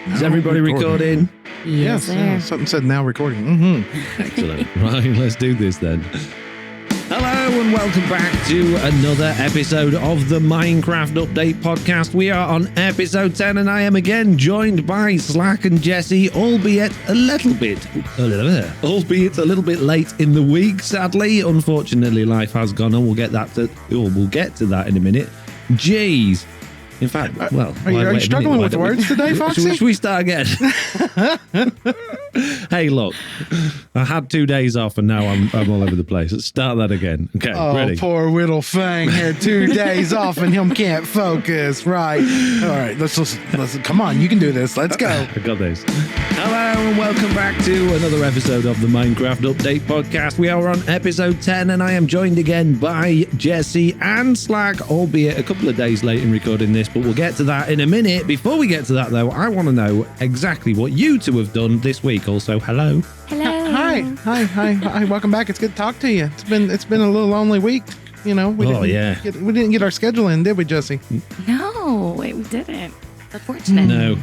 Is everybody recording? Yes. Something said now recording. Mm-hmm. Excellent. Right, let's do this then. Hello and welcome back to another episode of the Minecraft Update podcast. We are on episode 10 and I am again joined by Slack and Jessiie, albeit a little bit late in the week, sadly. Unfortunately, life has gone on. We'll get to that in a minute. Jeez. In fact, well... Are you struggling with words today, Foxy? Should we start again? Hey, look. I had 2 days off and now I'm all over the place. Let's start that again. Okay, ready? Oh, poor Whittle Fang had 2 days off and him can't focus. Right. All right, let's come on, you can do this. Let's go. I got this. Hello and welcome back to another episode of the Minecraft Update podcast. We are on episode 10 and I am joined again by Jessiie and Slack, albeit a couple of days late in recording this, but we'll get to that in a minute. Before we get to that, though, I want to know exactly what you two have done this week. Also, hello. Hello. Hi. Welcome back. It's good to talk to you. It's been a little lonely week. You know, we didn't get our schedule in, did we, Jessiie? No, we didn't. It's unfortunate. No.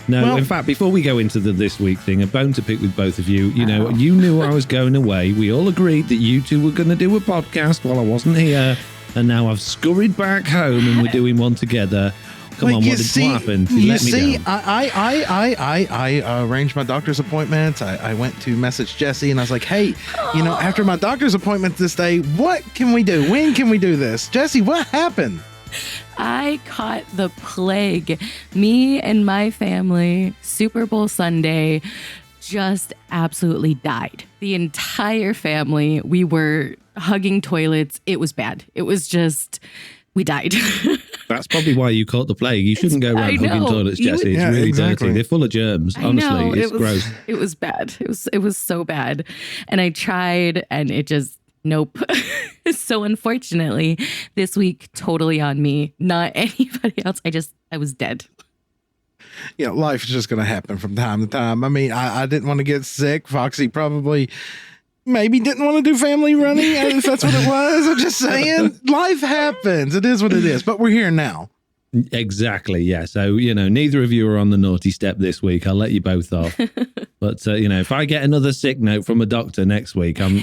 Well, in fact, before we go into the this week thing, a bone to pick with both of you. You know, you knew I was going away. We all agreed that you two were going to do a podcast while I wasn't here. And now I've scurried back home and we're doing one together. Come on, what happened? You see, I arranged my doctor's appointments. I went to message Jessiie and I was like, hey, after my doctor's appointment this day, what can we do? When can we do this? Jessiie, what happened? I caught the plague. Me and my family, Super Bowl Sunday, just absolutely died. The entire family, we were hugging toilets. It was bad. It was just, we died. That's probably why you caught the plague. You shouldn't go around hugging toilets, Jessiie. It's really dirty. They're full of germs. Honestly, it's gross. It was bad. It was so bad. And I tried and it just, nope. So unfortunately, this week, totally on me, not anybody else. I was dead. Yeah, life is just going to happen from time to time. I mean, I didn't want to get sick. Foxy probably maybe didn't want to do family running, if that's what it was. I'm just saying, life happens. It is what it is, but we're here now. Exactly, yeah. So, neither of you are on the naughty step this week. I'll let you both off. But, if I get another sick note from a doctor next week, I'm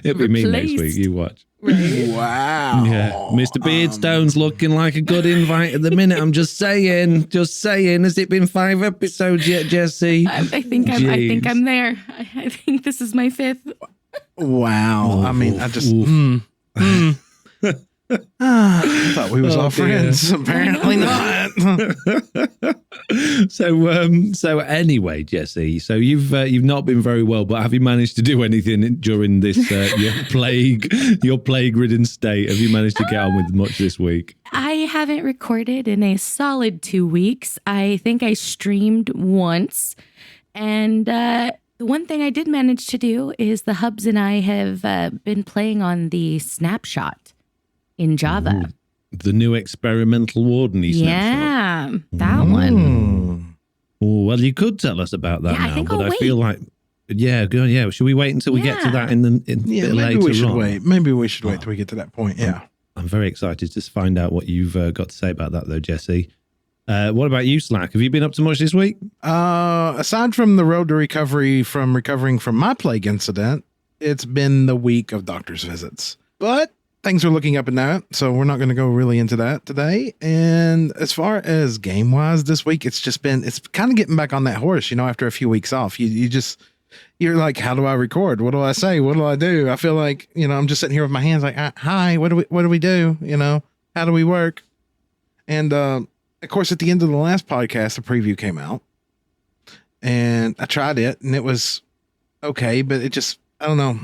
it'll be me next week. You watch. Right. Wow. Yeah. Mr. Beardstone's looking like a good invite at the minute. I'm just saying. Has it been 5 episodes yet, Jessiie? I think I'm there. I think this is my 5th. Wow. I mean, I just I thought we was all friends. Apparently not. So anyway, Jessiie, so you've not been very well, but have you managed to do anything during this your plague-ridden state? Have you managed to get on with much this week? I haven't recorded in a solid 2 weeks. I think I streamed once, and the one thing I did manage to do is the Hubs and I have been playing on the Snapshot in Java. Ooh, the new experimental Warden Snapshot. Yeah, that one. Oh, well, you could tell us about that now, but I feel like, should we wait until we get to that maybe later we should on? wait. Maybe we should wait till we get to that point. Yeah. I'm very excited to find out what you've got to say about that, though, Jessiie. What about you, Slack? Have you been up to much this week? Aside from the road to recovering from my plague incident, it's been the week of doctor's visits. But things are looking up in that, so we're not going to go really into that today. And as far as game-wise this week, it's kind of getting back on that horse, after a few weeks off. You're like, how do I record? What do I say? What do I do? I feel like, I'm just sitting here with my hands like, hi, what do we do? How do we work? And, of course, at the end of the last podcast, the preview came out. And I tried it, and it was okay, but it just, I don't know.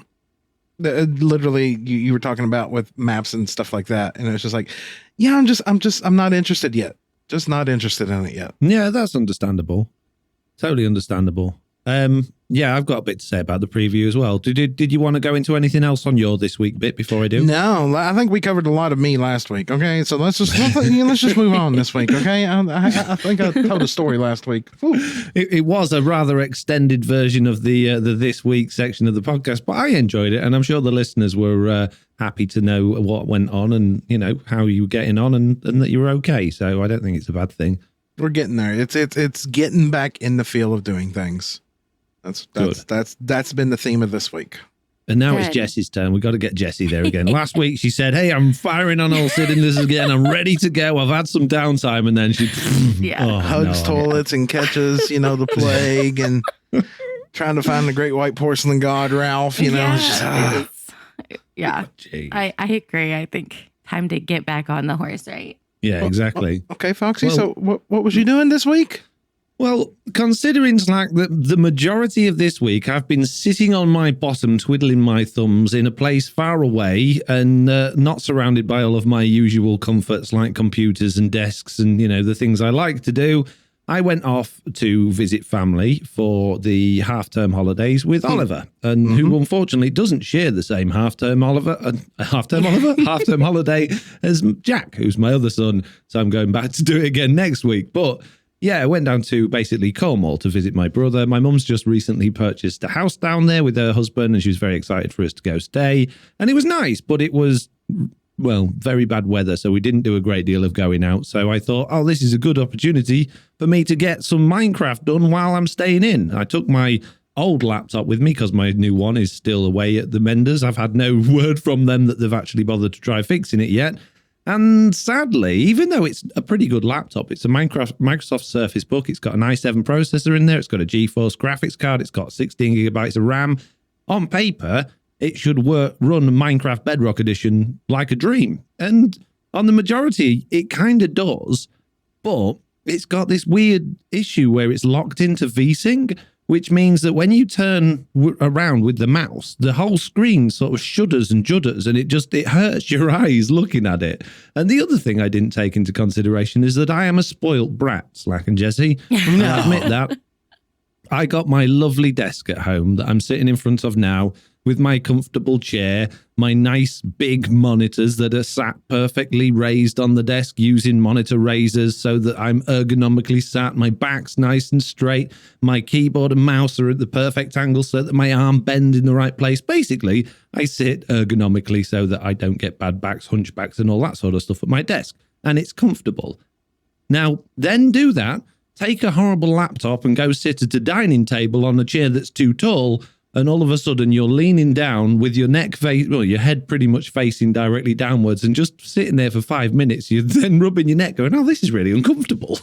Literally, you were talking about with maps and stuff like that, and it was just like, yeah, I'm not interested yet. Just not interested in it yet. Yeah, that's understandable. Totally understandable. Yeah, I've got a bit to say about the preview as well. Did you want to go into anything else on your this week bit before I do? No, I think we covered a lot of me last week. Okay, so let's just move on this week. Okay, I think I told a story last week. It was a rather extended version of the this week section of the podcast, but I enjoyed it, and I'm sure the listeners were happy to know what went on and how you were getting on and that you were okay. So I don't think it's a bad thing. We're getting there. It's getting back in the feel of doing things. That's been the theme of this week. And now it's Jessie's turn. We've got to get Jessie there again. Last week she said, "Hey, I'm firing on all cylinders again. I'm ready to go. I've had some downtime." And then she hugs toilets and catches, the plague and trying to find the great white porcelain god, Ralph, Yeah. I agree. I think time to get back on the horse, right? Yeah, exactly. Okay, Foxy. So what was you doing this week? Well, considering Slack that the majority of this week I've been sitting on my bottom twiddling my thumbs in a place far away and not surrounded by all of my usual comforts like computers and desks and, the things I like to do, I went off to visit family for the half-term holidays with Oliver, and who unfortunately doesn't share the same half-term holiday as Jack, who's my other son. So I'm going back to do it again next week. But yeah, I went down to basically Cornwall to visit my brother. My mum's just recently purchased a house down there with her husband, and she was very excited for us to go stay. And it was nice, but it was, very bad weather, so we didn't do a great deal of going out. So I thought, this is a good opportunity for me to get some Minecraft done while I'm staying in. I took my old laptop with me because my new one is still away at the menders. I've had no word from them that they've actually bothered to try fixing it yet. And sadly, even though it's a pretty good laptop, it's a Microsoft Surface Book. It's got an i7 processor in there. It's got a GeForce graphics card. It's got 16 gigabytes of RAM. On paper, it should run Minecraft Bedrock Edition like a dream. And on the majority, it kind of does. But it's got this weird issue where it's locked into VSync, which means that when you turn around with the mouse, the whole screen sort of shudders and judders, and it hurts your eyes looking at it. And the other thing I didn't take into consideration is that I am a spoilt brat, Slack and Jessie. I admit that. I got my lovely desk at home that I'm sitting in front of now with my comfortable chair, my nice big monitors that are sat perfectly raised on the desk using monitor raisers so that I'm ergonomically sat. My back's nice and straight. My keyboard and mouse are at the perfect angle so that my arm bends in the right place. Basically, I sit ergonomically so that I don't get bad backs, hunchbacks, and all that sort of stuff at my desk. And it's comfortable. Now, then do that. Take a horrible laptop and go sit at a dining table on a chair that's too tall, and all of a sudden you're leaning down with your your head pretty much facing directly downwards and just sitting there for 5 minutes. You're then rubbing your neck going, this is really uncomfortable.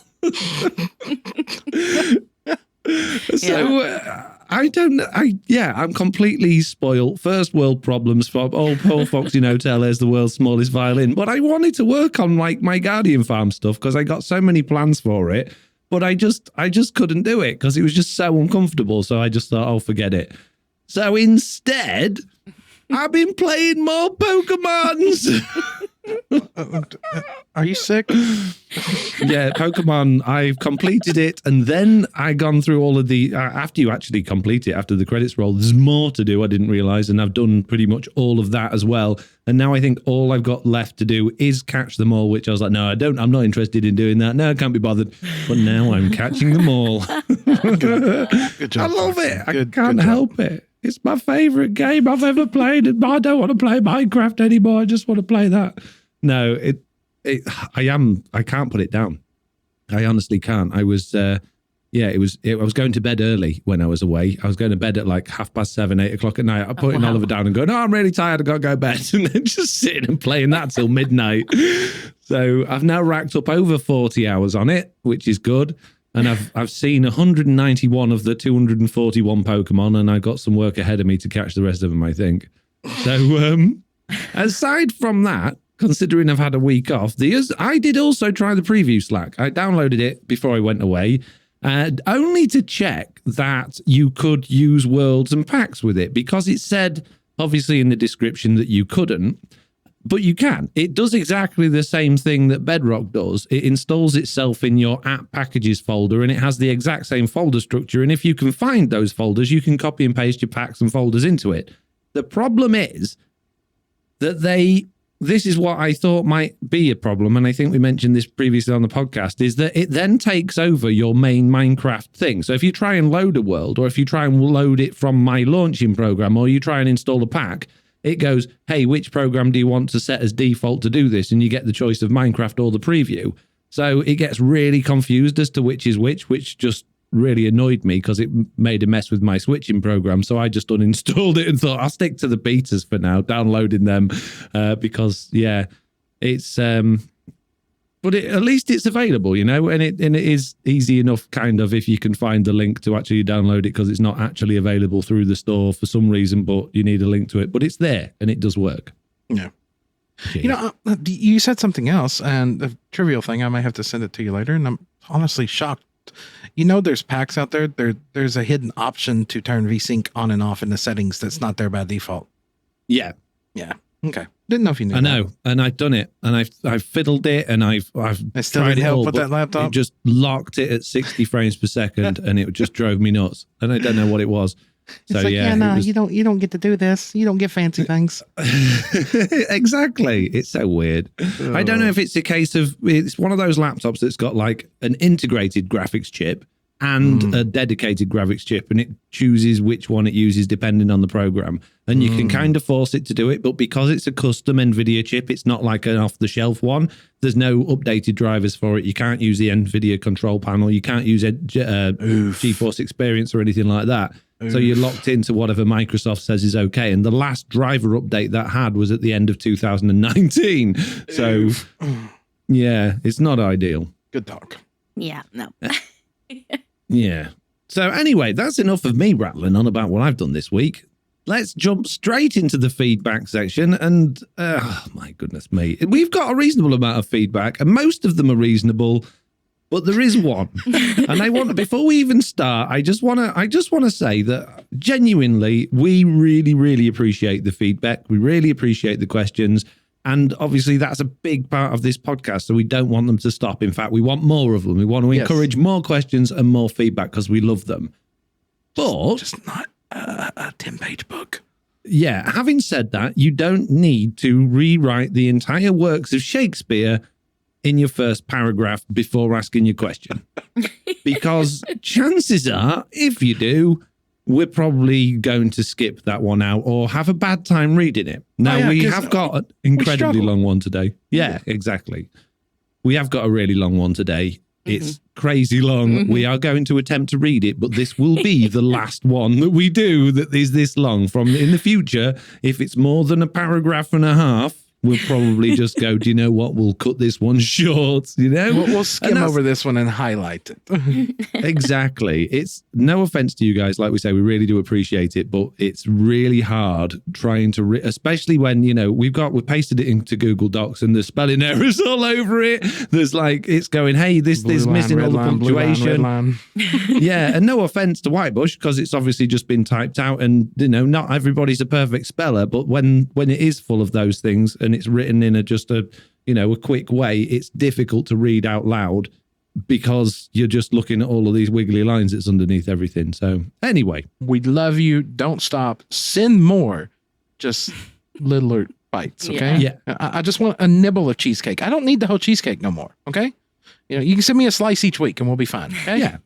I'm completely spoiled. First world problems for poor FoxyNoTail is the world's smallest violin. But I wanted to work on my Guardian Farm stuff because I got so many plans for it. But I just couldn't do it because it was just so uncomfortable. So I just thought, forget it. So instead, I've been playing more Pokemons. Are you sick? Yeah, Pokemon, I've completed it. And then I gone through all of the, after you actually complete it, after the credits roll, there's more to do. I didn't realize. And I've done pretty much all of that as well. And now I think all I've got left to do is catch them all, which I was like, no, I'm not interested in doing that. No, I can't be bothered. But now I'm catching them all. Good job. I love it. I can't help it. It's my favorite game I've ever played. And I don't want to play Minecraft anymore. I just want to play that. No, I can't put it down. I honestly can't. I was, I was going to bed early when I was away. I was going to bed at like 7:30, 8 o'clock at night. I'm putting Oliver down and going, I'm really tired. I got to go to bed. And then just sitting and playing that till midnight. So I've now racked up over 40 hours on it, which is good. And I've seen 191 of the 241 Pokemon, and I've got some work ahead of me to catch the rest of them, I think. So aside from that, considering I've had a week off, I did also try the preview Slack. I downloaded it before I went away, only to check that you could use worlds and packs with it, because it said, obviously in the description, that you couldn't. But you can. It does exactly the same thing that Bedrock does. It installs itself in your app packages folder, and it has the exact same folder structure. And if you can find those folders, you can copy and paste your packs and folders into it. The problem is that this is what I thought might be a problem, and I think we mentioned this previously on the podcast, is that it then takes over your main Minecraft thing. So if you try and load a world, or if you try and load it from my launching program, or you try and install a pack, it goes, hey, which program do you want to set as default to do this? And you get the choice of Minecraft or the preview. So it gets really confused as to which is which just really annoyed me because it made a mess with my switching program. So I just uninstalled it and thought I'll stick to the betas for now, downloading them because, yeah, it's... but at least it's available, you know, and it is easy enough, kind of, if you can find the link to actually download it, because it's not actually available through the store for some reason, but you need a link to it. But it's there and it does work. Yeah. You know, you said something else, and a trivial thing, I might have to send it to you later, and I'm honestly shocked. You know, there's packs out there. There's a hidden option to turn VSync on and off in the settings that's not there by default. Yeah. Yeah. Okay. Didn't know if you knew. I know, and I've done it, and I've fiddled it, and I've still tried didn't it help all, with but that laptop. It just locked it at 60 frames per second, and it just drove me nuts. And I don't know what it was. So it's like, no, you don't get to do this. You don't get fancy things. Exactly. It's so weird. I don't know if it's a case of it's one of those laptops that's got like an integrated graphics chip and a dedicated graphics chip, and it chooses which one it uses depending on the program. And you can kind of force it to do it, but because it's a custom NVIDIA chip, it's not like an off-the-shelf one. There's no updated drivers for it. You can't use the NVIDIA control panel. You can't use GeForce Experience or anything like that. So you're locked into whatever Microsoft says is okay. And the last driver update that had was at the end of 2019. So, yeah, it's not ideal. Good talk. Yeah, no. Yeah. So anyway, that's enough of me rattling on about what I've done this week. Let's jump straight into the feedback section. And, oh my goodness me, we've got a reasonable amount of feedback, and most of them are reasonable. But there is one, and I want, before we even start, I just want to say that genuinely, we really, really appreciate the feedback. We really appreciate the questions. And obviously that's a big part of this podcast. So we don't want them to stop. In fact, we want more of them. We want to encourage more questions and more feedback because we love them. But just not a 10-page book. Yeah. Having said that, you don't need to rewrite the entire works of Shakespeare in your first paragraph before asking your question. Because chances are, if you do, we're probably going to skip that one out or have a bad time reading it. Now, we have got an incredibly long one today. Yeah, exactly. We have got a really long one today. It's crazy long. We are going to attempt to read it, but this will be the last one that we do that is this long. From in the future, if it's more than a paragraph and a half, we'll probably just go, do you know what? We'll cut this one short, you know? We'll skim over this one and highlight it. Exactly. It's no offense to you guys. Like we say, we really do appreciate it, but it's really hard trying to, especially when, you know, we pasted it into Google Docs and there's spelling errors all over it. There's like, it's going, hey, this missing all the punctuation. Yeah. And no offense to Whitebush, because it's obviously just been typed out and, you know, not everybody's a perfect speller, but when it is full of those things, and it's written in a quick way, it's difficult to read out loud because you're just looking at all of these wiggly lines that's underneath everything. So anyway, we love you. Don't stop. Send more. Just littler bites. Okay. Yeah. I just want a nibble of cheesecake. I don't need the whole cheesecake no more. Okay. You know, you can send me a slice each week and we'll be fine. Okay? Yeah,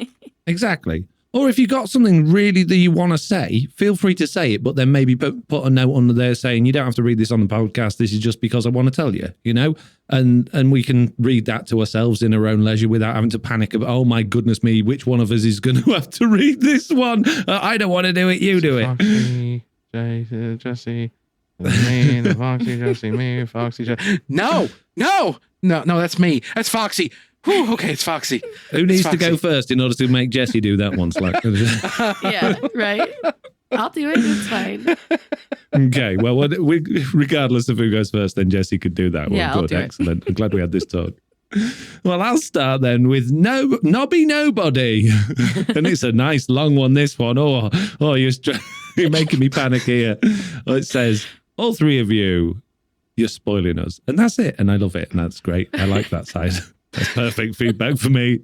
exactly. Or if you got something really that you want to say, feel free to say it, but then maybe put a note under there saying, you don't have to read this on the podcast. This is just because I want to tell you, you know, and we can read that to ourselves in our own leisure without having to panic about, oh my goodness me, which one of us is going to have to read this one? I don't want to do it. You do it. Foxy, Jessiie, me, Foxy, Jessiie, me, Foxy, Jessiie. No, that's me. That's Foxy. Whew, okay, it's Foxy. Who needs to go first in order to make Jessiie do that one, Slack? Yeah, right. I'll do it. It's fine. Okay, well, regardless of who goes first, then Jessiie could do that one. Yeah, I'll do Excellent. I'm glad we had this talk. Well, I'll start then with Nobby Nobody. And it's a nice long one, this one. Oh, you're making me panic here. It says, all three of you, You're spoiling us. And that's it. And I love it. And that's great. I like that side. That's perfect feedback for me.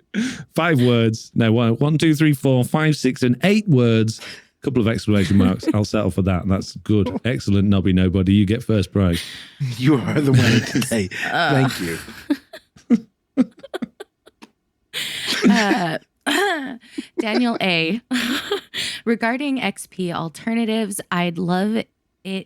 5 words. No, 1, 2, 3, 4, 5, 6, and 8 words. Couple of exclamation marks. I'll settle for that. That's good. Excellent, Nobby Nobody. You get first prize. You are the winner today. Thank you. Daniel A. Regarding XP alternatives, I'd love it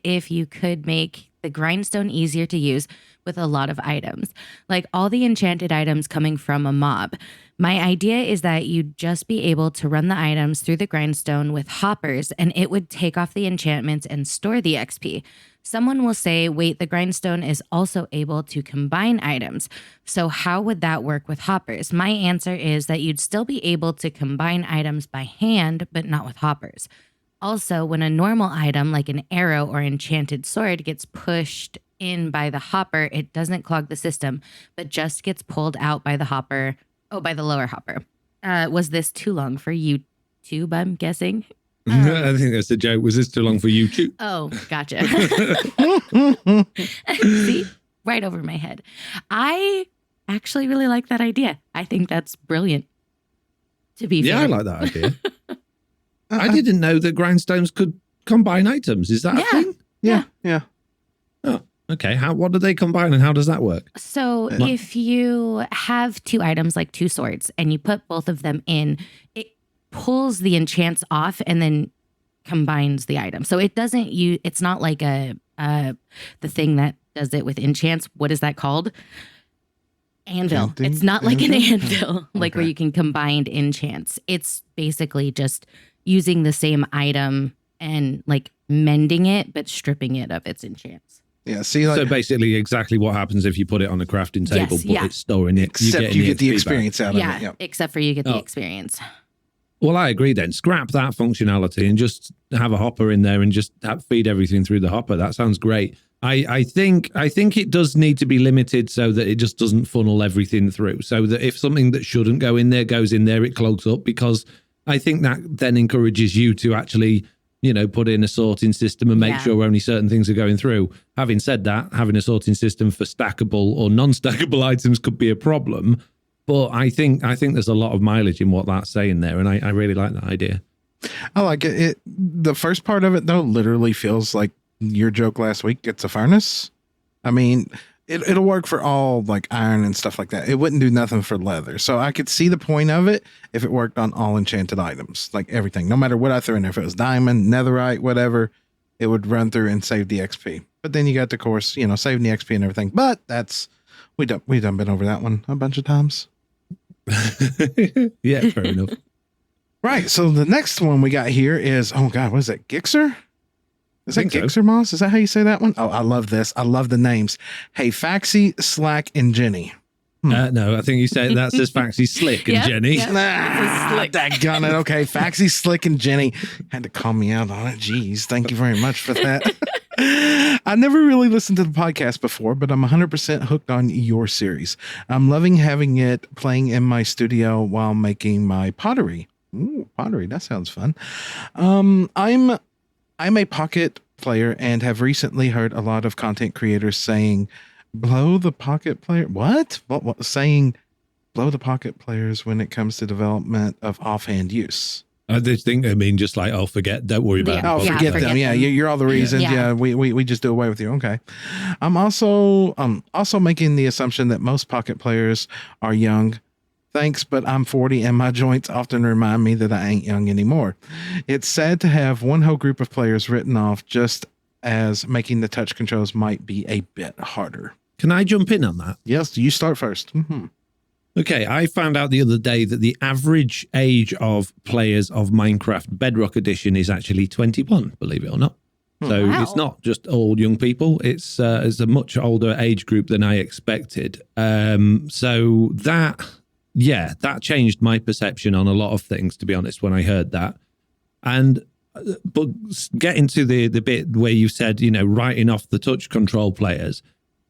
if you could make the grindstone easier to use with a lot of items, like all the enchanted items coming from a mob. My idea is that you'd just be able to run the items through the grindstone with hoppers, and it would take off the enchantments and store the XP. Someone will say, wait, the grindstone is also able to combine items. So how would that work with hoppers? My answer is that you'd still be able to combine items by hand, but not with hoppers. Also, when a normal item like an arrow or enchanted sword gets pushed in by the hopper, it doesn't clog the system, but just gets pulled out by the hopper. Oh, by the lower hopper. Was this too long for YouTube, I'm guessing? I think that's a joke. Was this too long for YouTube? Oh, gotcha. See? Right over my head. I actually really like that idea. I think that's brilliant. To be fair. Yeah, I like that idea. I didn't know that grindstones could combine items. Is that a thing? Yeah. Oh, okay. What do they combine and how does that work? So if you have 2 items, like 2 swords, and you put both of them in, it pulls the enchants off and then combines the item. So it doesn't it's not like the thing that does it with enchants. What is that called? Anvil. It's not like an anvil, like where you can combine enchants. It's basically just using the same item and like mending it, but stripping it of its enchants. Yeah, see, like, so basically exactly what happens if you put it on a crafting table, but it's storing it. Except you get the experience out of it. Yeah, except for you get the experience. Well, I agree then. Scrap that functionality and just have a hopper in there and just feed everything through the hopper. That sounds great. I think it does need to be limited so that it just doesn't funnel everything through. So that if something that shouldn't go in there goes in there, it clogs up, because I think that then encourages you to actually, put in a sorting system and make sure only certain things are going through. Having said that, having a sorting system for stackable or non-stackable items could be a problem. But I think there's a lot of mileage in what that's saying there, and I really like that idea. I like it. The first part of it, though, literally feels like your joke last week. It's a furnace. I mean, it'll work for all like iron and stuff like that. It wouldn't do nothing for leather. So I could see the point of it if it worked on all enchanted items, like everything. No matter what I threw in there, if it was diamond, netherite, whatever, it would run through and save the XP. But then you got the course, saving the XP and everything. But we done been over that one a bunch of times. Yeah, fair enough. Right. So the next one we got here is, oh God, what is that? Gixxer? Is that Gixxer, Moss? Is that how you say that one? Oh, I love this. I love the names. Hey, Foxy, Slack, and Jenny. No, I think you said that says Foxy, Slick, and Jenny. Daggone it. Okay, Foxy, Slick, and Jenny. Had to call me out on it. Jeez, thank you very much for that. I never really listened to the podcast before, but I'm 100% hooked on your series. I'm loving having it playing in my studio while making my pottery. Ooh, pottery. That sounds fun. I'm a pocket player and have recently heard a lot of content creators saying, blow the pocket player. What? Saying blow the pocket players when it comes to development of offhand use. I just think, just like, forget, don't worry about it. Oh, forget them. Yeah, you're all the reasons. Yeah, we just do away with you. Okay. I'm also making the assumption that most pocket players are young. Thanks, but I'm 40 and my joints often remind me that I ain't young anymore. It's sad to have one whole group of players written off just as making the touch controls might be a bit harder. Can I jump in on that? Yes, you start first. Mm-hmm. Okay, I found out the other day that the average age of players of Minecraft Bedrock Edition is actually 21, believe it or not. So It's not just all young people. It's a much older age group than I expected. So that changed my perception on a lot of things, to be honest, when I heard that. But getting to the bit where you said, writing off the touch control players,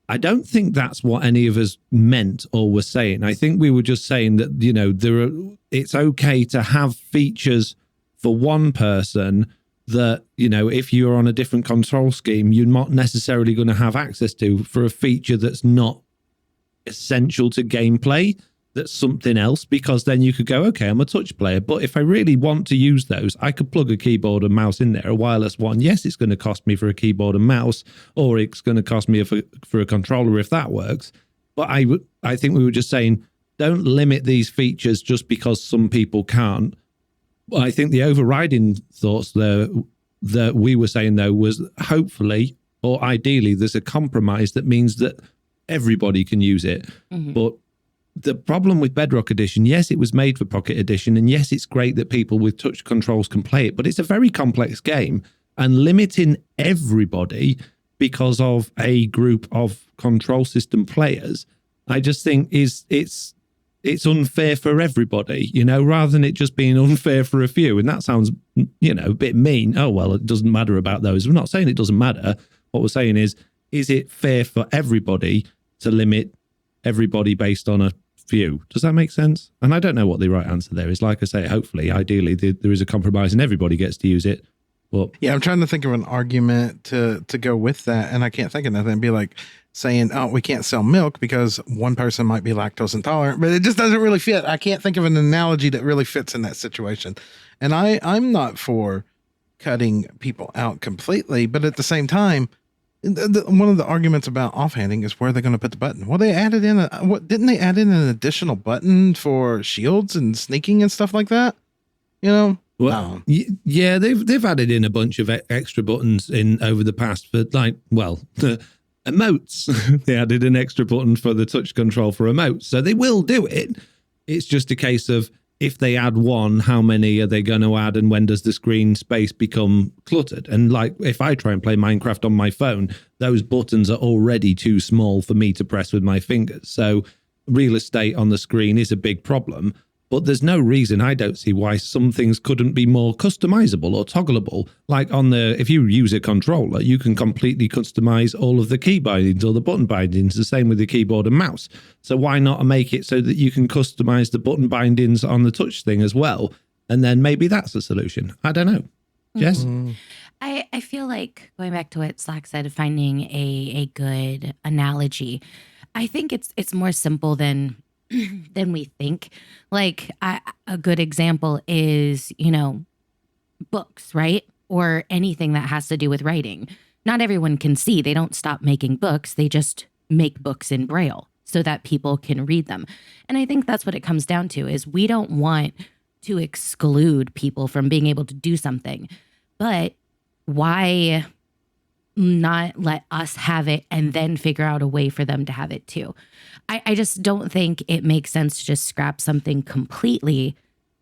I don't think that's what any of us meant or were saying. I think we were just saying that, it's okay to have features for one person that, if you're on a different control scheme, you're not necessarily going to have access to for a feature that's not essential to gameplay, that's something else, because then you could go, okay, I'm a touch player, but if I really want to use those, I could plug a keyboard and mouse in there, a wireless one. Yes, it's going to cost me for a keyboard and mouse, or it's going to cost me for a controller if that works. But I think we were just saying, don't limit these features just because some people can't. I think the overriding thoughts there that we were saying, though, was hopefully or ideally there's a compromise that means that everybody can use it. Mm-hmm. But the problem with Bedrock Edition, yes, it was made for Pocket Edition, and yes, it's great that people with touch controls can play it, but it's a very complex game, and limiting everybody because of a group of control system players, I just think it's unfair for everybody, rather than it just being unfair for a few. And that sounds, a bit mean. Oh, well, it doesn't matter about those. We're not saying it doesn't matter. What we're saying is it fair for everybody to limit everybody based on a few? Does that make sense? And I don't know what the right answer there is. Like I say, hopefully, ideally, there is a compromise and everybody gets to use it. But yeah, I'm trying to think of an argument to go with that, and I can't think of nothing. It'd be like saying, oh, we can't sell milk because one person might be lactose intolerant, but it just doesn't really fit. I can't think of an analogy that really fits in that situation. And I'm not for cutting people out completely, but at the same time, one of the arguments about offhanding is where they're going to put the button. Well, they added in didn't they add in an additional button for shields and sneaking and stuff like that? Well, yeah, they've added in a bunch of extra buttons in over the past for the emotes. They added an extra button for the touch control for emotes, so they will do it. It's just a case of if they add one, how many are they going to add, and when does the screen space become cluttered? And if I try and play Minecraft on my phone, those buttons are already too small for me to press with my fingers. So real estate on the screen is a big problem. But there's no reason, I don't see why some things couldn't be more customizable or toggleable. Like if you use a controller, you can completely customize all of the key bindings or the button bindings, the same with the keyboard and mouse. So why not make it so that you can customize the button bindings on the touch thing as well? And then maybe that's the solution. I don't know. Jess? Mm-hmm. I feel like, going back to what Slack said, finding a good analogy, I think it's more simple than we think. Like a good example is, books, right? Or anything that has to do with writing. Not everyone can see. They don't stop making books. They just make books in Braille so that people can read them. And I think that's what it comes down to, is we don't want to exclude people from being able to do something. But why not let us have it and then figure out a way for them to have it too? I just don't think it makes sense to just scrap something completely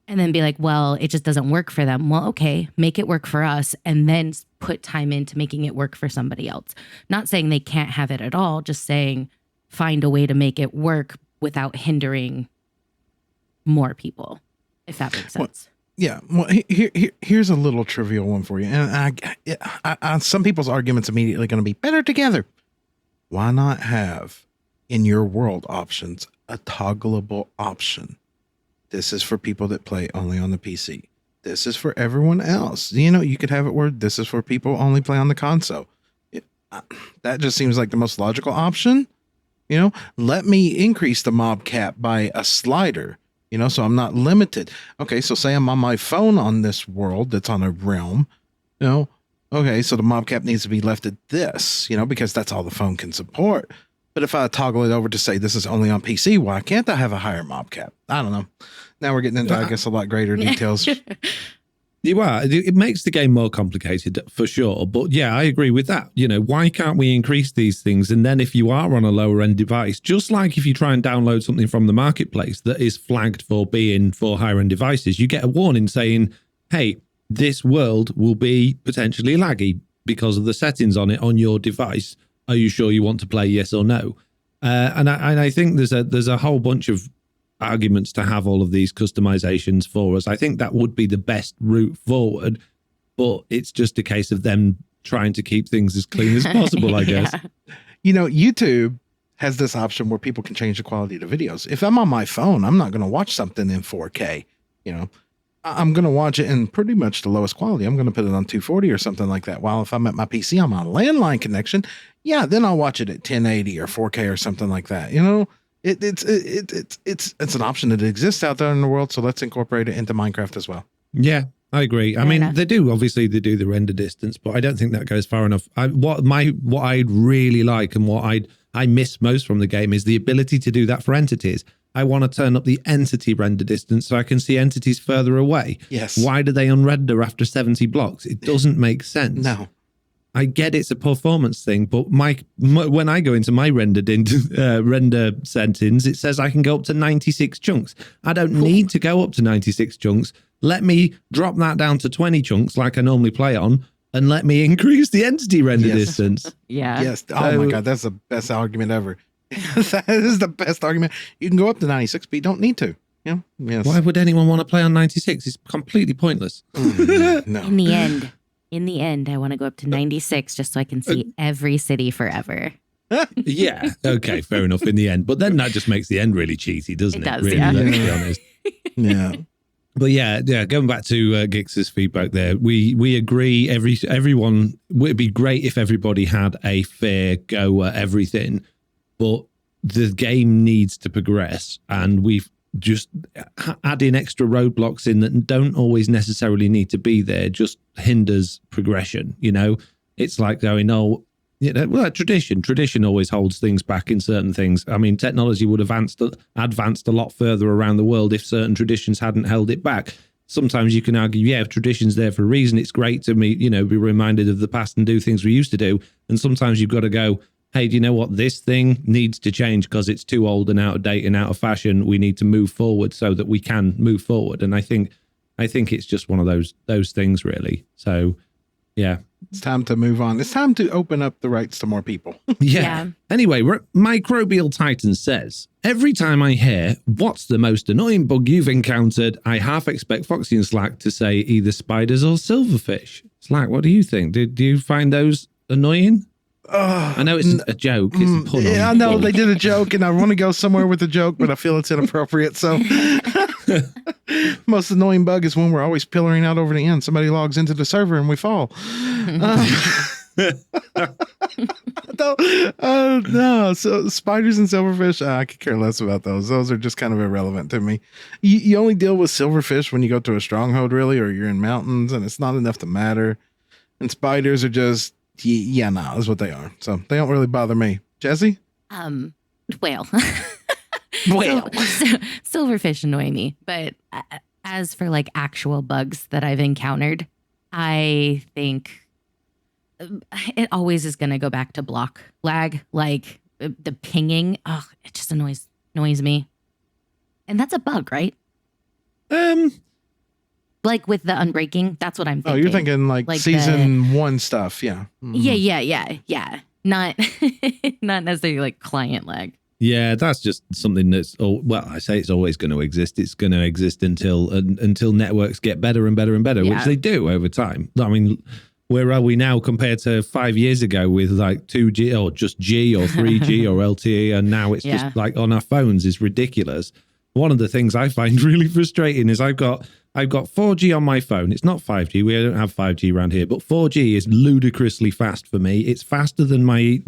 and then be like, well, it just doesn't work for them. Well, okay, make it work for us and then put time into making it work for somebody else. Not saying they can't have it at all, just saying find a way to make it work without hindering more people, if that makes sense. Well, here's a little trivial one for you. And I some people's arguments immediately going to be better together. Why not have in your world options a toggleable option? This is for people that play only on the PC. This is for everyone else. You could have it where this is for people only play on the console. That just seems like the most logical option. Let me increase the mob cap by a slider. So I'm not limited. Okay, so say I'm on my phone on this world that's on a realm. Okay, so the mob cap needs to be left at this, because that's all the phone can support. But if I toggle it over to say this is only on PC, why can't I have a higher mob cap? I don't know. Now we're getting into, I guess, a lot greater details. You are. It makes the game more complicated for sure. But yeah, I agree with that. Why can't we increase these things? And then if you are on a lower end device, just like if you try and download something from the marketplace that is flagged for being for higher end devices, you get a warning saying, hey, this world will be potentially laggy because of the settings on it on your device. Are you sure you want to play, yes or no? And I think there's a whole bunch of arguments to have all of these customizations for us. I think that would be the best route forward, but it's just a case of them trying to keep things as clean as possible, I guess. YouTube has this option where people can change the quality of the videos. If I'm on my phone, I'm not going to watch something in 4K, I'm going to watch it in pretty much the lowest quality. I'm going to put it on 240 or something like that. While if I'm at my PC on my landline connection, yeah, then I'll watch it at 1080 or 4K or something like that. You know, it's an option that exists out there in the world. So let's incorporate it into Minecraft as well. Yeah, I agree. I mean, they do the render distance, but I don't think that goes far enough. What I'd really like and what I miss most from the game is the ability to do that for entities. I want to turn up the entity render distance so I can see entities further away. Yes. Why do they unrender after 70 blocks? It doesn't make sense. No. I get it's a performance thing, but when I go into my render settings, it says I can go up to 96 chunks. I don't need to go up to 96 chunks. Let me drop that down to 20 chunks like I normally play on, and let me increase the entity render distance. Yeah. Yes. Oh my God, that's the best argument ever. That is the best argument. You can go up to 96, but you don't need to. Yeah. Yes. Why would anyone want to play on 96? It's completely pointless. No. In the end, I want to go up to 96 just so I can see every city forever. Yeah. Okay. Fair enough. In the end, but then that just makes the end really cheesy, doesn't it? Does, really, yeah. let's be honest. Yeah. But yeah. Going back to Gix's feedback there, we agree. Everyone, it'd be great if everybody had a fair go at everything, but the game needs to progress, and we've just adding extra roadblocks in that don't always necessarily need to be there just hinders progression. You know, it's like going, tradition always holds things back in certain things. I mean, technology would have advanced a lot further around the world if certain traditions hadn't held it back. Sometimes you can argue, yeah, tradition's there for a reason. It's great to be reminded of the past and do things we used to do. And sometimes you've got to go, hey, do you know what? This thing needs to change because it's too old and out of date and out of fashion. We need to move forward so that we can move forward. And I think it's just one of those things, really. So, yeah. It's time to move on. It's time to open up the rights to more people. Yeah. Anyway, Microbial Titan says, every time I hear, what's the most annoying bug you've encountered, I half expect Foxy and Slack to say either spiders or silverfish. Slack, what do you think? Do you find those annoying? I know it's a joke. It's a pun. Yeah, I know they did a joke, and I want to go somewhere with the joke, but I feel it's inappropriate. So, most annoying bug is when we're always pillaring out over the end. Somebody logs into the server and we fall. No. So spiders and silverfish, I could care less about those. Those are just kind of irrelevant to me. You only deal with silverfish when you go to a stronghold, really, or you're in mountains, and it's not enough to matter. And spiders are just. Yeah, no, that's what they are. So they don't really bother me. Jessiie? Whale. Silverfish annoy me. But as for like actual bugs that I've encountered, I think it always is going to go back to block lag. Like the pinging. Oh, it just annoys me. And that's a bug, right? Like with the unbreaking, that's what I'm thinking. Oh, you're thinking like season 1 stuff. Yeah. Mm-hmm. Yeah. Not necessarily like client lag. Yeah, that's just something that's, I say it's always going to exist. It's going to exist until networks get better and better and better, which they do over time. I mean, where are we now compared to 5 years ago with like 2G or just G or 3G or LTE? And now it's just like on our phones is ridiculous. One of the things I find really frustrating is I've got 4G on my phone. It's not 5G. We don't have 5G around here, but 4G is ludicrously fast for me. It's faster than my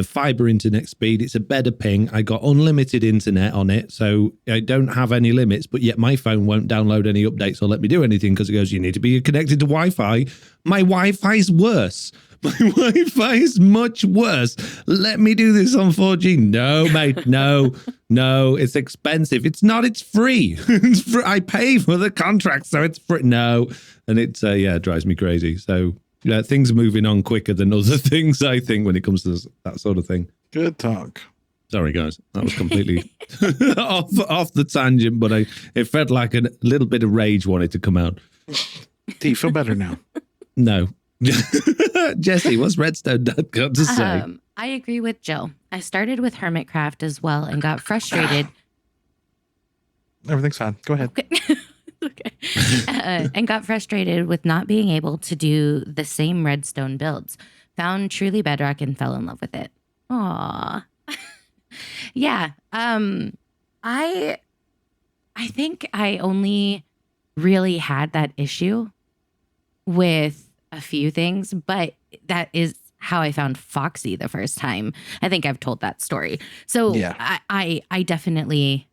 fiber internet speed. It's a better ping. I got unlimited internet on it, so I don't have any limits, but yet my phone won't download any updates or let me do anything because it goes, you need to be connected to Wi-Fi. My Wi-Fi's worse. My Wi-Fi is much worse. Let me do this on 4G. No, mate. No, it's expensive. It's not. It's free. It's free. I pay for the contract, so it's free. No. And it drives me crazy. So things are moving on quicker than other things, I think, when it comes to that sort of thing. Good talk. Sorry, guys. That was completely off the tangent, but it felt like a little bit of rage wanted to come out. Do you feel better now? No. Jessiie, what's Redstone got to say? I agree with Jill. I started with Hermitcraft as well and got frustrated. Everything's fine. Go ahead. Okay. And got frustrated with not being able to do the same redstone builds. Found truly Bedrock and fell in love with it. Aww. Yeah. I think I only really had that issue with a few things, but that is how I found Foxy the first time. I think I've told that story. So yeah. I definitely,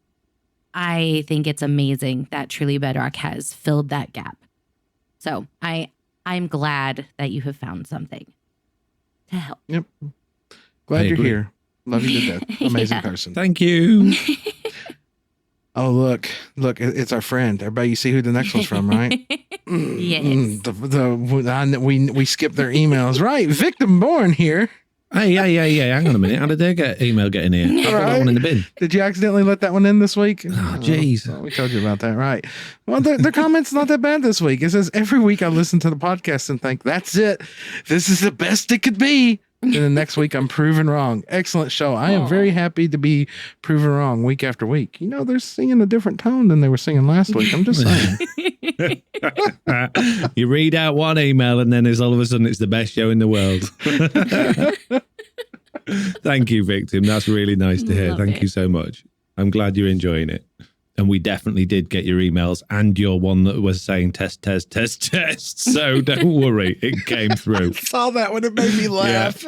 I think it's amazing that truly Bedrock has filled that gap. So I'm glad that you have found something to help. Yep. Glad you're here. Love you to death. Amazing person. Thank you. Oh, look, it's our friend. Everybody, you see who the next one's from, right? Yes. We skipped their emails. Right. Victim born here. Hey, hang on a minute. How did their email get in here? I put that one in the bin. Did you accidentally let that one in this week? Oh, jeez. We told you about that, right? Well, their comment's not that bad this week. It says, every week I listen to the podcast and think, that's it. This is the best it could be. And then next week I'm proven wrong. Excellent show. I am very happy to be proven wrong week after week. You know, they're singing a different tone than they were singing last week. I'm just saying. You read out one email and then all of a sudden it's the best show in the world. Thank you, Victim. That's really nice to hear. Thank you so much. I'm glad you're enjoying it. And we definitely did get your emails and your one that was saying test. So don't worry, it came through. I saw that when it made me laugh.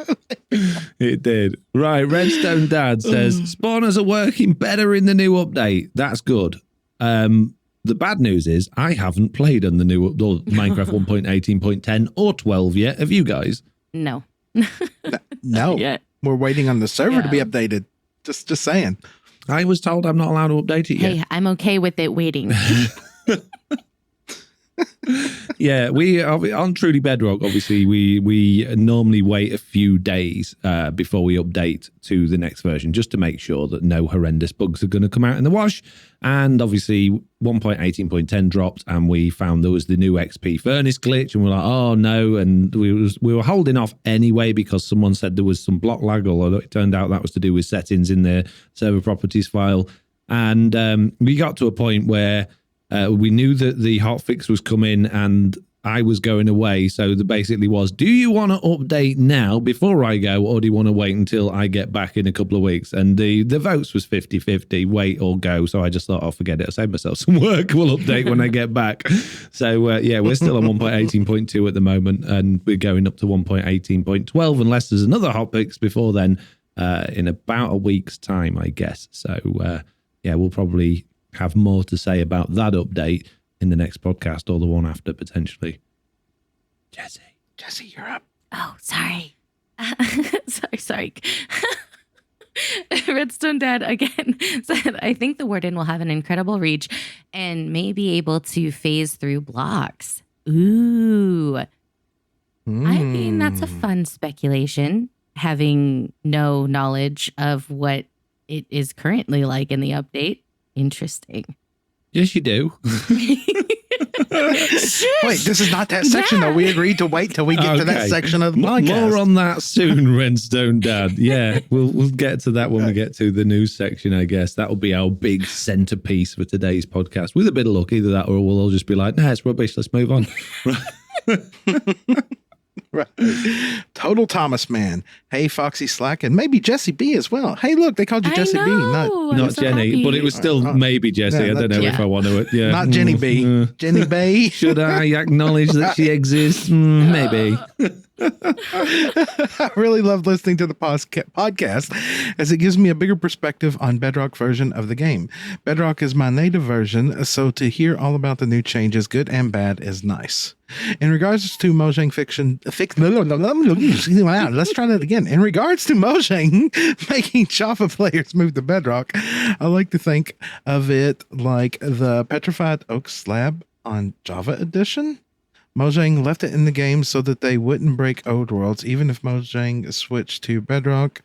Yeah, it did. Right, Redstone Dad says, spawners are working better in the new update. That's good. The bad news is I haven't played on the new Minecraft 1.18.10 or 12 yet. Have you guys? No. No. Yet. We're waiting on the server to be updated. Just saying. I was told I'm not allowed to update it yet. Hey, I'm okay with it waiting. Yeah, we on Truly Bedrock, obviously, we normally wait a few days before we update to the next version, just to make sure that no horrendous bugs are going to come out in the wash. And obviously 1.18.10 dropped and we found there was the new XP furnace glitch and we're like, oh no. And we were holding off anyway because someone said there was some block lag, although it turned out that was to do with settings in the server properties file. And we got to a point where we knew that the hotfix was coming and I was going away. So the basically was, do you want to update now before I go, or do you want to wait until I get back in a couple of weeks? And the votes was 50-50, wait or go. So I just thought, oh, forget it. I'll save myself some work. We'll update when I get back. So yeah, we're still on 1.18.2 at the moment, and we're going up to 1.18.12 unless there's another hotfix before then, in about a week's time, I guess. So yeah, we'll probably have more to say about that update in the next podcast or the one after, potentially. Jessiie, you're up. Oh, sorry. Sorry. Redstone Dad again said, I think the Warden will have an incredible reach and may be able to phase through blocks. Ooh. I mean, that's a fun speculation, having no knowledge of what it is currently like in the update. Interesting. Yes, you do. Wait, this is not that section, though. We agreed to wait till we get to that section of the podcast. More on that soon, Redstone Dad. Yeah, we'll get to that when we get to the news section, I guess. That'll be our big centerpiece for today's podcast. With a bit of luck, either that or we'll all just be like, nah, it's rubbish. Let's move on. Right. Total Thomas Man. Hey, Foxy, Slack, and maybe Jessiie B as well. Hey, look, they called you Jessiie B, not so Jenny, happy. but it was still maybe Jessiie. Yeah, I don't know if I want to. Yeah, not Jenny B. Jenny B. Should I acknowledge that she exists? Maybe. I really love listening to the podcast as it gives me a bigger perspective on Bedrock version of the game. Bedrock is my native version, so to hear all about the new changes, good and bad, is nice. In regards to Mojang let's try that again. In regards to Mojang making Java players move to Bedrock, I like to think of it like the petrified oak slab on Java Edition. Mojang left it in the game so that they wouldn't break old worlds. Even if Mojang switched to Bedrock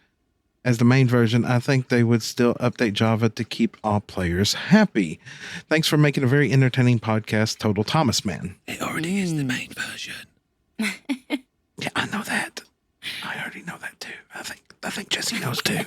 as the main version, I think they would still update Java to keep all players happy. Thanks for making a very entertaining podcast, Total Thomas Man. It already is the main version. Yeah, I know that. I already know that too. I think Jessiie knows too.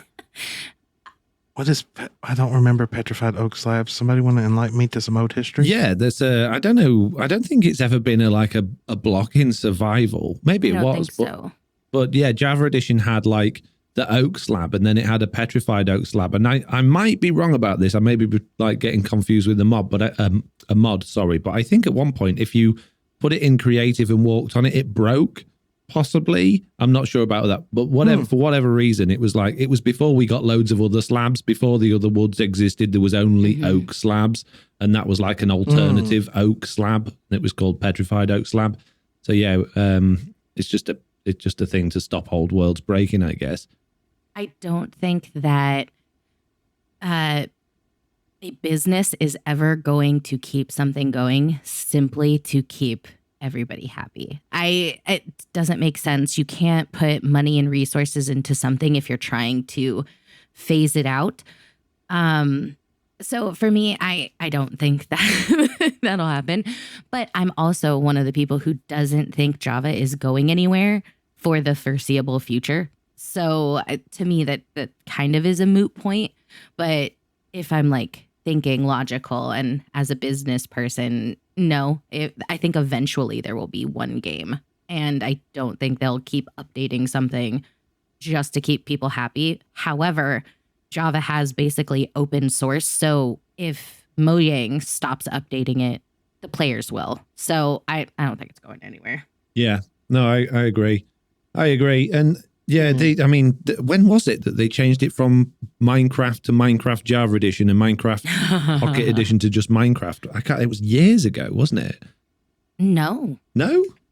What is, I don't remember petrified oak slabs. Somebody want to enlighten me to some old history? Yeah, there's I don't know. I don't think it's ever been a block in survival. Maybe it was, so. But yeah, Java Edition had like the oak slab, and then it had a petrified oak slab. And I might be wrong about this. I may be like getting confused with the mod, but a mod, sorry. But I think at one point, if you put it in creative and walked on it, it broke. Possibly. I'm not sure about that. But whatever, for whatever reason, it was before we got loads of other slabs. Before the other woods existed, there was only oak slabs. And that was like an alternative oak slab. And it was called petrified oak slab. So yeah, it's just a thing to stop old worlds breaking, I guess. I don't think that a business is ever going to keep something going simply to keep everybody happy. It doesn't make sense. You can't put money and resources into something if you're trying to phase it out. So for me, I don't think that that'll happen. But I'm also one of the people who doesn't think Java is going anywhere for the foreseeable future. So to me, that kind of is a moot point. But if I'm like thinking logical and as a business person, no, I think eventually there will be one game. And I don't think they'll keep updating something just to keep people happy. However, Java has basically open source. So if Mojang stops updating it, the players will. So I don't think it's going anywhere. Yeah, no, I agree. And yeah, when was it that they changed it from Minecraft to Minecraft Java Edition and Minecraft Pocket Edition to just Minecraft? It was years ago, wasn't it? No.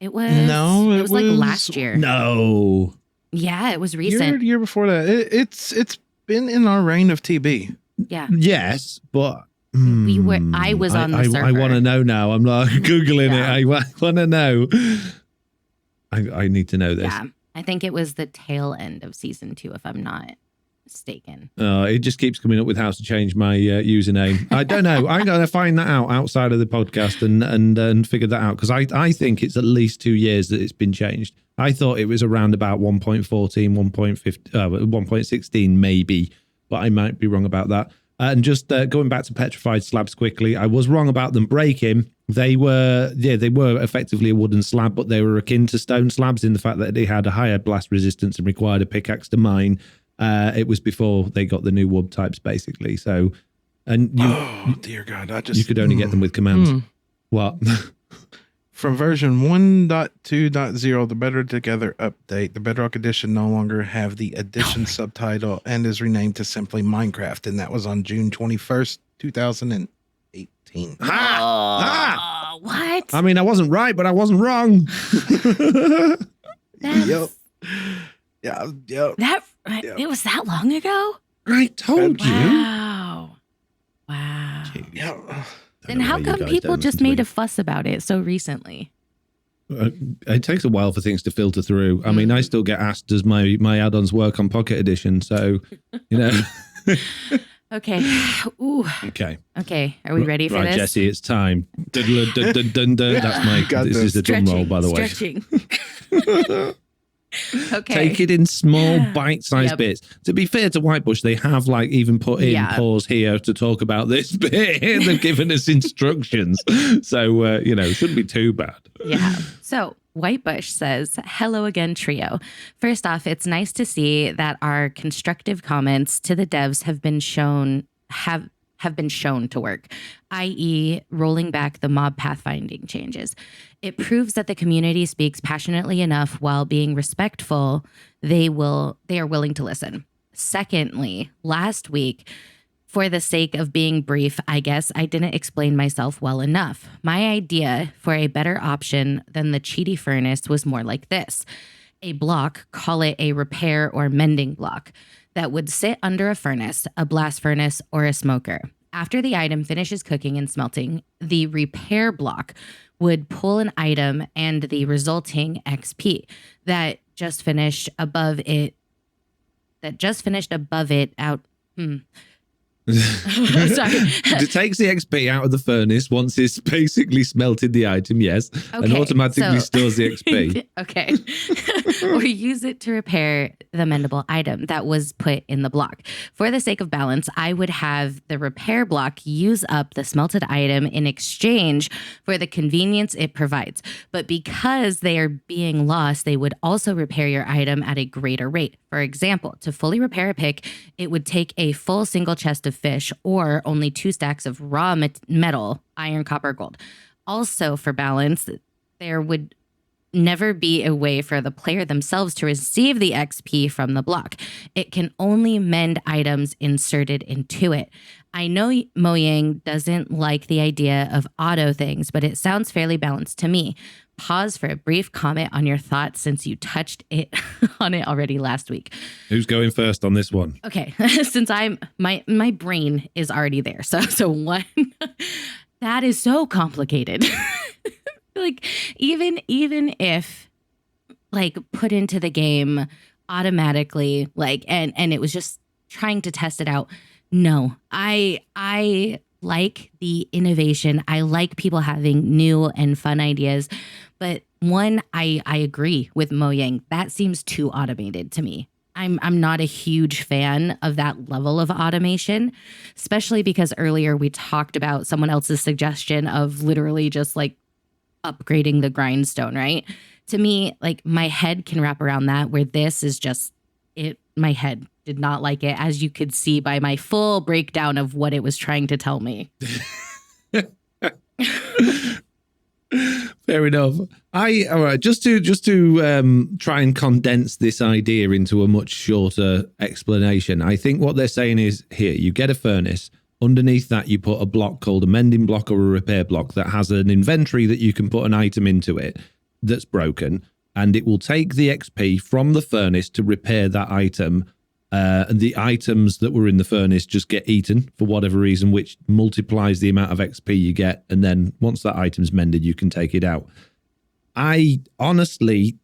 It was. No, it was like last year. No. Yeah, it was recent. Year before that. It's been in our reign of TB. Yeah. Yes, but I was on the server. I want to know now. I'm like Googling it. I want to know. I need to know this. Yeah. I think it was the tail end of season 2, if I'm not mistaken. It just keeps coming up with how to change my username. I don't know. I'm going to find that out outside of the podcast and figure that out, because I think it's at least 2 years that it's been changed. I thought it was around about 1.14, 1.16 maybe, but I might be wrong about that. And just going back to petrified slabs quickly, I was wrong about them breaking. They were effectively a wooden slab, but they were akin to stone slabs in the fact that they had a higher blast resistance and required a pickaxe to mine. It was before they got the new wood types, basically. So, and dear God, you could only get them with commands. What? From version 1.2.0, the Better Together update, the Bedrock edition no longer have the edition subtitle and is renamed to simply Minecraft, and that was on June 21st, 2018. What? I mean, I wasn't right, but I wasn't wrong. Yep. It was that long ago? I told you. Wow. Yep. Then how come people just made a fuss about it so recently? It takes a while for things to filter through. I mean, I still get asked, does my add-ons work on Pocket Edition? So, you know. Okay. Ooh. Okay. Are we ready for right, this? Jesse, it's time. That's this is the drum roll, by the way. Stretching. Okay. Take it in small bite-sized bits. To be fair to Whitebush, they have like even put in pause here to talk about this bit. They've given us instructions. So, shouldn't be too bad. Yeah. So Whitebush says, hello again, trio. First off, it's nice to see that our constructive comments to the devs have been shown to work, i.e. rolling back the mob pathfinding changes. It proves that the community speaks passionately enough while being respectful. They are willing to listen. Secondly, last week, for the sake of being brief, I guess I didn't explain myself well enough. My idea for a better option than the cheaty furnace was more like this. A block, call it a repair or mending block, that would sit under a furnace, a blast furnace, or a smoker. After the item finishes cooking and smelting, the repair block would pull an item and the resulting XP that just finished above it out. Sorry. It takes the XP out of the furnace once it's basically smelted the item, yes, and automatically stores the XP. Okay. Or use it to repair the mendable item that was put in the block. For the sake of balance, I would have the repair block use up the smelted item in exchange for the convenience it provides. But because they are being lost, they would also repair your item at a greater rate. For example, to fully repair a pick, it would take a full single chest of fish or only 2 stacks of raw metal, iron, copper, gold. Also, for balance, there would never be a way for the player themselves to receive the XP from the block. It can only mend items inserted into it. I know Mojang doesn't like the idea of auto things, but it sounds fairly balanced to me. Pause for a brief comment on your thoughts since you touched it on it already last week. Who's going first on this one? Okay, since my brain is already there. So one, that is so complicated. Like even if like put into the game automatically, like and it was just trying to test it out. No, I like the innovation. I like people having new and fun ideas. But one, I agree with Mojang. That seems too automated to me. I'm not a huge fan of that level of automation, especially because earlier we talked about someone else's suggestion of literally just like upgrading the grindstone, right? To me, like my head can wrap around that, where this is just it. My head did not like it, as you could see by my full breakdown of what it was trying to tell me. Fair enough. All right, just to try and condense this idea into a much shorter explanation. I think what they're saying is, here, you get a furnace. Underneath that, you put a block called a mending block or a repair block that has an inventory that you can put an item into it that's broken, and it will take the XP from the furnace to repair that item. And the items that were in the furnace just get eaten for whatever reason, which multiplies the amount of XP you get. And then once that item's mended, you can take it out. I honestly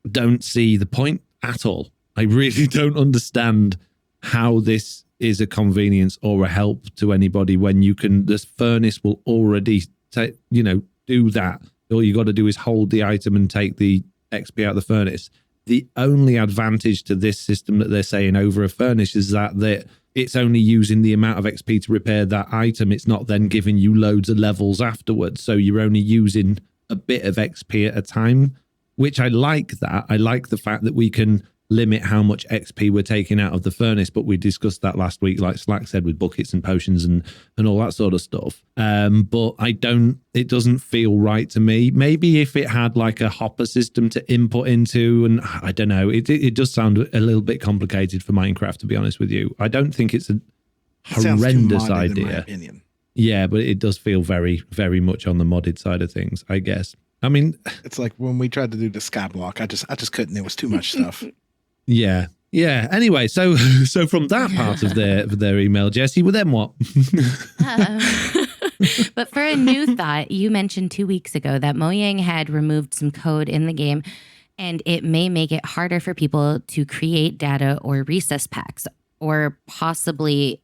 don't see the point at all. I really don't understand how this is a convenience or a help to anybody when you can, this furnace will already do that. All you got to do is hold the item and take the XP out of the furnace. The only advantage to this system that they're saying over a furnace is that it's only using the amount of XP to repair that item. It's not then giving you loads of levels afterwards. So you're only using a bit of XP at a time, which I like that. I like the fact that we can limit how much XP we're taking out of the furnace, but we discussed that last week, like Slack said, with buckets and potions and all that sort of stuff. But it doesn't feel right to me. Maybe if it had like a hopper system to input into, and I don't know, it does sound a little bit complicated for Minecraft, to be honest with you. I don't think it's a horrendous idea. In my opinion. Yeah, but it does feel very, very much on the modded side of things, I guess. I mean, it's like when we tried to do the Skyblock, I just couldn't. There was too much stuff. Yeah. Anyway, so from that part of their email, Jessiie, well, then what? But for a new thought, you mentioned 2 weeks ago that Mojang had removed some code in the game, and it may make it harder for people to create data or recess packs, or possibly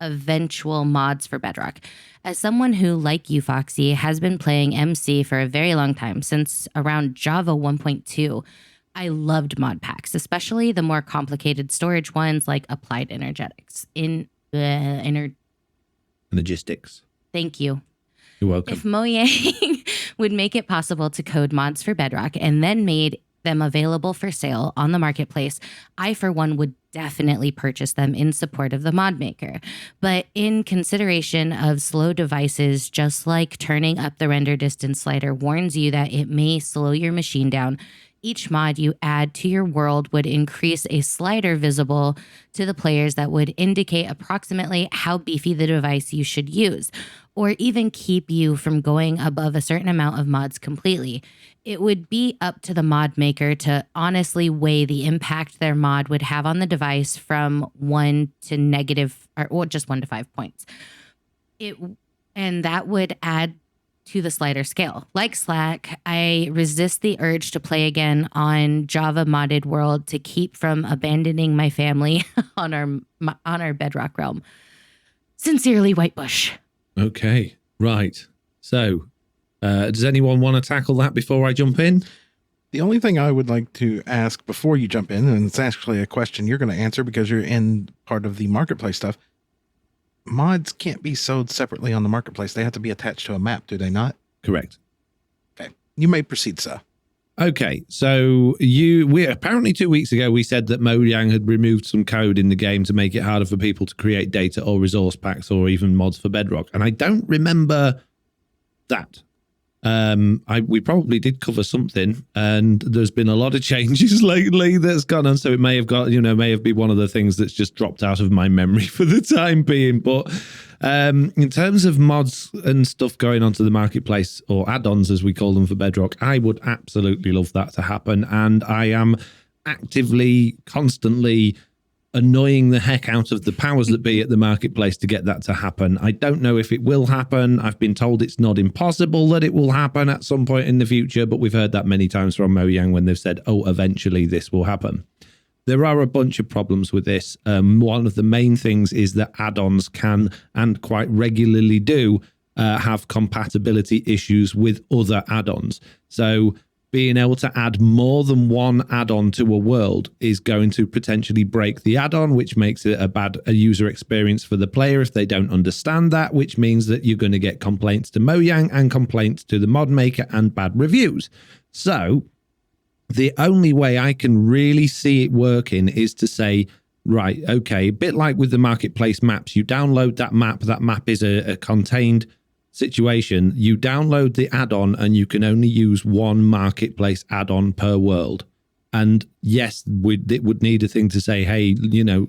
eventual mods for Bedrock. As someone who, like you, Foxy, has been playing MC for a very long time, since around Java 1.2, I loved mod packs, especially the more complicated storage ones like applied energetics. Energistics. Thank you. You're welcome. If Mojang would make it possible to code mods for Bedrock and then made them available for sale on the marketplace, I, for one, would definitely purchase them in support of the mod maker. But in consideration of slow devices, just like turning up the render distance slider warns you that it may slow your machine down, each mod you add to your world would increase a slider visible to the players that would indicate approximately how beefy the device you should use, or even keep you from going above a certain amount of mods completely. It would be up to the mod maker to honestly weigh the impact their mod would have on the device from 1 to negative, or just 1 to 5 points. And that would add to the slider scale. Like Slack, I resist the urge to play again on Java modded world to keep from abandoning my family on our Bedrock realm. Sincerely, Whitebush. Okay, right. So, does anyone want to tackle that before I jump in? The only thing I would like to ask before you jump in, and it's actually a question you're going to answer because you're in part of the marketplace stuff. Mods can't be sold separately on the marketplace. They have to be attached to a map, do they not? Correct. Okay. You may proceed, sir. Okay, so we apparently 2 weeks ago we said that Mojang had removed some code in the game to make it harder for people to create data or resource packs or even mods for Bedrock, and I don't remember that. We probably did cover something, and there's been a lot of changes lately that's gone on, so it may have been one of the things that's just dropped out of my memory for the time being. But in terms of mods and stuff going onto the marketplace, or add-ons as we call them for Bedrock, I would absolutely love that to happen, and I am actively, constantly annoying the heck out of the powers that be at the marketplace to get that to happen. I don't know if it will happen. I've been told it's not impossible that it will happen at some point in the future, but we've heard that many times from Mojang when they've said, oh, eventually this will happen. There are a bunch of problems with this. One of the main things is that add-ons can, and quite regularly do, have compatibility issues with other add-ons. So being able to add more than one add-on to a world is going to potentially break the add-on, which makes it a user experience for the player if they don't understand that, which means that you're going to get complaints to Mojang and complaints to the mod maker and bad reviews. So the only way I can really see it working is to say, right, okay, a bit like with the marketplace maps, you download that map is a contained situation, you download the add-on and you can only use one marketplace add-on per world. And yes, it would need a thing to say, hey,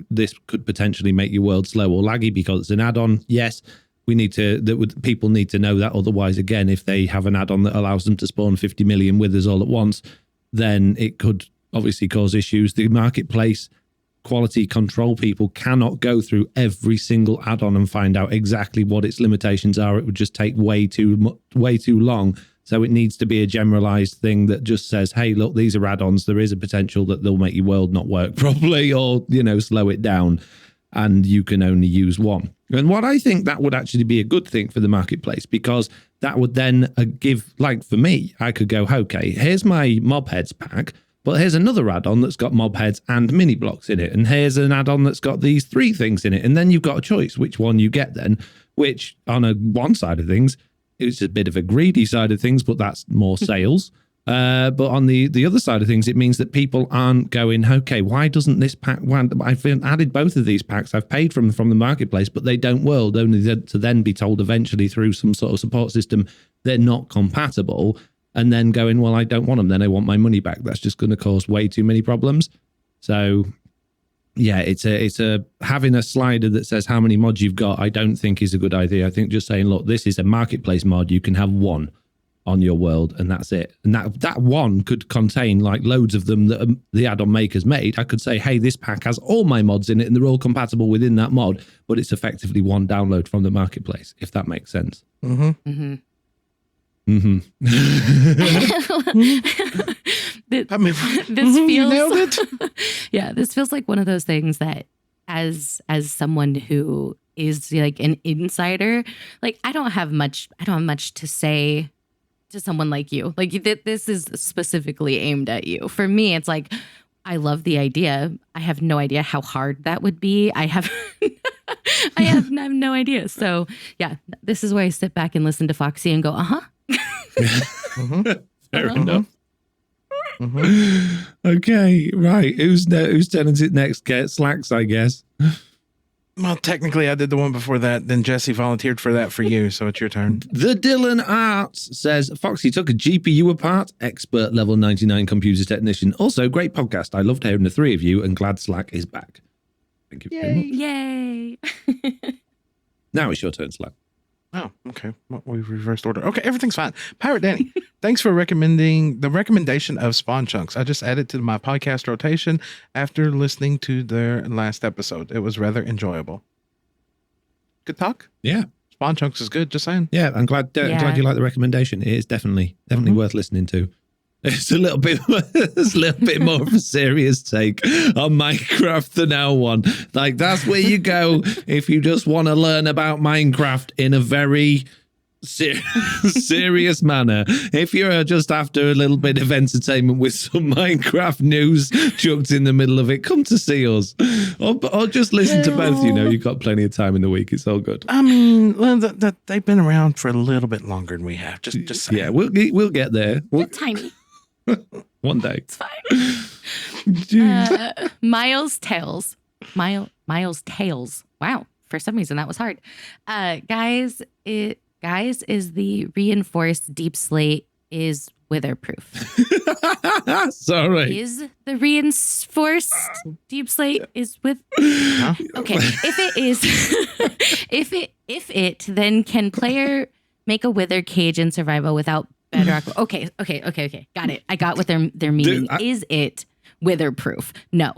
this could potentially make your world slow or laggy because it's an add-on. Yes, people need to know that. Otherwise, again, if they have an add-on that allows them to spawn 50 million withers all at once, then it could obviously cause issues. The marketplace quality control people cannot go through every single add-on and find out exactly what its limitations are. It would just take way too long. So it needs to be a generalized thing that just says, hey, look, these are add-ons. There is a potential that they'll make your world not work properly or, slow it down, and you can only use one. And what I think that would actually be a good thing for the marketplace, because that would then give, like for me, I could go, okay, here's my mob heads pack, but here's another add-on that's got mob heads and mini blocks in it. And here's an add-on that's got these 3 things in it. And then you've got a choice which one you get then, which on one side of things, it's a bit of a greedy side of things, but that's more sales. But on the other side of things, it means that people aren't going, okay, why doesn't this pack, I've added both of these packs, I've paid from the marketplace, but they don't world, only to then be told eventually through some sort of support system they're not compatible. And then going, well, I don't want them, then I want my money back. That's just going to cause way too many problems. So yeah, it's a having a slider that says how many mods you've got, I don't think is a good idea. I think just saying, look, this is a marketplace mod, you can have one on your world, and that's it. And that one could contain like loads of them that the add-on makers made. I could say, hey, this pack has all my mods in it and they're all compatible within that mod, but it's effectively one download from the marketplace, if that makes sense. Mm-hmm. Mm-hmm. Mm-hmm. This feels nailed it. Yeah, this feels like one of those things that as someone who is like an insider, like I don't have much to say to someone like you. Like this is specifically aimed at you. For me, it's like, I love the idea. I have no idea how hard that would be. I have no idea. So yeah, this is where I sit back and listen to Foxy and go, uh-huh. Mm-hmm. Fair enough. Mm-hmm. Okay, right. Whose turn is it next? Get Slacks, I guess. Well, technically, I did the one before that. Then Jessiie volunteered for that for you, so it's your turn. The Dylan Arts says, Foxy took a GPU apart, expert level 99 computer technician. Also, great podcast. I loved hearing the 3 of you, and glad Slack is back. Thank you very much. Yay! Now it's your turn, Slack. Oh, okay. Well, we've reversed order. Okay, everything's fine. Pirate Danny, thanks for recommending the recommendation of Spawn Chunks. I just added to my podcast rotation after listening to their last episode. It was rather enjoyable. Good talk. Yeah. Spawn Chunks is good, just saying. Yeah, I'm glad you like the recommendation. It is definitely worth listening to. It's a little bit more of a serious take on Minecraft than our one. Like, that's where you go if you just want to learn about Minecraft in a very serious manner. If you're just after a little bit of entertainment with some Minecraft news chucked in the middle of it, come to see us. Or just listen to both. You've got plenty of time in the week. It's all good. I mean, they've been around for a little bit longer than we have. Just saying. Yeah, we'll get there. Tiny. One day. It's fine. Miles Tails. Miles Tails. Wow. For some reason, that was hard. Guys, is the Reinforced Deepslate is weatherproof. Sorry. Is the Reinforced Deepslate is with? Okay. If it is, if it, then can player make a wither cage in survival without Bedrock? Okay. Got it. I got what they're meaning. Is it witherproof? No,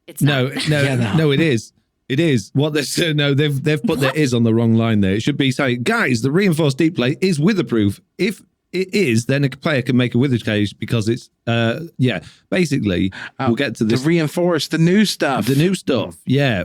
it's not. No, it is. It is. What they said, no, they've put their is on the wrong line there. It should be saying, guys, the Reinforced Deepslate is witherproof. If it is, then a player can make a wither cage because it's, basically, we'll get to this. The Reinforced, the new stuff. Yeah.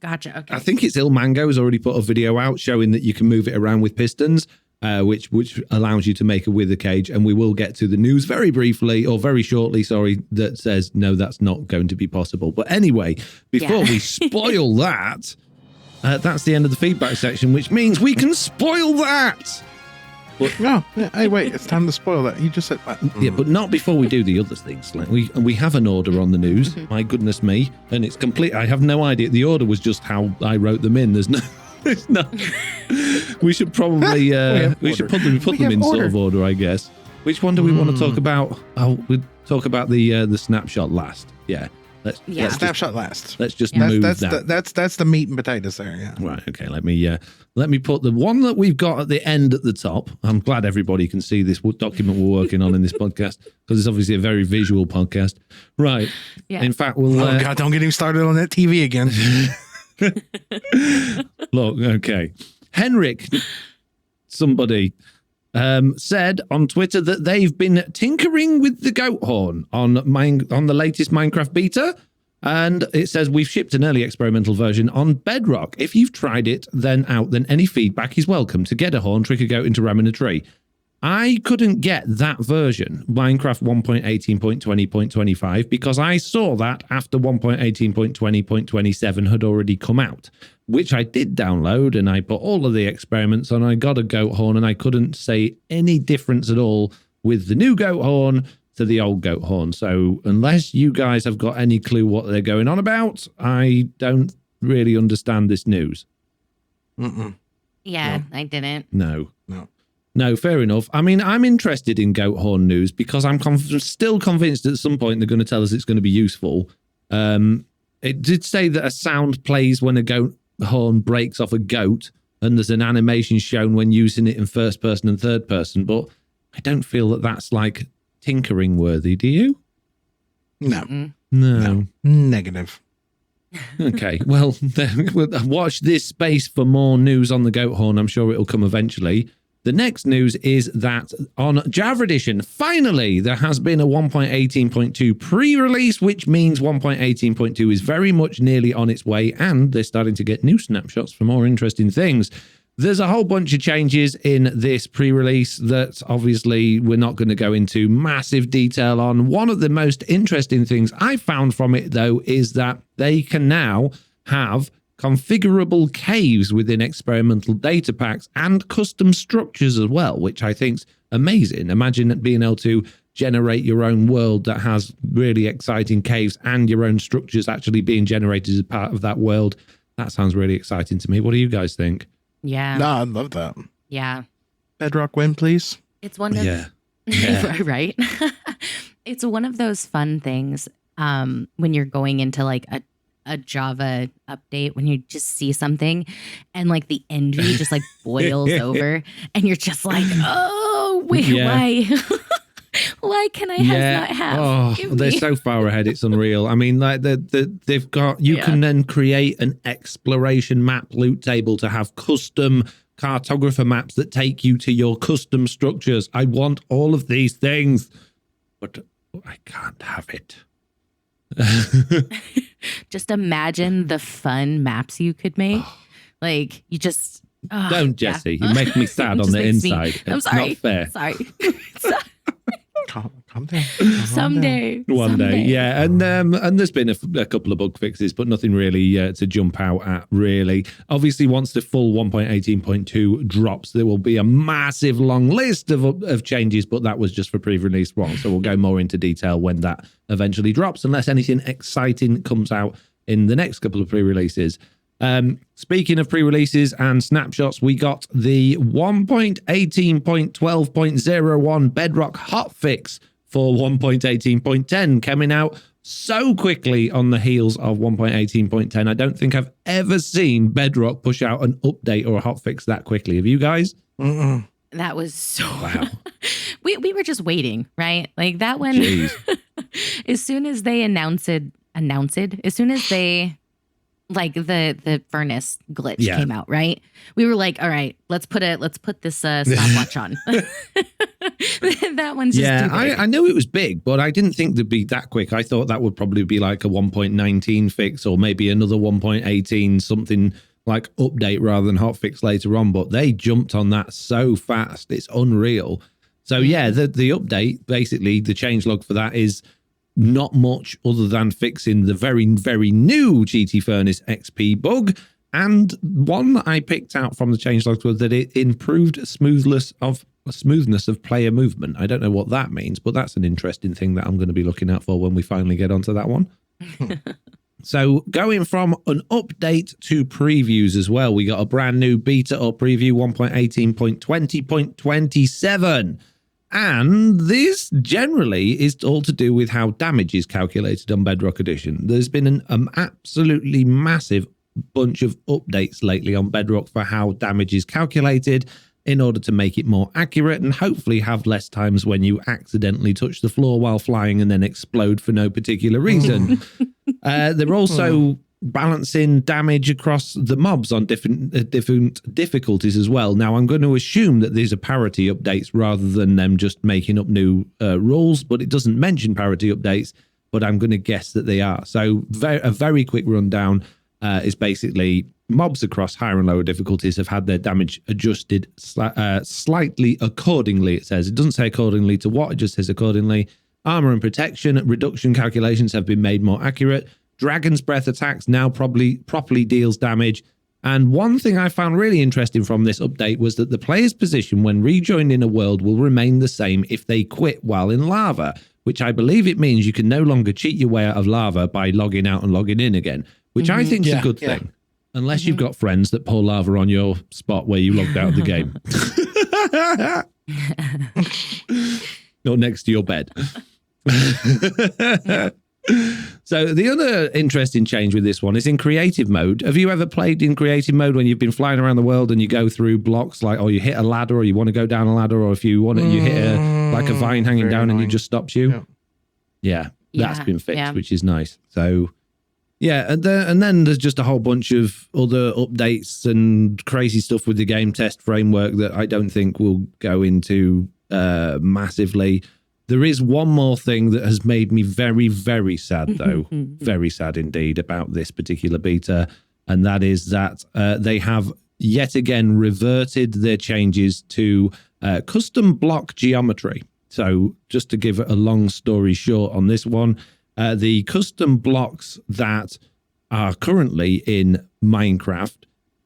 Gotcha. Okay. I think it's Il Mango has already put a video out showing that you can move it around with pistons. Which allows you to make a wither cage, and we will get to the news very briefly, or very shortly, sorry, that says, no, that's not going to be possible. But anyway, before we spoil that, that's the end of the feedback section, which means we can spoil that. But, hey, wait, it's time to spoil that. You just said that. Yeah, but not before we do the other things. Like we have an order on the news, my goodness me, and it's complete. I have no idea. The order was just how I wrote them in. There's no... No, we should probably put them in sort of order, I guess. Which one do we want to talk about? Oh, we'll talk about the snapshot last. Yeah, let's snapshot last. Let's just move that. That's the meat and potatoes there. Yeah. Right. Okay. Let me put the one that we've got at the end at the top. I'm glad everybody can see this document we're working on in this podcast because it's obviously a very visual podcast. Right. Yeah. In fact, we'll. Oh God! Don't get him started on that TV again. Look, okay. Henrik, somebody said on Twitter that they've been tinkering with the goat horn on the latest Minecraft beta, and it says we've shipped an early experimental version on Bedrock. If you've tried it, then any feedback is welcome. To get a horn, trick a goat into ramming a tree. I couldn't get that version, Minecraft 1.18.20.25, because I saw that after 1.18.20.27 had already come out, which I did download, and I put all of the experiments on. I got a goat horn, and I couldn't say any difference at all with the new goat horn to the old goat horn. So unless you guys have got any clue what they're going on about, I don't really understand this news. Yeah, no. I didn't. No, fair enough. I mean, I'm interested in goat horn news because I'm still convinced at some point they're going to tell us it's going to be useful. It did say that a sound plays when a goat horn breaks off a goat, and there's an animation shown when using it in first person and third person, but I don't feel that that's like tinkering worthy, do you? No. Negative. Okay, well, watch this space for more news on the goat horn. I'm sure it'll come eventually. The next news is that on Java Edition, finally, there has been a 1.18.2 pre-release, which means 1.18.2 is very much nearly on its way, and they're starting to get new snapshots for more interesting things. There's a whole bunch of changes in this pre-release that obviously we're not going to go into massive detail on. One of the most interesting things I found from it, though, is that they can now have configurable caves within experimental data packs and custom structures as well, which I think's amazing. Imagine being able to generate your own world that has really exciting caves and your own structures actually being generated as part of that world. That sounds really exciting to me. What do you guys think? Yeah. No, I'd love that. Yeah. Bedrock win, please. It's one of right. It's one of those fun things when you're going into like a Java update, when you just see something and like the envy just like boils over and you're just like, oh wait, why can I not have? They're so far ahead, it's unreal. I mean, like they've got, you can then create an exploration map loot table to have custom cartographer maps that take you to your custom structures. I want all of these things, but I can't have it. Just imagine the fun maps you could make. Like you just don't, Jessiie. You make me sad on the inside. I'm sorry. Not fair. Sorry. I'm down. Someday. One day, yeah. And there's been a couple of bug fixes, but nothing really to jump out at, really. Obviously, once the full 1.18.2 drops, there will be a massive long list of changes, but that was just for pre-release one. So we'll go more into detail when that eventually drops, unless anything exciting comes out in the next couple of pre-releases. Speaking of pre-releases and snapshots, we got the 1.18.12.01 Bedrock hotfix for 1.18.10 coming out so quickly on the heels of 1.18.10. I don't think I've ever seen Bedrock push out an update or a hotfix that quickly. Have you guys? Mm-mm. That was so... Wow. we were just waiting, right? Like that one, as soon as they announced it, as soon as they... like the furnace glitch came out, right? We were like, all right, let's put this stopwatch on. That one's just too big. I knew it was big, but I didn't think they'd be that quick. I thought that would probably be like a 1.19 fix or maybe another 1.18 something like update rather than hotfix later on. But they jumped on that so fast, it's unreal. So yeah, the update, basically the changelog for that is not much other than fixing the very, very new GT Furnace XP bug. And one that I picked out from the changelogs was that it improved smoothness of player movement. I don't know what that means, but that's an interesting thing that I'm going to be looking out for when we finally get onto that one. So going from an update to previews as well, we got a brand new beta or preview 1.18.20.27. And this generally is all to do with how damage is calculated on Bedrock Edition. There's been an absolutely massive bunch of updates lately on Bedrock for how damage is calculated in order to make it more accurate and hopefully have less times when you accidentally touch the floor while flying and then explode for no particular reason. They're also balancing damage across the mobs on different difficulties as well. Now, I'm going to assume that these are parity updates rather than them just making up new rules, but it doesn't mention parity updates, but I'm going to guess that they are. So a very quick rundown is basically mobs across higher and lower difficulties have had their damage adjusted slightly accordingly, it says. It doesn't say accordingly to what, it just says accordingly. Armor and protection reduction calculations have been made more accurate. Dragon's Breath attacks now properly deals damage. And one thing I found really interesting from this update was that the player's position when rejoining a world will remain the same if they quit while in lava, which I believe it means you can no longer cheat your way out of lava by logging out and logging in again, which I think is a good thing. Unless you've got friends that pour lava on your spot where you logged out of the game. Or next to your bed. So the other interesting change with this one is in creative mode. Have you ever played in creative mode when you've been flying around the world and you go through blocks or you hit a ladder or you want to go down a ladder, or if you want to, you hit a vine hanging down and it just stops you? Yeah, that's been fixed, which is nice. So yeah, and then there's just a whole bunch of other updates and crazy stuff with the game test framework that I don't think we'll go into massively. There is one more thing that has made me very, very sad, though, very sad indeed about this particular beta, and that is that they have yet again reverted their changes to custom block geometry. So just to give a long story short on this one, the custom blocks that are currently in Minecraft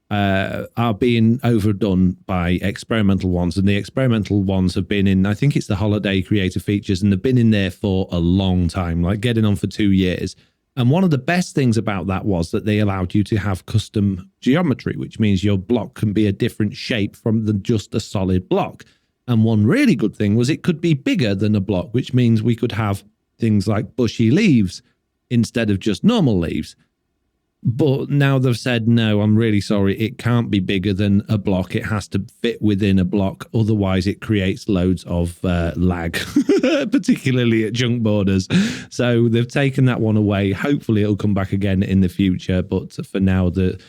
are being overdone by experimental ones, and the experimental ones have been in, I think it's the holiday creator features, and they've been in there for a long time, like getting on for 2 years. And one of the best things about that was that they allowed you to have custom geometry, which means your block can be a different shape from just a solid block. And one really good thing was it could be bigger than a block, which means we could have things like bushy leaves instead of just normal leaves. But now they've said, no, I'm really sorry, it can't be bigger than a block. It has to fit within a block. Otherwise, it creates loads of lag, particularly at junk borders. So they've taken that one away. Hopefully, it'll come back again in the future. But for now, the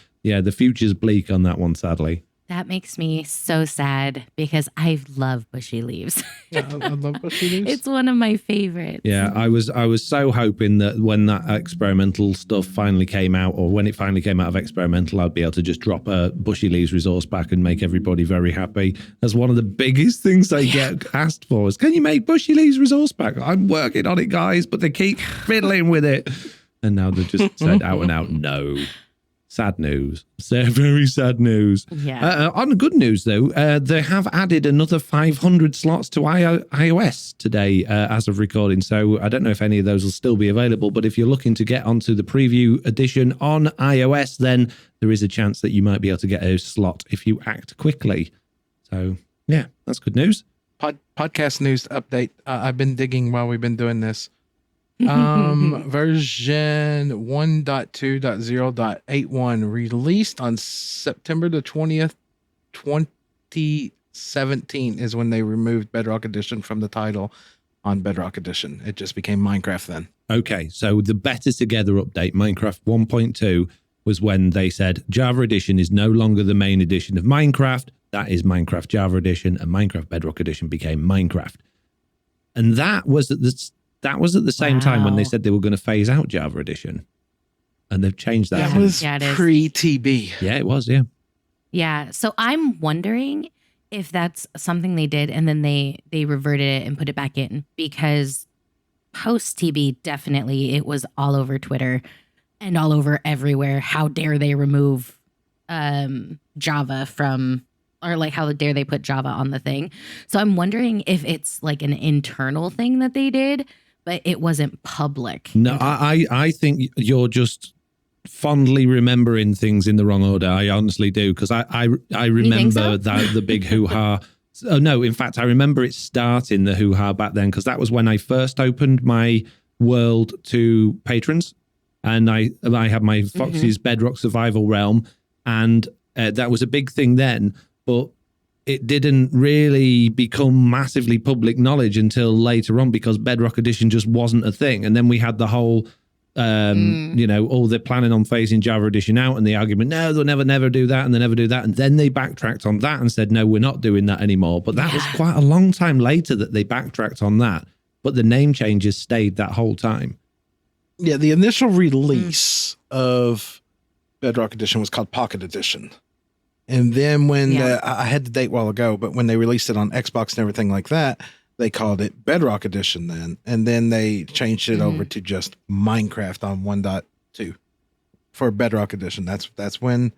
future's bleak on that one, sadly. That makes me so sad because I love bushy leaves. Yeah, I love bushy leaves. It's one of my favorites. Yeah, I was so hoping that when that experimental stuff finally came out, or when it finally came out of experimental, I'd be able to just drop a bushy leaves resource back and make everybody very happy. That's one of the biggest things they get asked for is, can you make bushy leaves resource back? I'm working on it, guys, but they keep fiddling with it. And now they've just said out and out, no. Sad news. Very sad news. Yeah. On good news, though, they have added another 500 slots to iOS today as of recording. So I don't know if any of those will still be available. But if you're looking to get onto the preview edition on iOS, then there is a chance that you might be able to get a slot if you act quickly. So, yeah, that's good news. Podcast news update. I've been digging while we've been doing this. Version 1.2.0.81 released on September the 20th, 2017 is when they removed Bedrock Edition from the title on Bedrock Edition. It just became Minecraft then. Okay, so the Better Together update, Minecraft 1.2, was when they said Java Edition is no longer the main edition of Minecraft. That is Minecraft Java Edition, and Minecraft Bedrock Edition became Minecraft. And that was at the same time when they said they were going to phase out Java Edition. And they've changed that. That was pre-TB. Yeah, it was, yeah. Yeah. So I'm wondering if that's something they did and then they reverted it and put it back in, because post-TB, definitely it was all over Twitter and all over everywhere. How dare they remove Java from, or like how dare they put Java on the thing. So I'm wondering if it's like an internal thing that they did, but it wasn't public. No, I think you're just fondly remembering things in the wrong order. I honestly do, because I remember that the big hoo-ha. Oh, no, in fact, I remember it starting the hoo-ha back then, because that was when I first opened my world to patrons, and I had my Foxy's Bedrock Survival Realm, and that was a big thing then, but it didn't really become massively public knowledge until later on, because Bedrock Edition just wasn't a thing. And then we had the whole, they're planning on phasing Java Edition out, and the argument, no, they'll never do that, and they never do that. And then they backtracked on that and said, no, we're not doing that anymore. But that was quite a long time later that they backtracked on that. But the name changes stayed that whole time. Yeah, the initial release of Bedrock Edition was called Pocket Edition. And then when I had the date a while ago, but when they released it on Xbox and everything like that, they called it Bedrock Edition then. And then they changed it over to just Minecraft on 1.2 for Bedrock Edition. That's when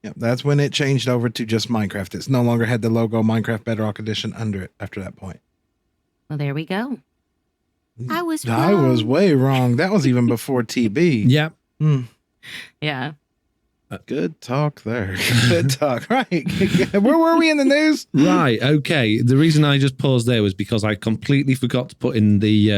it changed over to just Minecraft. It's no longer had the logo Minecraft Bedrock Edition under it after that point. Well, there we go. I was wrong. I was way wrong. That was even before TB. Yeah. Yeah. Good talk there. Good talk. Right. Where were we in the news? Right. Okay. The reason I just paused there was because I completely forgot to put in the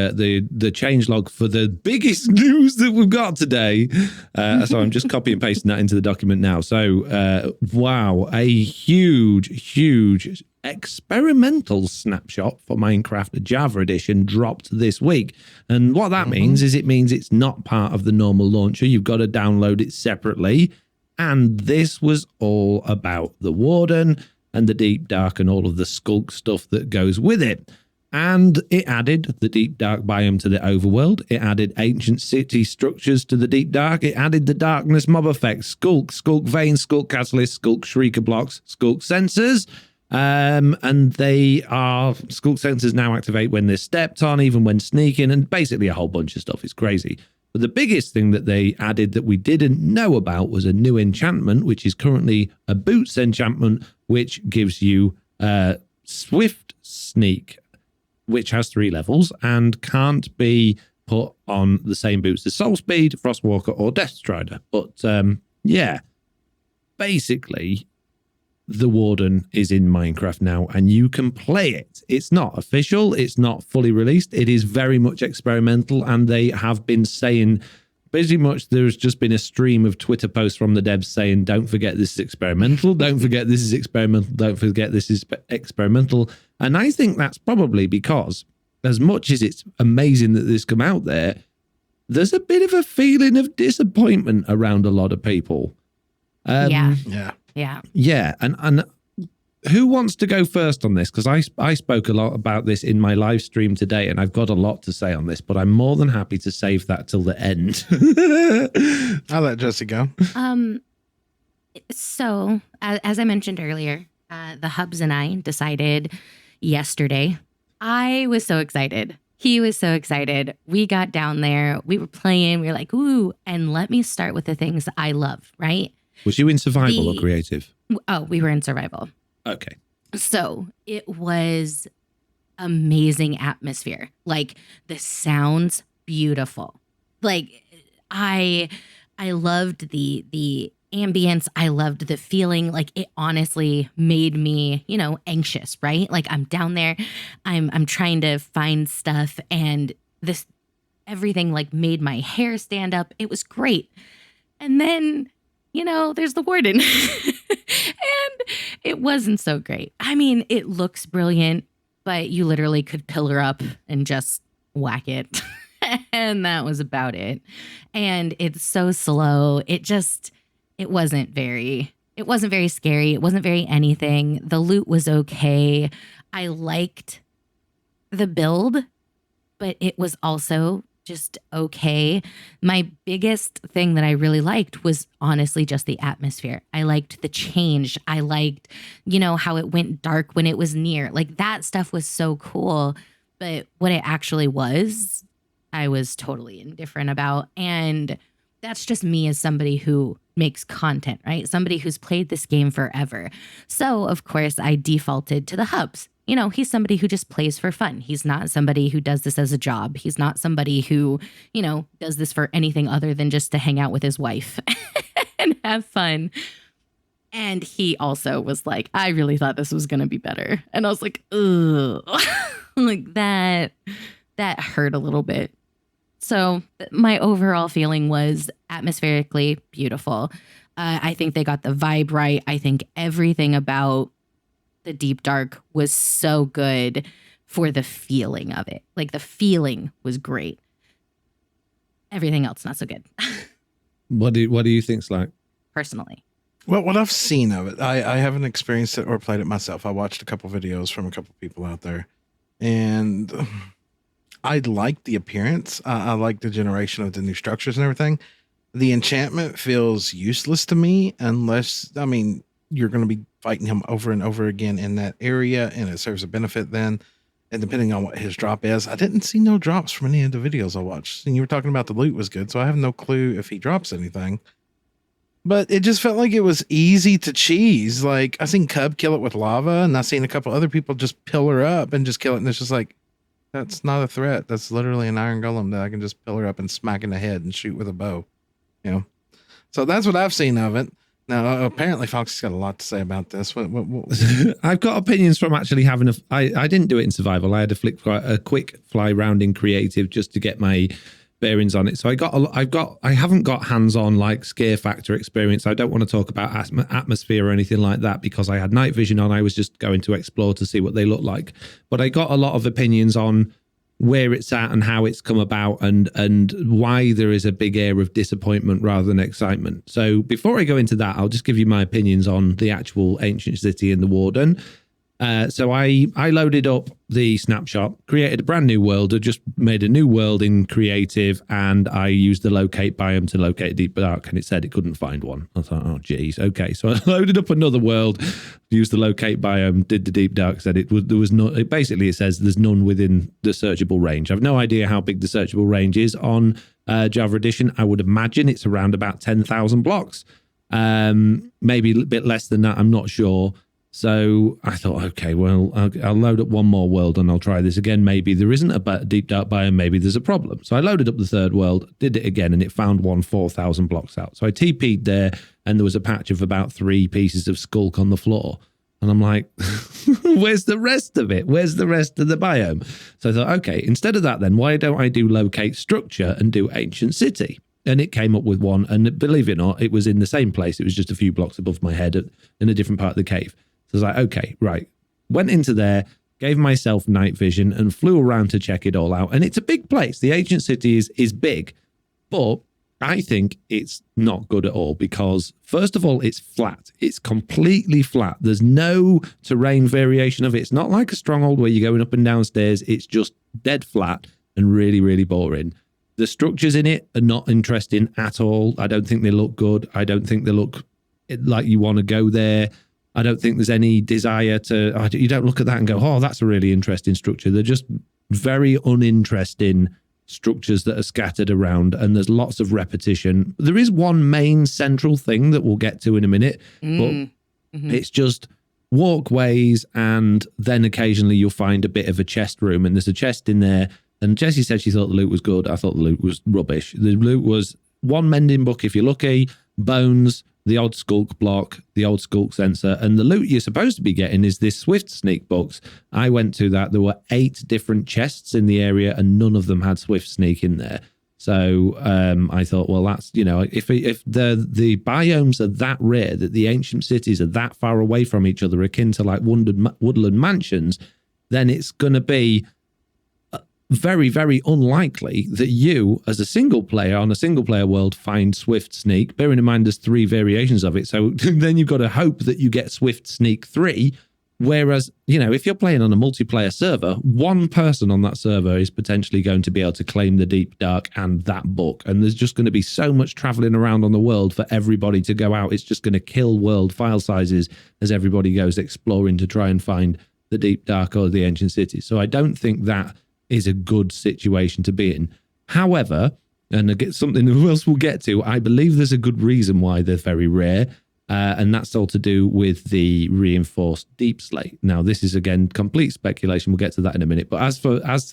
changelog for the biggest news that we've got today. So I'm just copy and pasting that into the document now. So, wow, a huge experimental snapshot for Minecraft Java Edition dropped this week. And what that means is it's not part of the normal launcher. You've got to download it separately. And this was all about the Warden and the Deep Dark and all of the Skulk stuff that goes with it. And it added the Deep Dark biome to the overworld. It added ancient city structures to the Deep Dark. It added the darkness mob effect, Skulk Veins, Skulk Catalyst, Skulk Shrieker blocks, Skulk sensors. And Skulk sensors now activate when they're stepped on, even when sneaking, and basically a whole bunch of stuff. It's crazy. But the biggest thing that they added that we didn't know about was a new enchantment, which is currently a boots enchantment, which gives you Swift Sneak, which has 3 levels and can't be put on the same boots as Soul Speed, Frostwalker, or Death Strider. But basically, the Warden is in Minecraft now, and you can play it. It's not official. It's not fully released. It is very much experimental, and they have been saying pretty much there's just been a stream of Twitter posts from the devs saying, don't forget this is experimental. Don't forget this is experimental. Don't forget this is experimental. And I think that's probably because as much as it's amazing that this come out there, there's a bit of a feeling of disappointment around a lot of people. Yeah. Yeah. Yeah. And who wants to go first on this? Because I spoke a lot about this in my live stream today, and I've got a lot to say on this, but I'm more than happy to save that till the end. I'll let Jessiie go. So, as I mentioned earlier, the hubs and I decided yesterday. I was so excited. He was so excited. We got down there. We were playing. We were like, ooh. And let me start with the things I love, right? Was you in survival or creative? Oh, we were in survival. Okay. So it was amazing atmosphere. Like the sounds beautiful. Like I loved the ambience. I loved the feeling. Like it honestly made me, anxious, right? Like I'm down there, I'm trying to find stuff, and this everything like made my hair stand up. It was great. And then, there's the Warden. And it wasn't so great. I mean, it looks brilliant, but you literally could pillar up and just whack it. And that was about it. And it's so slow. It wasn't very scary. It wasn't very anything. The loot was okay. I liked the build, but it was also just okay. My biggest thing that I really liked was honestly just the atmosphere. I liked the change. I liked, how it went dark when it was near. Like that stuff was so cool. But what it actually was, I was totally indifferent about. And that's just me as somebody who makes content, right? Somebody who's played this game forever. So, of course, I defaulted to the hubs. He's somebody who just plays for fun. He's not somebody who does this as a job. He's not somebody who, does this for anything other than just to hang out with his wife and have fun. And he also was like, I really thought this was going to be better. And I was like, ugh, like that hurt a little bit. So my overall feeling was atmospherically beautiful. I think they got the vibe right. I think everything about the Deep Dark was so good for the feeling of it. Like the feeling was great. Everything else not so good. What do you think, Slack? Personally. Well, what I've seen of it, I haven't experienced it or played it myself. I watched a couple videos from a couple people out there, and I like the appearance. I like the generation of the new structures and everything. The enchantment feels useless to me unless, you're going to be fighting him over and over again in that area, and it serves a benefit then. And depending on what his drop is, I didn't see no drops from any of the videos I watched. And you were talking about the loot was good, so I have no clue if he drops anything. But it just felt like it was easy to cheese. Like I seen Cub kill it with lava, and I seen a couple other people just pillar up and just kill it, and it's just like, that's not a threat. That's literally an iron golem that I can just pillar up and smack in the head and shoot with a bow. So that's what I've seen of it. Now, apparently Foxy's got a lot to say about this. What? I've got opinions from actually having I didn't do it in survival. I had a quick fly round in creative just to get my bearings on it. So I haven't got hands-on like scare factor experience. I don't want to talk about atmosphere or anything like that because I had night vision on. I was just going to explore to see what they look like. But I got a lot of opinions on where it's at and how it's come about and why there is a big air of disappointment rather than excitement. So before I go into that, I'll just give you my opinions on the actual ancient city and the Warden. So I loaded up the snapshot, created a brand new world. I just made a new world in creative, and I used the locate biome to locate Deep Dark, and it said it couldn't find one. I thought, oh geez, okay. So I loaded up another world, used the locate biome, did the Deep Dark, said there was no. Basically, it says there's none within the searchable range. I've no idea how big the searchable range is on Java Edition. I would imagine it's around about 10,000 blocks, maybe a bit less than that. I'm not sure. So I thought, okay, well, I'll load up one more world and I'll try this again. Maybe there isn't a Deep Dark biome. Maybe there's a problem. So I loaded up the third world, did it again, and it found one 4,000 blocks out. So I TP'd there, and there was a patch of about 3 pieces of skulk on the floor. And I'm like, where's the rest of it? Where's the rest of the biome? So I thought, okay, instead of that then, why don't I do locate structure and do ancient city? And it came up with one. And believe it or not, it was in the same place. It was just a few blocks above my head in a different part of the cave. So I was like, okay, right. Went into there, gave myself night vision and flew around to check it all out. And it's a big place. The ancient city is big, but I think it's not good at all because, first of all, it's flat. It's completely flat. There's no terrain variation of it. It's not like a stronghold where you're going up and down stairs. It's just dead flat and really, really boring. The structures in it are not interesting at all. I don't think they look good. I don't think they look like you want to go there. I don't think there's any desire to... You don't look at that and go, oh, that's a really interesting structure. They're just very uninteresting structures that are scattered around, and there's lots of repetition. There is one main central thing that we'll get to in a minute, but it's just walkways, and then occasionally you'll find a bit of a chest room, and there's a chest in there. And Jessiie said she thought the loot was good. I thought the loot was rubbish. The loot was one mending book if you're lucky, bones, the odd skulk block, the old skulk sensor, and the loot you're supposed to be getting is this swift sneak box. I went to that. There were 8 different chests in the area, and none of them had swift sneak in there. So I thought, well, that's, if the biomes are that rare, that the ancient cities are that far away from each other, akin to like woodland mansions, then it's going to be very, very unlikely that you, as a single player on a single player world, find Swift Sneak. Bearing in mind there's 3 variations of it, so then you've got to hope that you get Swift Sneak 3. Whereas, if you're playing on a multiplayer server, one person on that server is potentially going to be able to claim the Deep Dark and that book. And there's just going to be so much traveling around on the world for everybody to go out. It's just going to kill world file sizes as everybody goes exploring to try and find the Deep Dark or the ancient cities. So I don't think that is a good situation to be in. However, and again, something else we'll get to, I believe there's a good reason why they're very rare, and that's all to do with the Reinforced Deepslate. Now, this is, again, complete speculation. We'll get to that in a minute. But as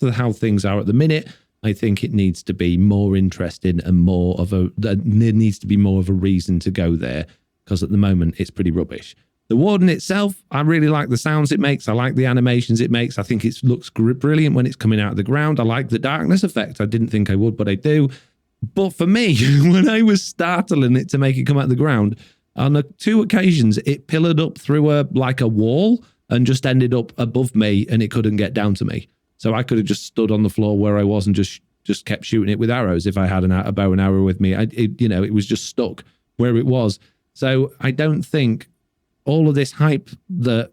to how things are at the minute, I think it needs to be more interesting and there needs to be more of a reason to go there, because at the moment, it's pretty rubbish. The Warden itself, I really like the sounds it makes. I like the animations it makes. I think it looks brilliant when it's coming out of the ground. I like the darkness effect. I didn't think I would, but I do. But for me, when I was startling it to make it come out of the ground, on 2 occasions, it pillared up through a wall and just ended up above me, and it couldn't get down to me. So I could have just stood on the floor where I was and just kept shooting it with arrows if I had a bow and arrow with me. It was just stuck where it was. So I don't think all of this hype that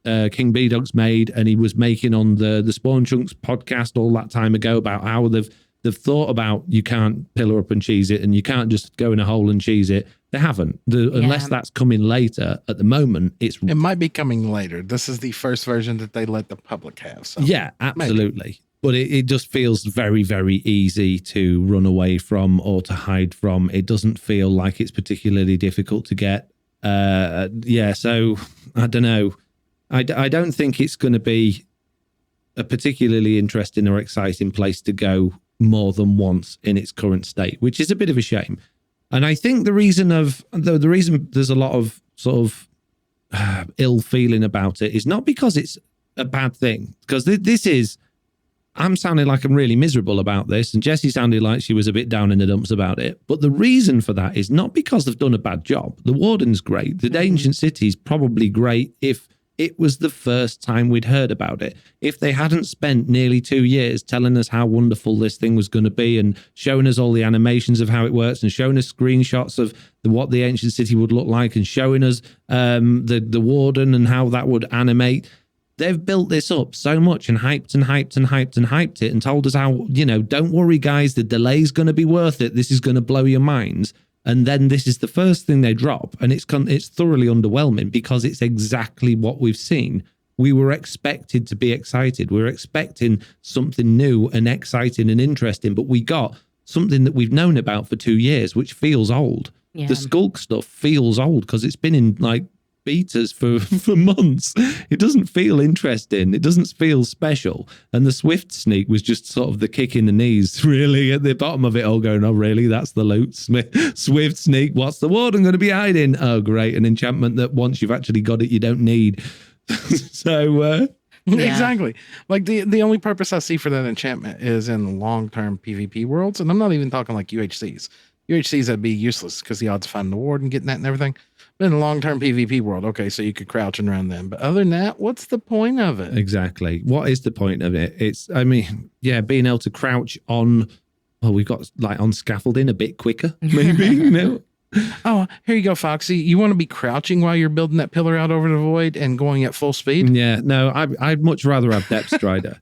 KingBDogs made, and he was making on the Spawn Chunks podcast all that time ago about how they've thought about you can't pillar up and cheese it and you can't just go in a hole and cheese it. They haven't. Unless that's coming later. At the moment, it might be coming later. This is the first version that they let the public have. So yeah, absolutely. Maybe. But it just feels very, very easy to run away from or to hide from. It doesn't feel like it's particularly difficult to get. So I don't know. I don't think it's going to be a particularly interesting or exciting place to go more than once in its current state, which is a bit of a shame. And I think the reason there's a lot of sort of ill feeling about it is not because it's a bad thing, because I'm sounding like I'm really miserable about this, and Jessiie sounded like she was a bit down in the dumps about it. But the reason for that is not because they've done a bad job. The Warden's great. The Ancient City's probably great if it was the first time we'd heard about it. If they hadn't spent nearly 2 years telling us how wonderful this thing was going to be and showing us all the animations of how it works and showing us screenshots of what the Ancient City would look like and showing us the Warden and how that would animate, they've built this up so much and hyped and hyped and hyped and hyped it and told us how, don't worry, guys, the delay's going to be worth it. This is going to blow your minds. And then this is the first thing they drop, and it's thoroughly underwhelming because it's exactly what we've seen. We were expected to be excited. We were expecting something new and exciting and interesting, but we got something that we've known about for 2 years, which feels old. Yeah. The Skulk stuff feels old because it's been in betas for months. It doesn't feel interesting. It doesn't feel special. And the Swift Sneak was just sort of the kick in the knees, really, at the bottom of it all, going, oh, really? That's the loot? Swift Sneak. What's the Warden going to be hiding? Oh, great. An enchantment that once you've actually got it, you don't need. So... Exactly. Like the only purpose I see for that enchantment is in long-term PvP worlds. And I'm not even talking like UHCs. UHCs, that'd be useless because the odds of finding the Warden, getting that and everything. But in a long-term PvP world, okay, so you could crouch and run them. But other than that, what's the point of it? Exactly. What is the point of it? Being able to crouch on well, we've got like on scaffolding a bit quicker, maybe, you know? Oh, here you go, Foxy. You want to be crouching while you're building that pillar out over the void and going at full speed? Yeah, no, I'd much rather have Depth Strider.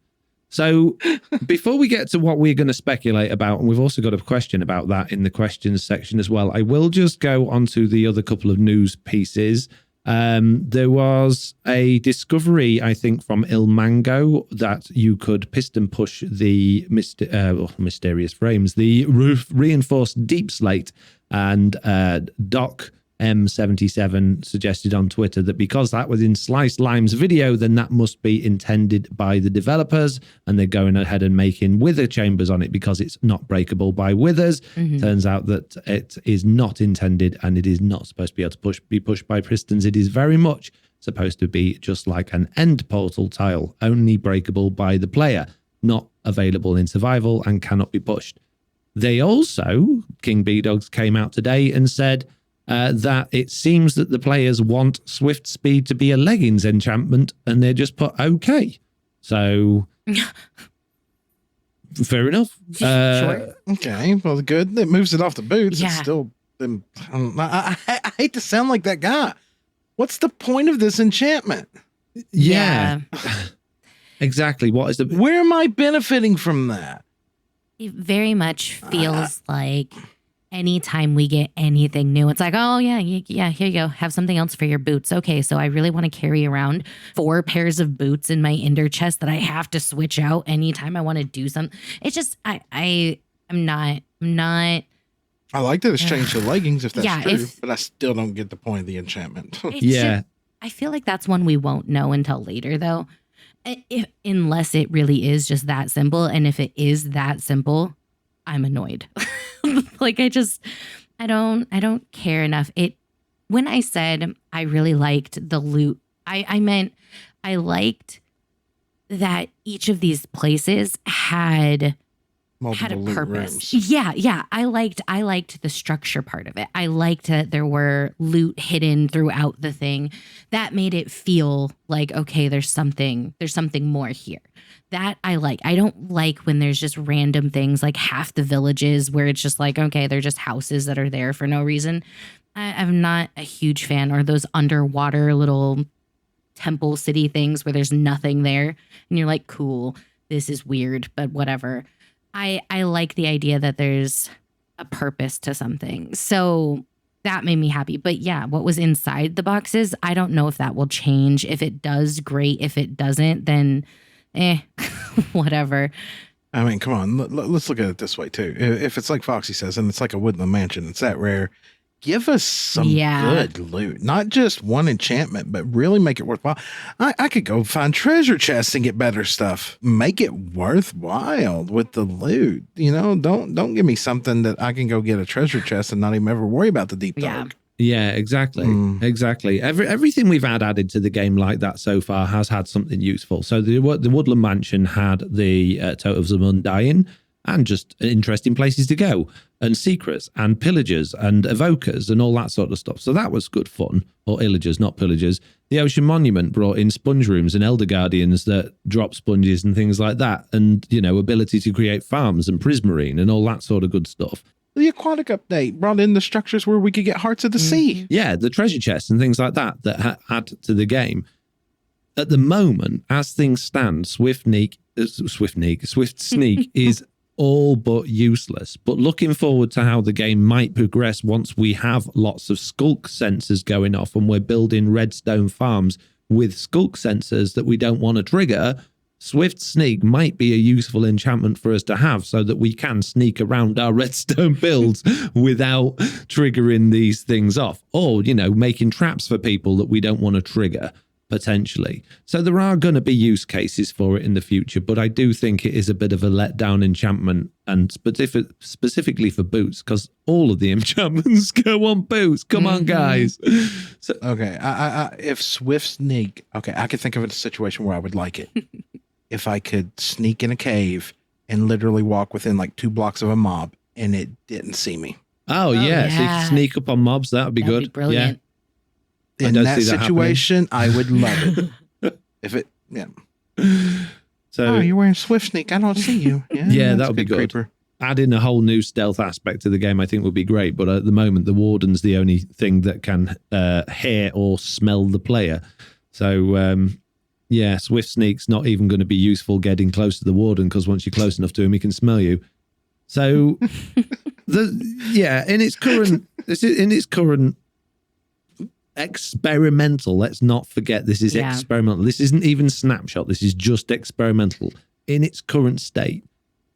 So before we get to what we're going to speculate about, and we've also got a question about that in the questions section as well, I will just go on to the other couple of news pieces. There was a discovery, I think, from Il Mango that you could piston push the mysterious frames, the reinforced Deepslate, and Doc M77 suggested on Twitter that because that was in Slice Lime's video, then that must be intended by the developers, and they're going ahead and making wither chambers on it because it's not breakable by withers. Turns out that it is not intended, and it is not supposed to be able to be pushed by pistons. It is very much supposed to be just like an end portal tile, only breakable by the player, not available in survival and cannot be pushed. They also, KingBDogs came out today and said that it seems that the players want Swift Speed to be a Leggings enchantment, and they just put okay. So, fair enough. Sure. Okay, well, good. It moves it off the boots. Yeah. It's still... I hate to sound like that guy. What's the point of this enchantment? Yeah. Exactly. What is the... Where am I benefiting from that? It very much feels like anytime we get anything new, it's like, oh, yeah, here you go. Have something else for your boots. Okay, so I really want to carry around 4 pairs of boots in my ender chest that I have to switch out anytime I want to do something. It's just, I'm not. I like that it's changed to leggings if that's Yeah, true, but I still don't get the point of the enchantment. I feel like that's one we won't know until later, though. Unless it really is just that simple. And if it is that simple, I'm annoyed. Like I don't care enough. When I said I really liked the loot, I meant I liked that each of these places had a purpose. Yeah. I liked the structure part of it. I liked that there were loot hidden throughout the thing. That made it feel like, okay, there's something more here. That I like. I don't like when there's just random things like half the villages where it's just like, okay, they're just houses that are there for no reason. I'm not a huge fan, or those underwater little temple city things where there's nothing there. And you're like, cool, this is weird, but whatever. I like the idea that there's a purpose to something. So that made me happy. But yeah, what was inside the boxes, I don't know if that will change. If it does, great. If it doesn't, then whatever. I mean, come on. Let's look at it this way, too. If it's like Foxy says, and it's like a woodland mansion, it's that rare. Give us some good loot, not just one enchantment, but really make it worthwhile. I could go find treasure chests and get better stuff. Make it worthwhile with the loot. You know, don't give me something that I can go get a treasure chest and not even ever worry about the deep dark. Yeah, exactly. Exactly. Everything we've had added to the game like that so far has had something useful. So the Woodland Mansion had the Totems of Undying, and just interesting places to go, and secrets, and pillagers, and evokers, and all that sort of stuff. So that was good fun. Or illagers, not pillagers. The Ocean Monument brought in sponge rooms and Elder Guardians that drop sponges and things like that. And, you know, ability to create farms and prismarine and all that sort of good stuff. The aquatic update brought in the structures where we could get hearts of the sea. Yeah, the treasure chests and things like that add to the game. At the moment, as things stand, Swift Sneak is all but useless. But looking forward to how the game might progress once we have lots of skulk sensors going off and we're building redstone farms with skulk sensors that we don't want to trigger, Swift Sneak might be a useful enchantment for us to have so that we can sneak around our redstone builds without triggering these things off. Or, you know, making traps for people that we don't want to trigger, potentially. So there are going to be use cases for it in the future, but I do think it is a bit of a letdown enchantment, and specifically for boots, because all of the enchantments go on boots. Come on, guys. So, okay, if Swift Sneak, okay, I could think of a situation where I would like it. If I could sneak in a cave and literally walk within like 2 blocks of a mob and it didn't see me. Oh yeah. So you can sneak up on mobs. That would be good. Be brilliant. In that situation, I would love it. If it, So you're wearing Swift Sneak. I don't see you. Yeah, that would be good. Creeper. adding a whole new stealth aspect to the game, I think would be great. But at the moment, the Warden's the only thing that can hear or smell the player. So, yeah, Swift Sneak's not even going to be useful getting close to the Warden, because once you're close enough to him, he can smell you. So, in its current experimental, let's not forget this is experimental. This isn't even Snapshot. This is just experimental. In its current state,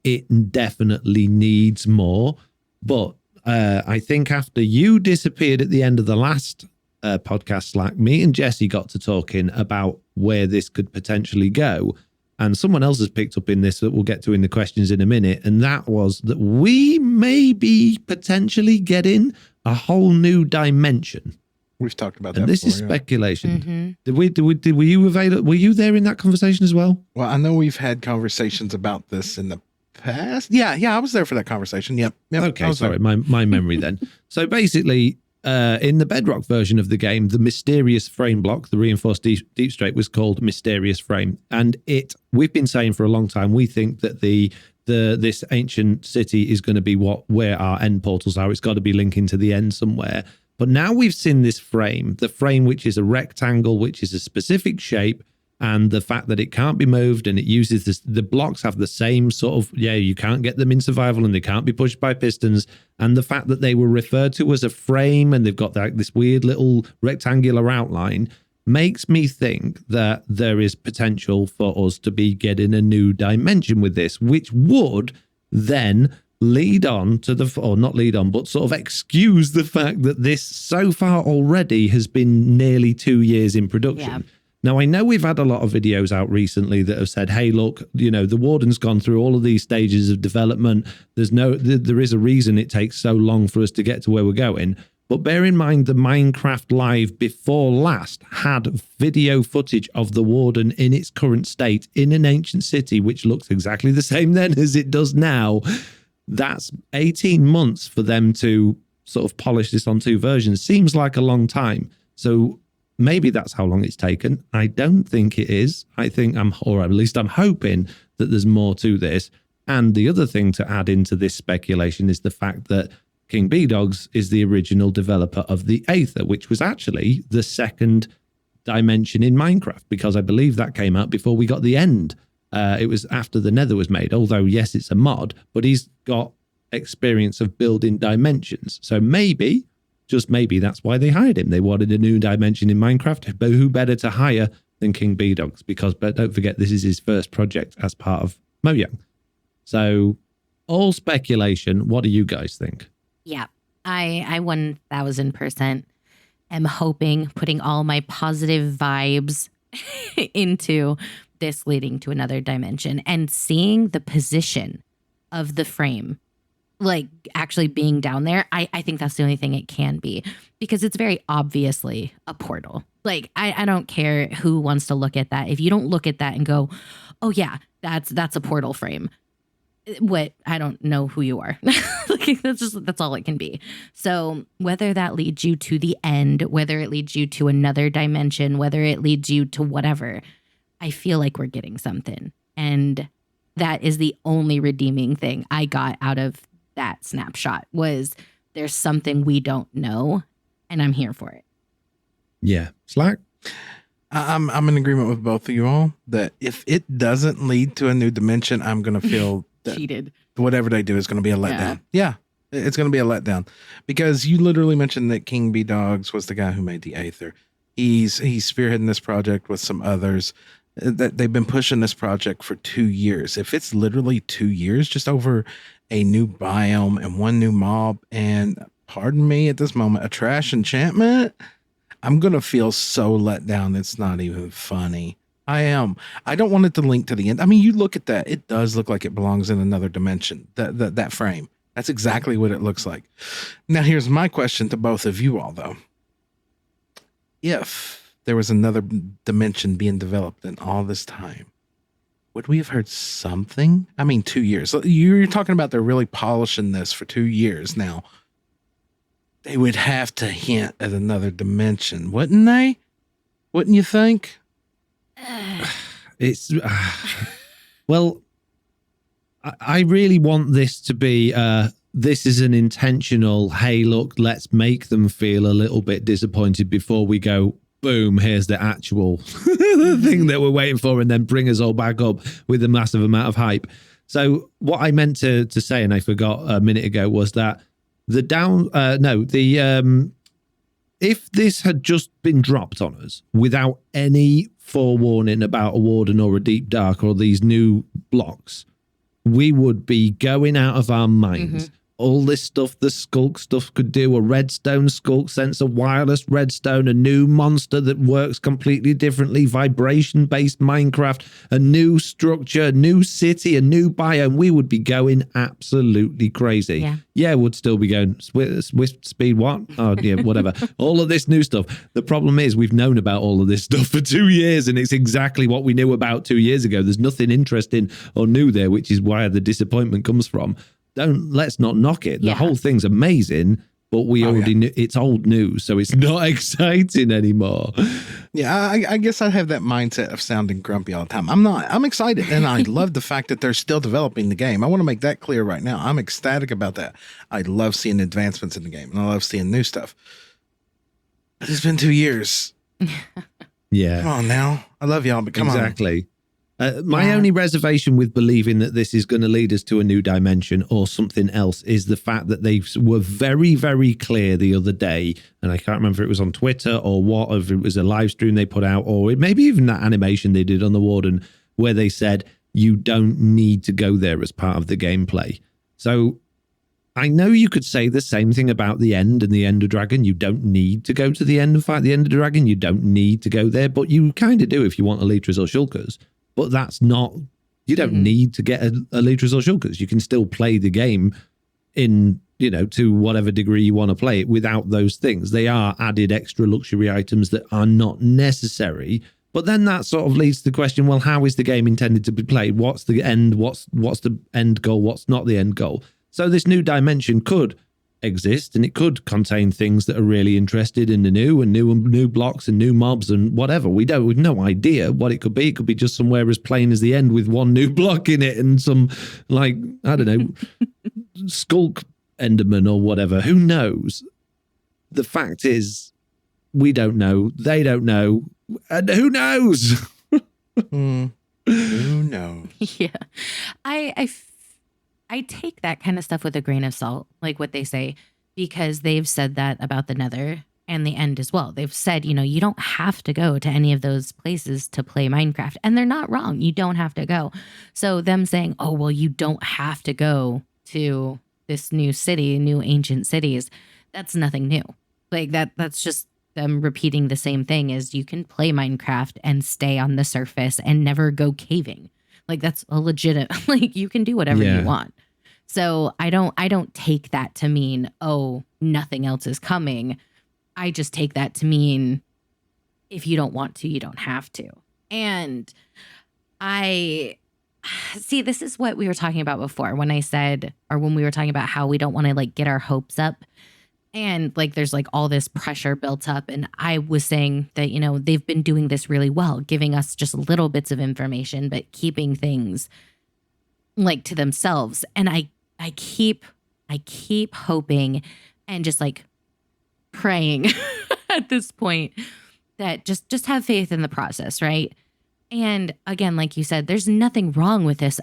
it definitely needs more. But I think after you disappeared at the end of the last podcast, Slack, me and Jessiie got to talking about where this could potentially go. And someone else has picked up in this that we'll get to in the questions in a minute. And that was that we may be potentially getting a whole new dimension. We've talked about that. And this before, is speculation. Mm-hmm. Were you available? Were you there in that conversation as well? Well, I know we've had conversations about this in the past. Yeah, I was there for that conversation. Yep. Okay, sorry, my memory then. So basically, in the Bedrock version of the game, the mysterious frame block, the Reinforced Deepslate, was called Mysterious Frame, and we've been saying for a long time we think that this ancient city is going to be where our end portals are. It's got to be linking to the end somewhere. But now we've seen this frame, the frame which is a rectangle, which is a specific shape, and the fact that it can't be moved, and it uses this, the blocks have the same sort of, you can't get them in survival and they can't be pushed by pistons. And the fact that they were referred to as a frame and they've got this weird little rectangular outline makes me think that there is potential for us to be getting a new dimension with this, which would then lead on to but sort of excuse the fact that this so far already has been nearly 2 years in production. Yeah. Now, I know we've had a lot of videos out recently that have said, hey, look, the Warden's gone through all of these stages of development. There is a reason it takes so long for us to get to where we're going. But bear in mind, the Minecraft Live before last had video footage of the Warden in its current state in an ancient city, which looks exactly the same then as it does now. That's 18 months for them to sort of polish this on 2 versions. Seems like a long time. So maybe that's how long it's taken. I don't think it is. I think or at least I'm hoping that there's more to this. And the other thing to add into this speculation is the fact that KingBDogs is the original developer of the Aether, which was actually the second dimension in Minecraft, because I believe that came out before we got the end. It was after the Nether was made, although, yes, it's a mod, but he's got experience of building dimensions. So maybe, just maybe, that's why they hired him. They wanted a new dimension in Minecraft, but who better to hire than KingBDogs? Because, but don't forget, this is his first project as part of Mojang. So, all speculation. What do you guys think? Yeah, I 1000% am hoping, putting all my positive vibes into this leading to another dimension and seeing the position of the frame, like actually being down there. I think that's the only thing it can be, because it's very obviously a portal. Like, I don't care who wants to look at that. If you don't look at that and go, oh yeah, that's a portal frame, I don't know who you are. Like, that's all it can be. So whether that leads you to the end, whether it leads you to another dimension, whether it leads you to whatever, I feel like we're getting something. And that is the only redeeming thing I got out of that snapshot, was there's something we don't know, and I'm here for it. Yeah. Slack? I'm in agreement with both of you all that if it doesn't lead to a new dimension, I'm going to feel that cheated. Whatever they do is going to be a letdown. Yeah, it's going to be a letdown, because you literally mentioned that KingBDogs was the guy who made the Aether. He's spearheading this project with some others. That they've been pushing this project for 2 years. If it's literally 2 years just over a new biome and one new mob, and pardon me at this moment, a trash enchantment, I'm going to feel so let down. It's not even funny. I am. I don't want it to link to the end. I mean, you look at that. It does look like it belongs in another dimension, that frame. That's exactly what it looks like. Now, here's my question to both of you all, though. If there was another dimension being developed in all this time, would we have heard something? I mean, 2 years. You're talking about they're really polishing this for 2 years now. They would have to hint at another dimension, wouldn't they? Wouldn't you think? It's well, I really want this to be this is an intentional, hey, look, let's make them feel a little bit disappointed before we go, boom, here's the actual thing that we're waiting for, and then bring us all back up with a massive amount of hype. So what I meant to say, and I forgot a minute ago, was that if this had just been dropped on us without any forewarning about a Warden or a Deep Dark or these new blocks, we would be going out of our minds. Mm-hmm. All this stuff, the skulk stuff could do, a redstone skulk sensor, wireless redstone, a new monster that works completely differently, vibration-based Minecraft, a new structure, a new city, a new biome. We would be going absolutely crazy. Yeah, we'd still be going, Swift speed what? Oh, yeah, whatever. All of this new stuff. The problem is we've known about all of this stuff for 2 years, and it's exactly what we knew about 2 years ago. There's nothing interesting or new there, which is where the disappointment comes from. Let's not knock it. The whole thing's amazing, but we already knew it's old news, so it's not exciting anymore. Yeah, I guess I have that mindset of sounding grumpy all the time. I'm not. I'm excited, and I love the fact that they're still developing the game. I want to make that clear right now. I'm ecstatic about that. I love seeing advancements in the game, and I love seeing new stuff. But it's been 2 years. Yeah. Come on now. I love y'all, but come on. Exactly. My only reservation with believing that this is going to lead us to a new dimension or something else is the fact that they were very, very clear the other day, and I can't remember if it was on Twitter or what, or if it was a live stream they put out, or maybe even that animation they did on the Warden, where they said you don't need to go there as part of the gameplay. So I know you could say the same thing about the End and the Ender Dragon. You don't need to go to the End and fight the Ender Dragon. You don't need to go there, but you kind of do if you want Elytras or Shulkers. But that's not, you don't need to get Elytras or Shulkers. You can still play the game in, to whatever degree you want to play it without those things. They are added extra luxury items that are not necessary. But then that sort of leads to the question, well, how is the game intended to be played? What's the end? What's the end goal? What's not the end goal? So this new dimension could exist, and it could contain things that are really interested in the new blocks and new mobs and whatever. We've no idea what it could be. It could be just somewhere as plain as the End with one new block in it and some, like, I don't know, skulk enderman or whatever. Who knows? The fact is, we don't know. They don't know. And who knows? Who knows? Yeah. I take that kind of stuff with a grain of salt, like what they say, because they've said that about the Nether and the End as well. They've said, you don't have to go to any of those places to play Minecraft. And they're not wrong. You don't have to go. So them saying, oh, well, you don't have to go to this new city, new ancient cities, that's nothing new. Like that's just them repeating the same thing as you can play Minecraft and stay on the surface and never go caving. Like that's a legitimate, like you can do whatever you want. So I don't take that to mean, oh, nothing else is coming. I just take that to mean if you don't want to, you don't have to. And I see, this is what we were talking about before when I said, or when we were talking about how we don't want to like get our hopes up. And like there's like all this pressure built up. And I was saying that, they've been doing this really well, giving us just little bits of information, but keeping things like to themselves. And I keep hoping and just like praying at this point that just have faith in the process, right? And again, like you said, there's nothing wrong with this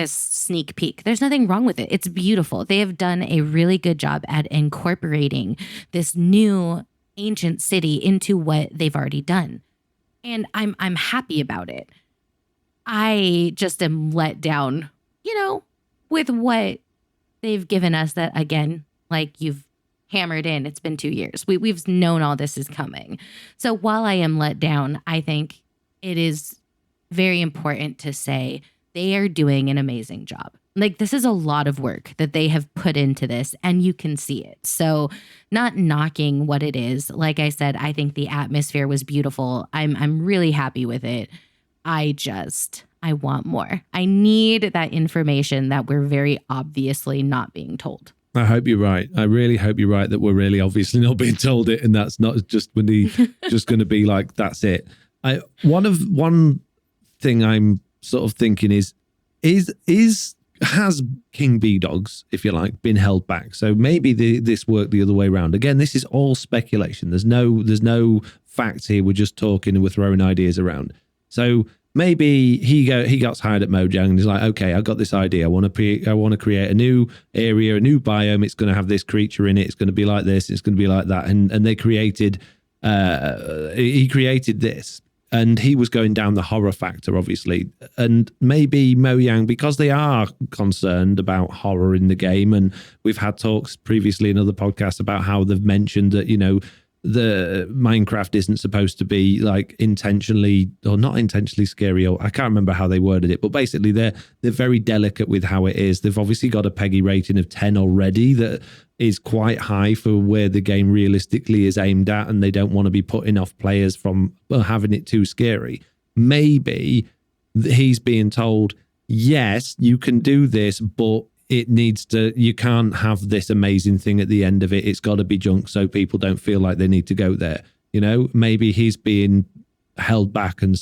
sneak peek. There's nothing wrong with it. It's beautiful. They have done a really good job at incorporating this new ancient city into what they've already done. And I'm happy about it. I just am let down, with what they've given us that, again, like you've hammered in, it's been 2 years. We've known all this is coming. So while I am let down, I think it is very important to say they are doing an amazing job. Like this is a lot of work that they have put into this and you can see it. So not knocking what it is. Like I said, I think the atmosphere was beautiful. I'm really happy with it. I want more. I need that information that we're very obviously not being told. I hope you're right. I really hope you're right that we're really obviously not being told it, and that's not just just going to be like, that's it. One thing I'm sort of thinking is has KingBDogs, if you like, been held back? So maybe this worked the other way around. Again, this is all speculation. There's no facts here. We're just talking and we're throwing ideas around. So maybe he got hired at Mojang and he's like, okay, I've got this idea. I want to create a new area, a new biome. It's going to have this creature in it. It's going to be like this. It's going to be like that. And they created, he created this. And he was going down the horror factor, obviously. And maybe Mojang, because they are concerned about horror in the game, and we've had talks previously in other podcasts about how they've mentioned that, the Minecraft isn't supposed to be like intentionally or not intentionally scary, or I can't remember how they worded it, but basically they're very delicate with how it is. They've obviously got a PEGI rating of 10 already that is quite high for where the game realistically is aimed at, and they don't want to be putting off players from having it too scary. Maybe he's being told, yes, you can do this, but you can't have this amazing thing at the end of it. It's got to be junk so people don't feel like they need to go there. Maybe he's being held back and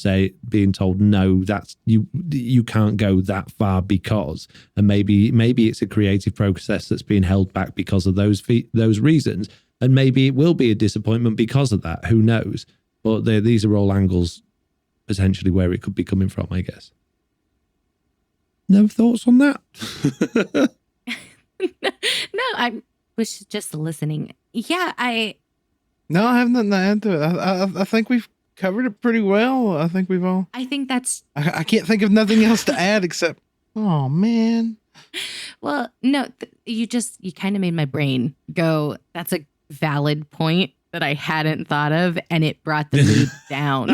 being told, no, that's you can't go that far because, and maybe it's a creative process that's being held back because of those reasons. And maybe it will be a disappointment because of that. Who knows? But these are all angles potentially where it could be coming from, I guess. No thoughts on that? No, I was just listening. Yeah, No, I have nothing to add to it. I think we've covered it pretty well. I think we've all... I think that's... I can't think of nothing else to add except, oh, man. Well, no, you kind of made my brain go, that's a valid point that I hadn't thought of, and it brought the mood down.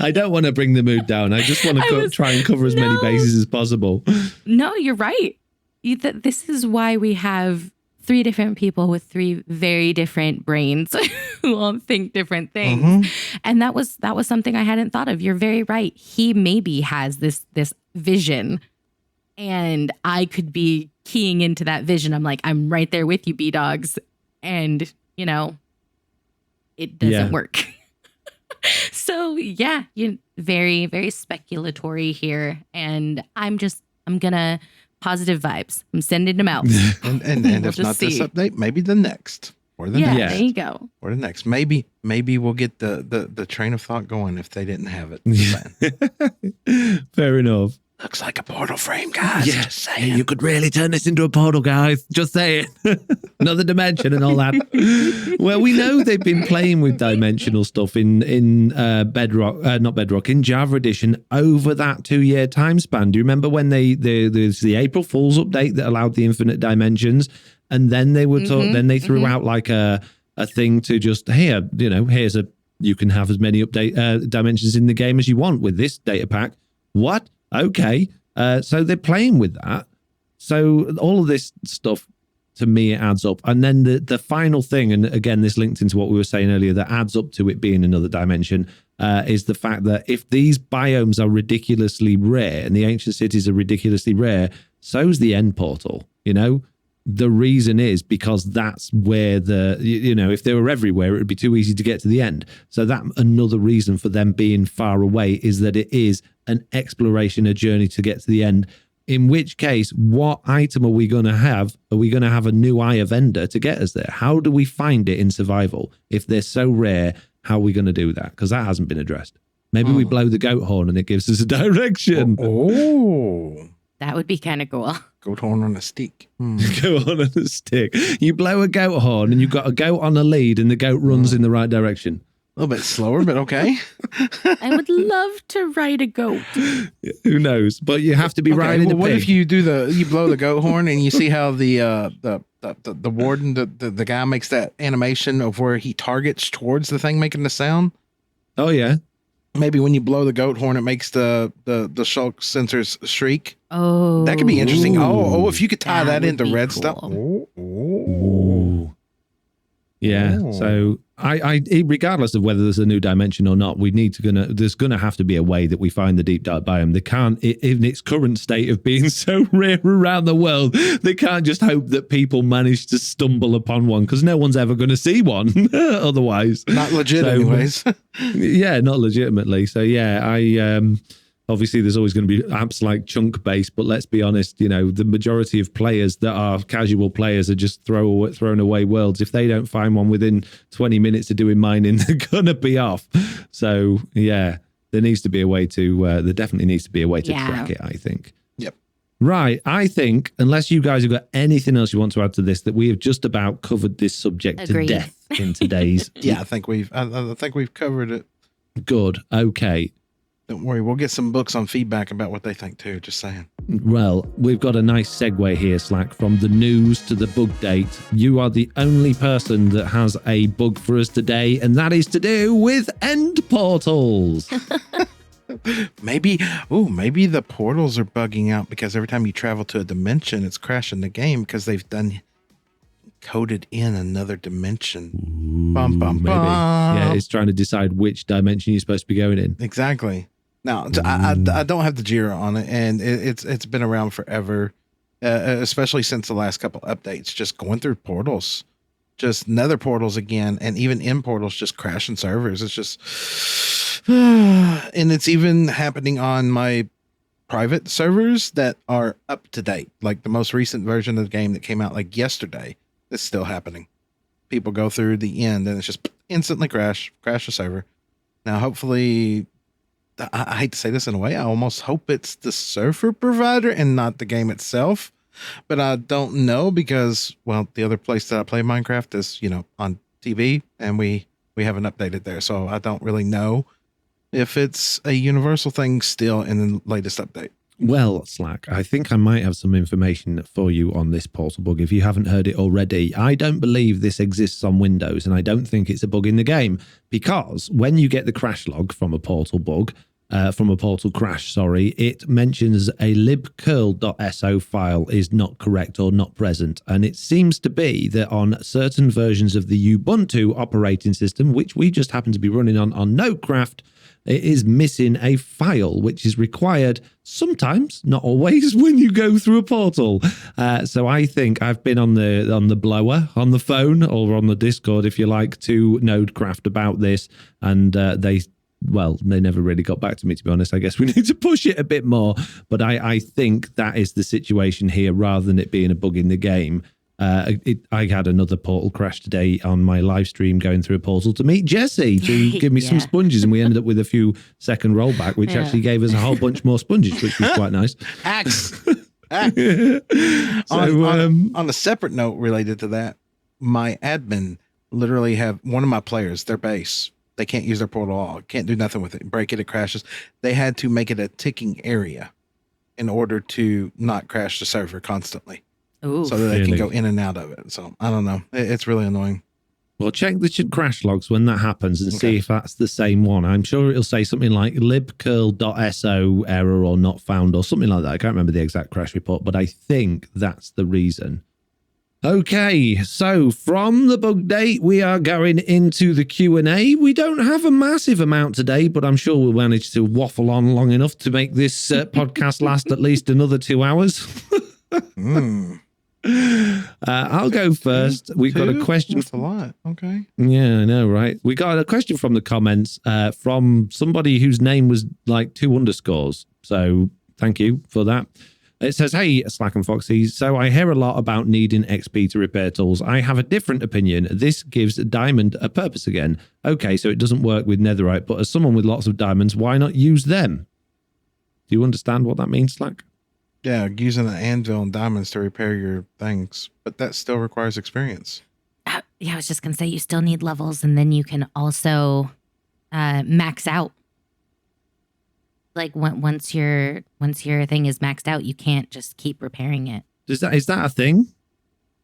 I don't want to bring the mood down. I just want to try and cover as many bases as possible. No, you're right. This is why we have 3 different people with 3 very different brains who all think different things. Mm-hmm. And that was something I hadn't thought of. You're very right. He maybe has this vision, and I could be keying into that vision. I'm like, I'm right there with you, BDogs. And, it doesn't work. So yeah, very, very speculatory here. And I'm gonna positive vibes. I'm sending them out. and if not this update, maybe the next. Or the next. There you go. Or the next. Maybe we'll get the train of thought going if they didn't have it. Fair enough. Looks like a portal frame, guys. Yeah. Just saying. You could really turn this into a portal, guys. Just saying. Another dimension and all that. Well, we know they've been playing with dimensional stuff in Bedrock, not Bedrock, in Java Edition over that 2-year time span. Do you remember when there's the April Fool's update that allowed the infinite dimensions, and then they were then they threw out like a thing to just here's you can have as many dimensions in the game as you want with this data pack. What? Okay, so they're playing with that. So all of this stuff, to me, it adds up. And then the final thing, and again, this linked into what we were saying earlier, that adds up to it being another dimension, is the fact that if these biomes are ridiculously rare and the ancient cities are ridiculously rare, so's the end portal, The reason is because that's where if they were everywhere, it would be too easy to get to the end. So that another reason for them being far away is that it is an exploration, a journey to get to the end. In which case, what item are we going to have? Are we going to have a new Eye of Ender to get us there? How do we find it in survival? If they're so rare, how are we going to do that? Because that hasn't been addressed. Maybe we blow the goat horn and it gives us a direction. Oh. That would be kind of cool. Goat horn on a stick. Goat horn on a stick. You blow a goat horn and you've got a goat on a lead and the goat runs in the right direction. A little bit slower, but okay. I would love to ride a goat. Who knows? But you have to be riding a pig. What if you blow the goat horn and you see how the warden, the guy makes that animation of where he targets towards the thing making the sound? Oh yeah. Maybe when you blow the goat horn, it makes the shulk sensors shriek. Oh, that could be interesting. Oh, if you could tie that into red cool. stuff. Ooh. Yeah. Oh. So I regardless of whether there's a new dimension or not, there's gonna have to be a way that we find the deep dark biome. They can't, in its current state of being so rare around the world, they can't just hope that people manage to stumble upon one, because no one's ever going to see one otherwise. Not legit, anyways. Yeah, not legitimately. So yeah, Obviously, there's always going to be apps like Chunk-based, but let's be honest, the majority of players that are casual players are just thrown away worlds. If they don't find one within 20 minutes of doing mining, they're going to be off. So, yeah, there needs to be a way to, there definitely needs to be a way to track it, I think. Yep. Right. I think, unless you guys have got anything else you want to add to this, that we have just about covered this subject Agreed. to death in today's. Yeah, I think we've covered it. Good. Okay. Don't worry, we'll get some books on feedback about what they think too, just saying. Well, we've got a nice segue here, Slack, from the news to the Bugdate. You are the only person that has a bug for us today, and that is to do with end portals. Maybe the portals are bugging out because every time you travel to a dimension, it's crashing the game because they've coded in another dimension. Bum, bum, Maybe. bum. Yeah, it's trying to decide which dimension you're supposed to be going in. Exactly. Now, I don't have the Jira on it, and it's been around forever, especially since the last couple updates. Just going through portals, just nether portals again, and even in portals, just crashing servers. It's just, and it's even happening on my private servers that are up to date. Like the most recent version of the game that came out like yesterday, it's still happening. People go through the end, and it's just instantly crash the server. Now, hopefully. I hate to say this in a way. I almost hope it's the server provider and not the game itself, but I don't know because, well, the other place that I play Minecraft is, on TV, and we haven't updated there. So I don't really know if it's a universal thing still in the latest update. Well, Slack, I think I might have some information for you on this portal bug if you haven't heard it already. I don't believe this exists on Windows, and I don't think it's a bug in the game, because when you get the crash log from a portal bug, from a portal crash, it mentions a libcurl.so file is not correct or not present. And it seems to be that on certain versions of the Ubuntu operating system, which we just happen to be running on Nodecraft, it is missing a file, which is required sometimes, not always, when you go through a portal. So I think I've been on the blower, on the phone, or on the Discord, if you like, to Nodecraft about this, and they never really got back to me, to be honest. I guess we need to push it a bit more, but I think that is the situation here, rather than it being a bug in the game. I had another portal crash today on my live stream going through a portal to meet Jessiie to give me some sponges, and we ended up with a few second rollback, which actually gave us a whole bunch more sponges, which was quite nice. Axe. So, on a separate note related to that, my admin literally have one of my players, their base, they can't use their portal at all, can't do nothing with it, break it crashes. They had to make it a ticking area in order to not crash the server constantly. Ooh. So that they can go in and out of it. So I don't know. It's really annoying. Well, check the crash logs when that happens and see if that's the same one. I'm sure it'll say something like libcurl.so error or not found or something like that. I can't remember the exact crash report, but I think that's the reason. Okay, so from the Bugdate, we are going into the Q&A. We don't have a massive amount today, but I'm sure we'll manage to waffle on long enough to make this podcast last at least another 2 hours. I'll go first. We've got a question. That's a lot. Okay. Yeah, I know, right? We got a question from the comments from somebody whose name was like 2 underscores. So thank you for that. It says, hey, Slack and Foxy, so I hear a lot about needing XP to repair tools. I have a different opinion. This gives diamond a purpose again. Okay, so it doesn't work with netherite, but as someone with lots of diamonds, why not use them? Do you understand what that means, Slack? Yeah, using an anvil and diamonds to repair your things, but that still requires experience. Yeah, I was just going to say you still need levels, and then you can also max out. Like once your thing is maxed out, you can't just keep repairing it. Is that a thing?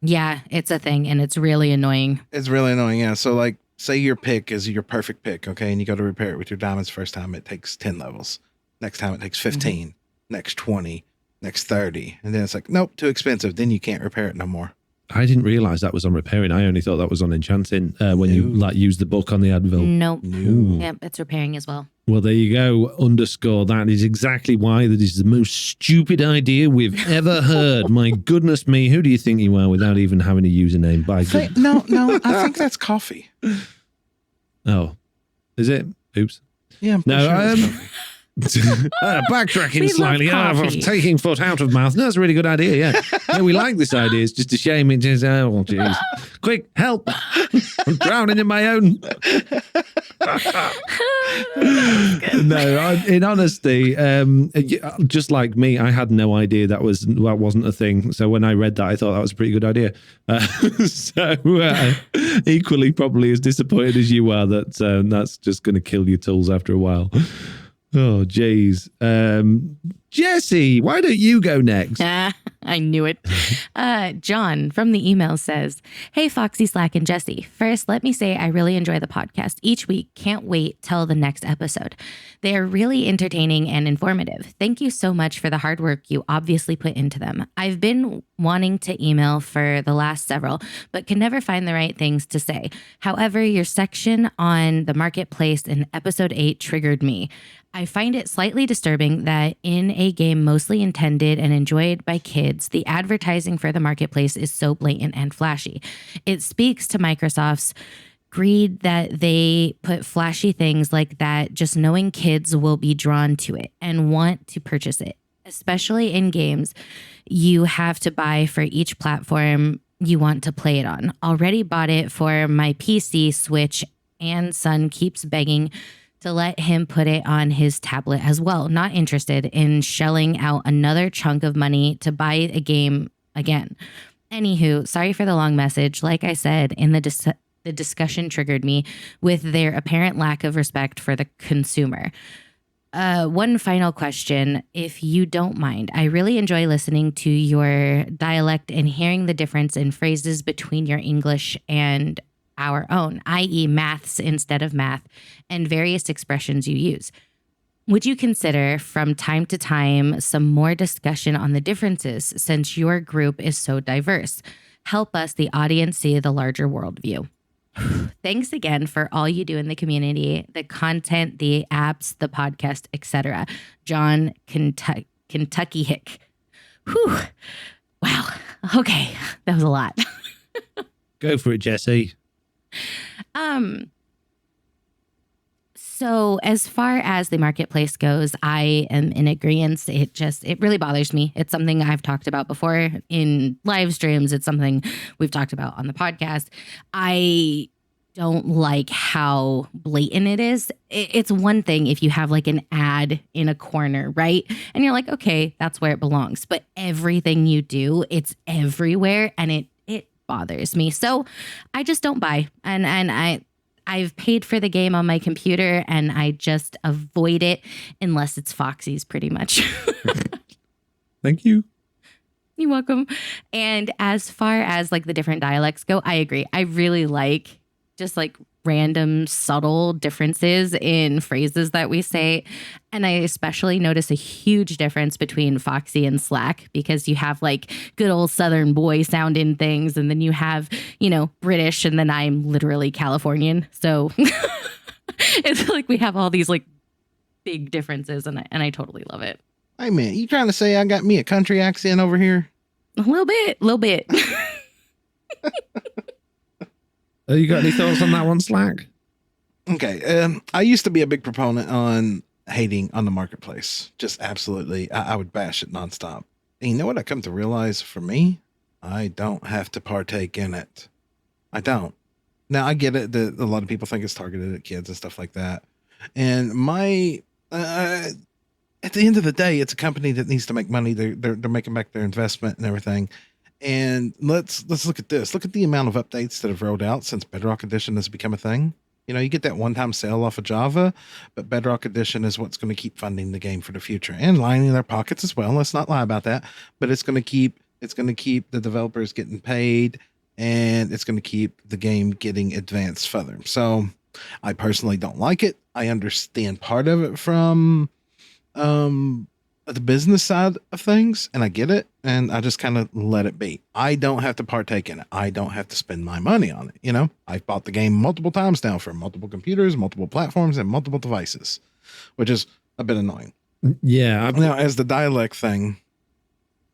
Yeah, it's a thing, and it's really annoying. It's really annoying, yeah. So like, say your pick is your perfect pick, okay, and you go to repair it with your diamonds first time, it takes 10 levels. Next time it takes 15, next 20, next 30. And then it's like, nope, too expensive. Then you can't repair it no more. I didn't realize that was on repairing. I only thought that was on enchanting when you like use the book on the anvil. Nope. No. Yep, it's repairing as well. Well, there you go. Underscore. That is exactly why that is the most stupid idea we've ever heard. My goodness me. Who do you think you are without even having a username? No, I think that's coffee. Oh, is it? Oops. Yeah. I'm No, sure it's coffee. Backtracking We slightly, love coffee. taking foot out of mouth. No, that's a really good idea, yeah. Yeah, we like this idea. It's just a shame. It is, oh, jeez. Quick, help. I'm drowning in my own. No, in honesty, just like me, I had no idea that wasn't a thing. So when I read that, I thought that was a pretty good idea. Equally probably as disappointed as you are that that's just going to kill your tools after a while. Oh, geez. Jessiie, why don't you go next? I knew it. John from the email says, "Hey, Foxy, Slack, and Jessiie. First, let me say I really enjoy the podcast each week. Can't wait till the next episode. They are really entertaining and informative. Thank you so much for the hard work you obviously put into them. I've been wanting to email for the last several, but can never find the right things to say. However, your section on the marketplace in episode 8 triggered me. I find it slightly disturbing that in a game mostly intended and enjoyed by kids, the advertising for the marketplace is so blatant and flashy. It speaks to Microsoft's greed that they put flashy things like that, just knowing kids will be drawn to it and want to purchase it, especially in games you have to buy for each platform you want to play it on. Already bought it for my PC, Switch, and son keeps begging to let him put it on his tablet as well. Not interested in shelling out another chunk of money to buy a game again. Anywho, sorry for the long message. Like I said, in the discussion triggered me with their apparent lack of respect for the consumer. One final question, if you don't mind. I really enjoy listening to your dialect and hearing the difference in phrases between your English and our own, i.e. maths instead of math, and various expressions you use. Would you consider from time to time some more discussion on the differences since your group is so diverse? Help us, the audience, see the larger worldview. Thanks again for all you do in the community, the content, the apps, the podcast, etc. John, Kentucky Hick. Whew. Wow. Okay. That was a lot. Go for it, Jessiie. So as far as the marketplace goes, I am in agreement. It really bothers me. It's something I've talked about before in live streams. It's something we've talked about on the podcast. I don't like how blatant it is. It's one thing if you have like an ad in a corner, right? And you're like, okay, that's where it belongs. But everything you do, it's everywhere, and it bothers me. So I just don't buy. And I've paid for the game on my computer, and I just avoid it unless it's Foxy's, pretty much. Thank you. You're welcome. And as far as like the different dialects go, I agree. I really like just like random subtle differences in phrases that we say. And I especially notice a huge difference between Foxy and Slack, because you have like good old Southern boy sounding things, and then you have, British, and then I'm literally Californian. So it's like we have all these like big differences, and I totally love it. Hey man, you trying to say I got me a country accent over here? A little bit. You got any thoughts on that one, Slack? Okay. I used to be a big proponent on hating on the marketplace. Just absolutely. I would bash it nonstop. And you know what I come to realize for me? I don't have to partake in it. I don't. Now, I get it that a lot of people think it's targeted at kids and stuff like that. And at the end of the day, it's a company that needs to make money. They're making back their investment and everything. And let's look at this. Look at the amount of updates that have rolled out since Bedrock Edition has become a thing. You get that one-time sale off of Java, but Bedrock Edition is what's going to keep funding the game for the future and lining their pockets as well. Let's not lie about that. But it's going to keep the developers getting paid, and it's going to keep the game getting advanced further. So I personally don't like it. I understand part of it from the business side of things, and I get it, and I just kind of let it be. I don't have to partake in it. I don't have to spend my money on it. I've bought the game multiple times now for multiple computers, multiple platforms, and multiple devices, which is a bit annoying. Yeah. Now, as the dialect thing,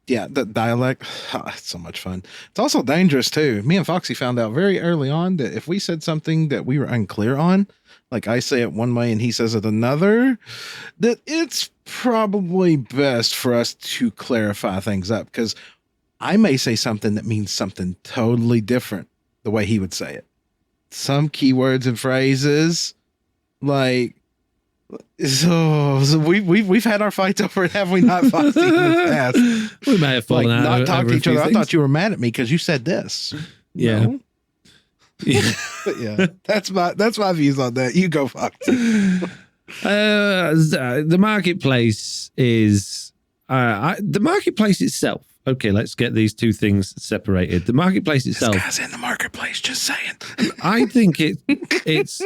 Yeah, the dialect, it's so much fun. It's also dangerous too. Me and Foxy found out very early on that if we said something that we were unclear on, like I say it one way and he says it another, that it's probably best for us to clarify things up, because I may say something that means something totally different the way he would say it. Some keywords and phrases, like, so we've had our fights over it, have we not, Foxy, in the past? We may have fallen like, out. not talk to each other. Things. I thought you were mad at me because you said this. Yeah. No? Yeah. That's my views on that. You go, Foxy. The marketplace is the marketplace itself. Okay, let's get these two things separated. The marketplace itself. This guy's in the marketplace, just saying. I think it's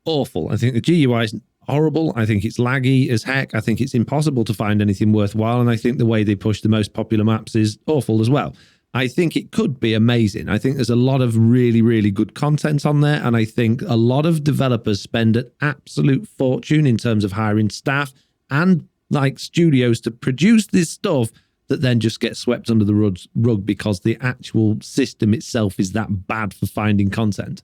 awful. I think the GUI is horrible. I think it's laggy as heck. I think it's impossible to find anything worthwhile. And I think the way they push the most popular maps is awful as well. I think it could be amazing. I think there's a lot of really, really good content on there. And I think a lot of developers spend an absolute fortune in terms of hiring staff and like studios to produce this stuff that then just gets swept under the rug because the actual system itself is that bad for finding content.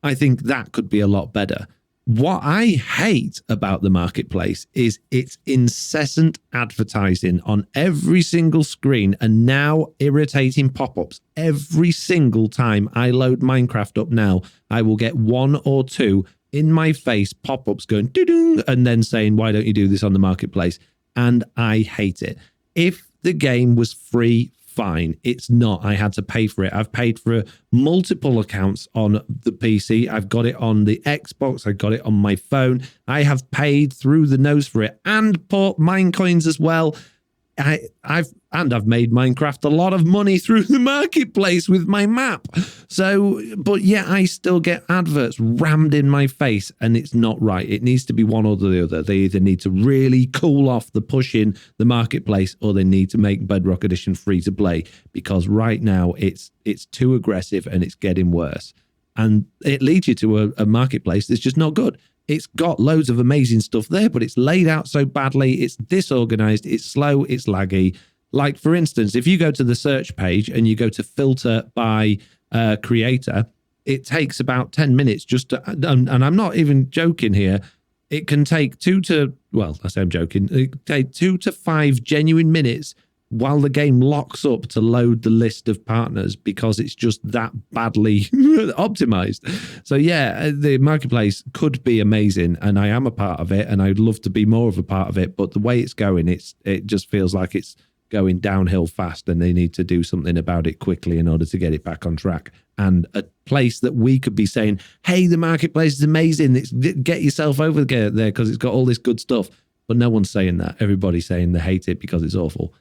I think that could be a lot better. What I hate about the marketplace is its incessant advertising on every single screen and now irritating pop-ups. Every single time I load Minecraft up now, I will get one or two in my face pop-ups going doo-doo and then saying, why don't you do this on the marketplace? And I hate it. If the game was free, fine. It's not. I had to pay for it. I've paid for multiple accounts on the PC. I've got it on the Xbox. I got it on my phone. I have paid through the nose for it and bought Minecoins as well. I've made Minecraft a lot of money through the marketplace with my map. So, but yeah, I still get adverts rammed in my face and it's not right. It needs to be one or the other. They either need to really cool off the push in the marketplace or they need to make Bedrock Edition free to play, because right now it's too aggressive and it's getting worse. And it leads you to a marketplace that's just not good. It's got loads of amazing stuff there, but it's laid out so badly. It's disorganized. It's slow. It's laggy. Like, for instance, if you go to the search page and you go to filter by creator, it takes about 10 minutes just to, and I'm not even joking here. It can take I say I'm joking. It can take 2 to 5 genuine minutes while the game locks up to load the list of partners because it's just that badly optimized. So yeah, the marketplace could be amazing and I am a part of it and I'd love to be more of a part of it. But the way it's going, it just feels like it's going downhill fast and they need to do something about it quickly in order to get it back on track. And a place that we could be saying, hey, the marketplace is amazing. Get yourself over there because it's got all this good stuff. But no one's saying that. Everybody's saying they hate it because it's awful.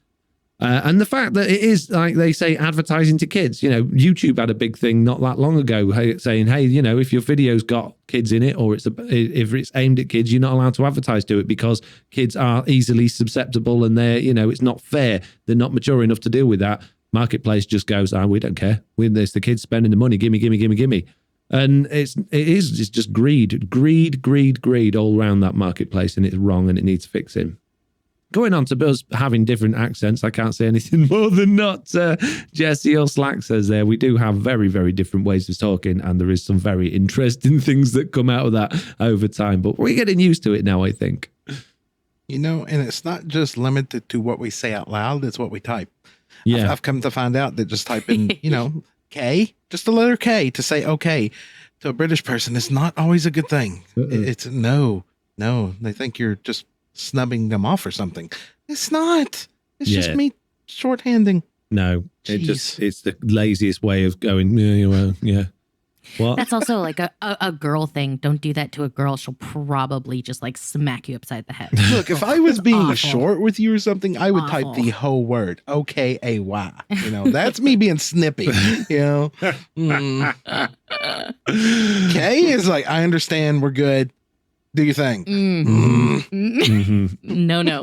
And the fact that it is, like they say, advertising to kids. You know, YouTube had a big thing not that long ago saying, hey, you know, if your video's got kids in it or if it's aimed at kids, you're not allowed to advertise to it because kids are easily susceptible and they're, you know, it's not fair. They're not mature enough to deal with that. Marketplace just goes, we don't care. It's the kids spending the money. Gimme. And it's just greed all around that marketplace, and it's wrong and it needs fixing. Going on to us having different accents, I can't say anything more than not. Jessiie or Slack says there, we do have very, very different ways of talking, and there is some very interesting things that come out of that over time. But we're getting used to it now, I think. You know, and it's not just limited to what we say out loud, it's what we type. Yeah. I've come to find out that just typing, you know, K, just the letter K to say okay to a British person is not always a good thing. It's no, they think you're just snubbing them off or something. It's not. It's just me shorthanding. No, it's the laziest way of going, yeah. What? That's also like a girl thing. Don't do that to a girl. She'll probably just like smack you upside the head. Look, if I was being Awful. short with you or something, I would type the whole word. O-K-A-Y. You know, that's me being snippy. You know? K is like, I understand. We're good. Do your thing. No.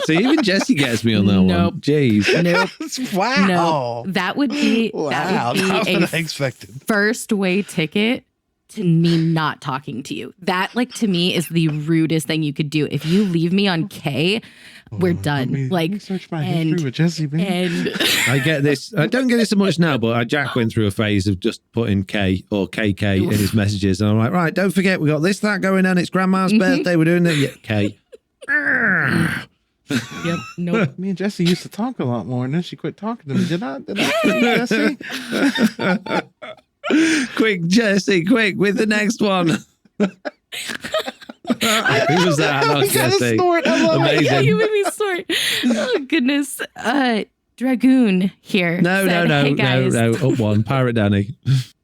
See, even Jessiie gets me on that Nope. one. Jeez. Nope. Wow. No. That would be Wow. That was a what I expected. first way ticket to me not talking to you. That, like, to me is the rudest thing you could do. If you leave me on K, we're done. Let me search my history with Jessiie B. And I get this. I don't get it so much now, but Jack went through a phase of just putting K or KK in his messages. And I'm like, right, don't forget, we got this, that going on. It's Grandma's birthday. We're doing it. Yeah, K. yep, nope. Me and Jessiie used to talk a lot more, and then she quit talking to me. Did I Jessiie? Quick, Jessiie, quick, with the next one. Who was that? Not Jessiie. Amazing. Yeah, you made me snort. Oh, goodness. Dragoon here. No. Up one. Pirate Danny.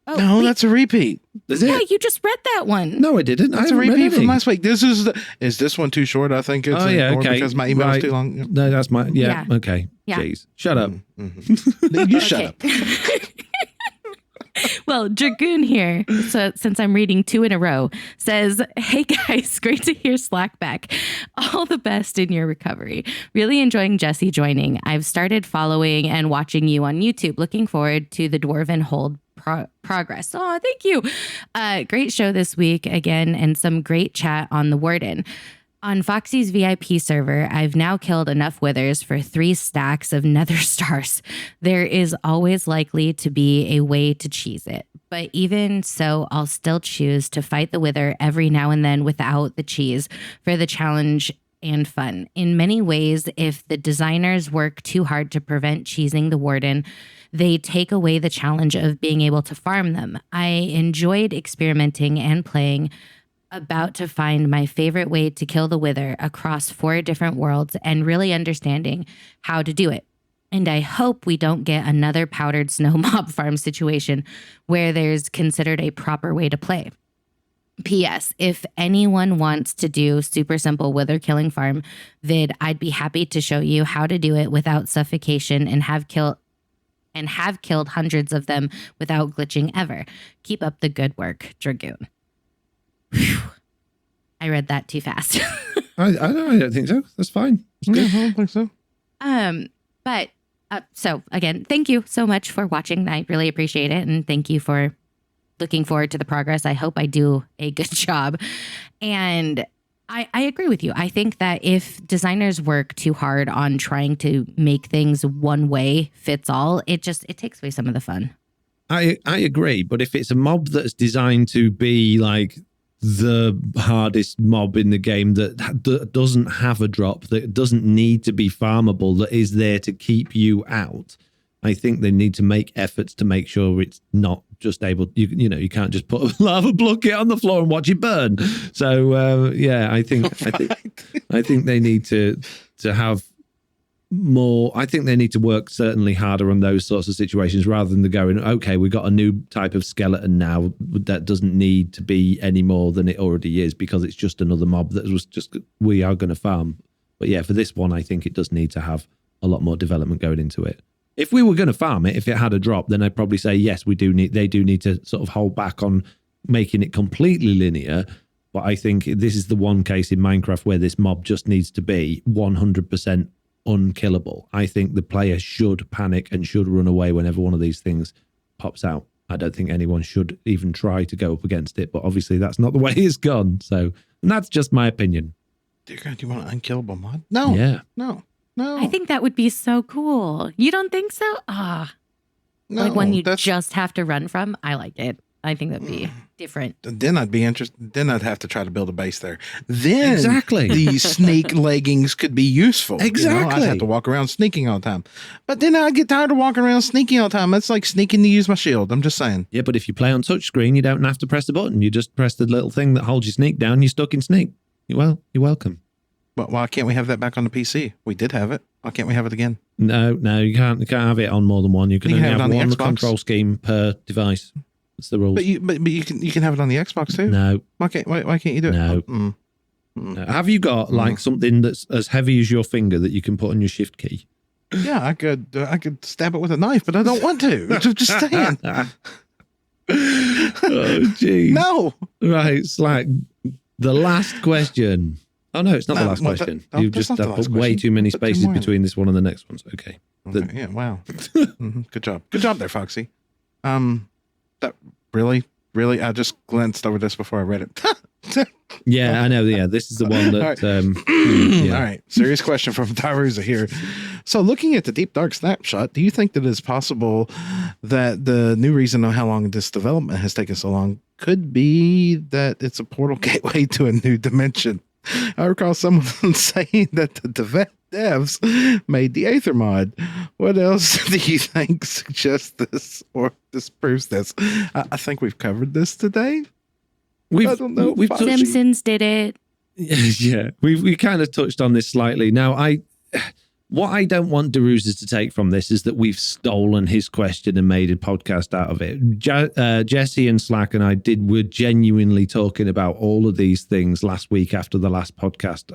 Oh, No, wait. that's a repeat. Is it? Yeah, you just read that one. No, I didn't. That's a repeat from last week. Is this one too short? I think it's okay. because my email is too long. No, that's my Yeah. Okay. Yeah. Jeez. Shut up. You shut up. Well, Dragoon here, so since I'm reading 2 in a row, says, "Hey guys, great to hear Slack back. All the best in your recovery. Really enjoying Jessiie joining. I've started following and watching you on YouTube. Looking forward to the Dwarven Hold progress." Oh, thank you. Great show this week again, and some great chat on the Warden. On Foxy's VIP server, I've now killed enough withers for 3 stacks of nether stars. There is always likely to be a way to cheese it. But even so, I'll still choose to fight the wither every now and then without the cheese for the challenge and fun. In many ways, if the designers work too hard to prevent cheesing the Warden, they take away the challenge of being able to farm them. I enjoyed experimenting and playing, about to find my favorite way to kill the wither across 4 different worlds and really understanding how to do it. And I hope we don't get another powdered snow mob farm situation where there's considered a proper way to play. P.S. If anyone wants to do super simple wither killing farm vid, I'd be happy to show you how to do it without suffocation and have killed hundreds of them without glitching ever. Keep up the good work, Dragoon. Whew. I read that too fast. I don't think so. That's fine. That's good. I don't think so. But so again, thank you so much for watching. I really appreciate it. And thank you for looking forward to the progress. I hope I do a good job. And I agree with you. I think that if designers work too hard on trying to make things one way fits all, it takes away some of the fun. I agree. But if it's a mob that's designed to be like the hardest mob in the game that doesn't have a drop, that doesn't need to be farmable, that is there to keep you out, I think they need to make efforts to make sure it's not just able, you can't just put a lava bucket on the floor and watch it burn. So I think they need to have more. I think they need to work certainly harder on those sorts of situations rather than going, okay, we got a new type of skeleton now that doesn't need to be any more than it already is because it's just another mob that was just, we are going to farm. But yeah, for this one, I think it does need to have a lot more development going into it. If we were going to farm it, if it had a drop, then I'd probably say, yes, they do need to sort of hold back on making it completely linear. But I think this is the one case in Minecraft where this mob just needs to be 100% unkillable. I think the player should panic and should run away whenever one of these things pops out. I don't think anyone should even try to go up against it, but obviously that's not the way it's gone. So, and that's just my opinion. Dear God, do you want an unkillable mod? No. Yeah. No. I think that would be so cool. You don't think so? No, like one you just have to run from? I like it. I think that'd be different. Then I'd be interested. Then I'd have to try to build a base there. Then exactly the snake leggings could be useful. Exactly. I'd have to walk around sneaking all the time. But then I'd get tired of walking around sneaking all the time. That's like sneaking to use my shield. I'm just saying. Yeah, but if you play on touchscreen, you don't have to press the button. You just press the little thing that holds your sneak down. You're stuck in sneak. You're welcome. But why can't we have that back on the PC? We did have it. Why can't we have it again? No, you can't. You can't have it on more than one. You can only have one control scheme per device. That's the rules. But you can have it on the Xbox too. No. Why can't you do it? No. No. Have you got like something that's as heavy as your finger that you can put on your shift key? Yeah, I could stab it with a knife, but I don't want to. Just saying. Oh, geez. No. Right, Slack. The last question. Oh, no, it's not the last question. You've just put way too many spaces between this one and the next one. So, okay. Yeah, wow. Good job. Good job there, Foxy. That really? Really? I just glanced over this before I read it. Yeah, I know. Yeah, this is the one that. All right. Serious question from Tyruza here. So, looking at the Deep Dark Snapshot, do you think that it's possible that the new reason of how long this development has taken so long could be that it's a portal gateway to a new dimension? I recall someone saying that the devs made the Aether mod. What else do you think suggests this or disproves this? I think we've covered this today. I don't know. Simpsons did it. Yeah, we kind of touched on this slightly. Now, what I don't want Deruza to take from this is that we've stolen his question and made a podcast out of it. Jessiie and Slack and I were genuinely talking about all of these things last week after the last podcast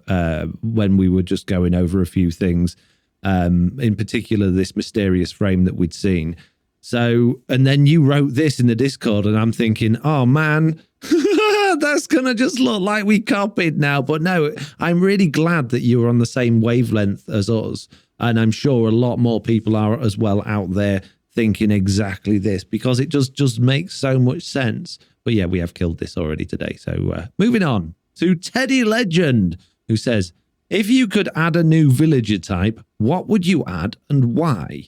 when we were just going over a few things, in particular this mysterious frame that we'd seen. So, and then you wrote this in the Discord and I'm thinking, oh man, that's going to just look like we copied now. But no, I'm really glad that you were on the same wavelength as us. And I'm sure a lot more people are as well out there thinking exactly this because it just makes so much sense. But yeah, we have killed this already today. So moving on to Teddy Legend, who says, if you could add a new villager type, what would you add and why?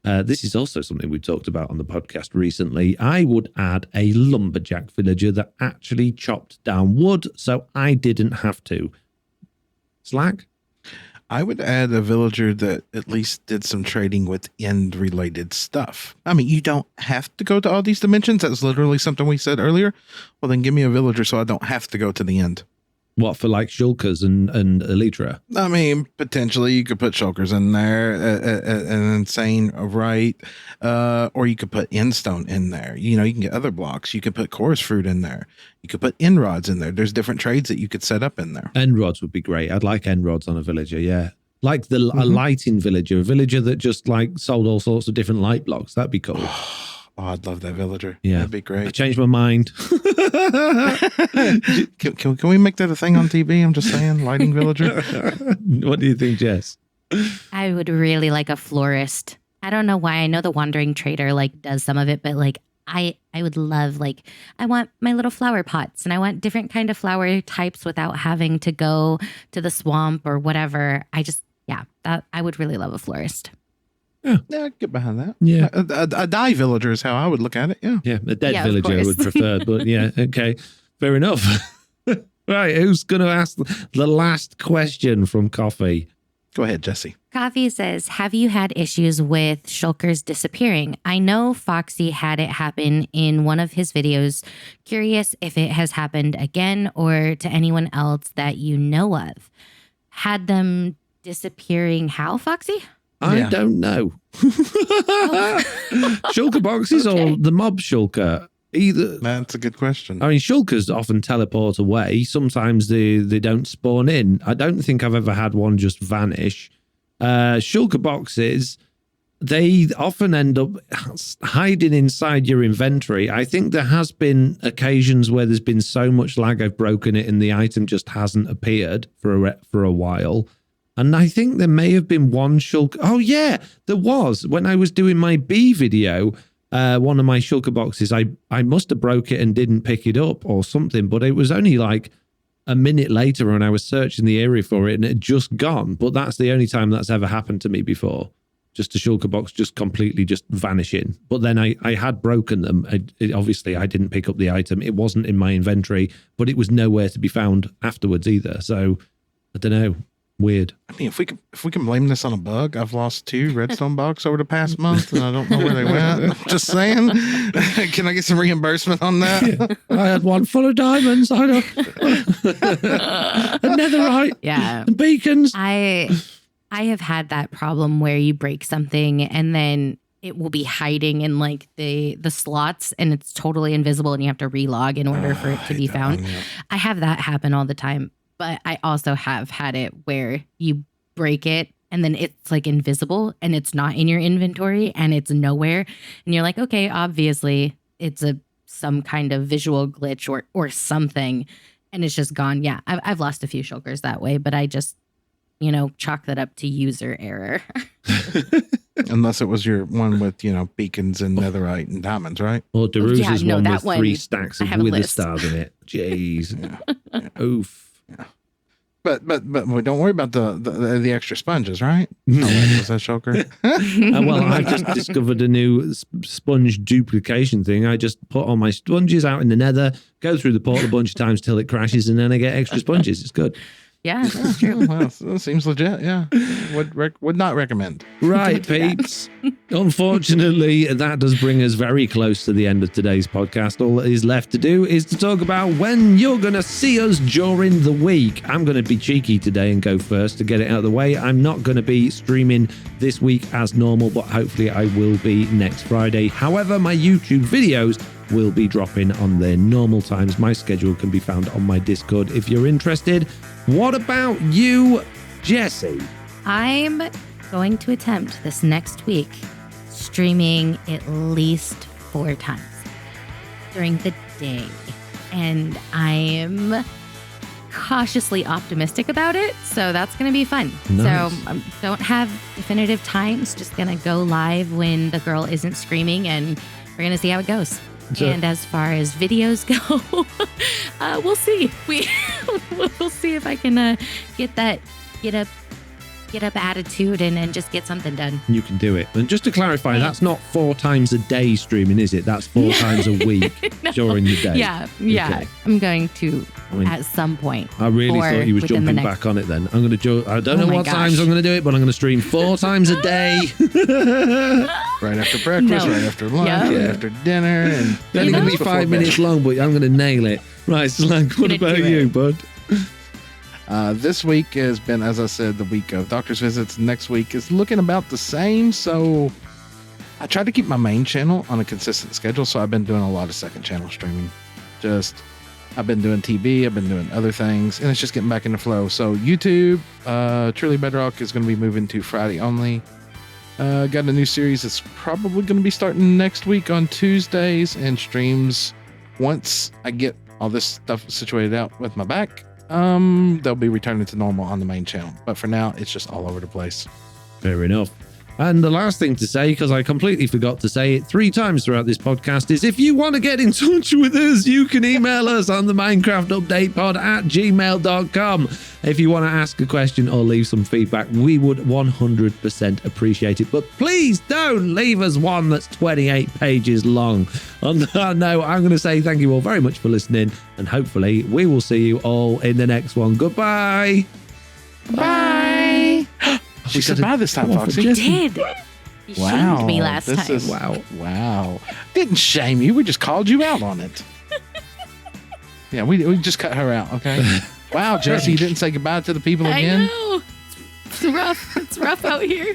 This is also something we've talked about on the podcast recently. I would add a lumberjack villager that actually chopped down wood so I didn't have to. Slack? I would add a villager that at least did some trading with end-related stuff. I mean, you don't have to go to all these dimensions. That's literally something we said earlier. Well, then give me a villager so I don't have to go to the end. What, for like shulkers and elytra? I mean, potentially you could put shulkers in there, an insane right, or you could put endstone in there. You know, you can get other blocks. You could put chorus fruit in there. You could put end rods in there. There's different trades that you could set up in there. End rods would be great. I'd like end rods on a villager, yeah. Like a lighting villager, a villager that just like sold all sorts of different light blocks. That'd be cool. Oh, I'd love that villager. Yeah. That'd be great. I changed my mind. Can we make that a thing on TV? I'm just saying, lighting villager. What do you think, Jess? I would really like a florist. I don't know why. I know the wandering trader like does some of it, but like I would love like I want my little flower pots and I want different kind of flower types without having to go to the swamp or whatever. That I would really love a florist. Yeah, I'd get behind that. Yeah. A die villager is how I would look at it. Yeah. Yeah, a dead villager I would prefer, but yeah, okay. Fair enough. Right, who's going to ask the last question from Coffee? Go ahead, Jessiie. Coffee says, have you had issues with shulkers disappearing? I know Foxy had it happen in one of his videos. Curious if it has happened again or to anyone else that you know of. Had them disappearing how, Foxy? I don't know. Shulker boxes or the mob shulker? Either. That's a good question. I mean, shulkers often teleport away. Sometimes they don't spawn in. I don't think I've ever had one just vanish. Shulker boxes, they often end up hiding inside your inventory. I think there has been occasions where there's been so much lag I've broken it and the item just hasn't appeared for a while. And I think there may have been one shulker. Oh, yeah, there was. When I was doing my B video, one of my shulker boxes, I must have broke it and didn't pick it up or something. But it was only like a minute later when I was searching the area for it and it had just gone. But that's the only time that's ever happened to me before. Just a shulker box just completely just vanishing. But then I had broken them. Obviously, I didn't pick up the item. It wasn't in my inventory, but it was nowhere to be found afterwards either. So, I don't know. Weird. I mean, if we can blame this on a bug, I've lost 2 redstone blocks over the past month, and I don't know where they went. I'm just saying. Can I get some reimbursement on that? Yeah. I had one full of diamonds. I know. And netherite. Yeah. And beacons. I have had that problem where you break something and then it will be hiding in like the slots and it's totally invisible and you have to relog in order for it to be found. I have that happen all the time. But I also have had it where you break it and then it's like invisible and it's not in your inventory and it's nowhere. And you're like, okay, obviously it's some kind of visual glitch or something. And it's just gone. Yeah, I've lost a few shulkers that way, but I just, chalk that up to user error. Unless it was your one with, beacons and netherite and diamonds, right? Or Darusa's one with one, 3 stacks of I have a wither list. stars in it. Jeez. Oof. But don't worry about the extra sponges, right? Oh, wait, was that Shulker? Well, I've just discovered a new sponge duplication thing. I just put all my sponges out in the nether, go through the portal a bunch of times till it crashes, and then I get extra sponges. It's good. Yeah, that's true. Well, that seems legit. Yeah, would not recommend. Right, peeps. Unfortunately, that does bring us very close to the end of today's podcast. All that is left to do is to talk about when you're going to see us during the week. I'm going to be cheeky today and go first to get it out of the way. I'm not going to be streaming this week as normal, but hopefully I will be next Friday. However, my YouTube videos will be dropping on their normal times. My schedule can be found on my Discord if you're interested. What about you, Jessiie? I'm going to attempt this next week streaming at least 4 times during the day. And I'm cautiously optimistic about it. So that's going to be fun. Nice. So don't have definitive times. Just going to go live when the girl isn't screaming, and we're going to see how it goes. So- And as far as videos go, we'll see. We'll see if I can get up attitude and just get something done. You can do it. And just to clarify, that's not 4 times a day streaming, is it? That's 4 times a week during the day. Yeah. Okay. I'm going to I mean, at some point. I really or thought you was within the jumping next- back on it then. I'm going to I don't Oh know my what gosh. times I'm going to do it, but I'm going to stream 4 times a day. Right after breakfast, No. right after lunch, Yeah. right after dinner, and Then it's going to be before 5 bed. minutes long, but I'm going to nail it. Right, Slack, what Gonna about do you, it. bud? This week has been, as I said, the week of doctor's visits. Next week is looking about the same. So I tried to keep my main channel on a consistent schedule. So I've been doing a lot of second channel streaming. I've been doing TV, I've been doing other things, and it's just getting back into flow. So YouTube, Truly Bedrock is going to be moving to Friday only. Got a new series that's probably going to be starting next week on Tuesdays, and streams once I get all this stuff situated out with my back. They'll be returning to normal on the main channel, but for now it's just all over the place. Fair enough. And the last thing to say, because I completely forgot to say it 3 times throughout this podcast, is if you want to get in touch with us, you can email us on the theminecraftupdatepod at gmail.com. If you want to ask a question or leave some feedback, we would 100% appreciate it. But please don't leave us one that's 28 pages long. On that note, I'm going to say thank you all very much for listening, and hopefully we will see you all in the next one. Goodbye. Bye. We said bye this time, Come on, Foxy. Did. You shamed me last this time. is Wow. wow. Didn't shame you. We just called you out on it. Yeah, we just cut her out. Okay. Wow, Jessiie, you didn't say goodbye to the people I again. know. It's rough. It's rough out here.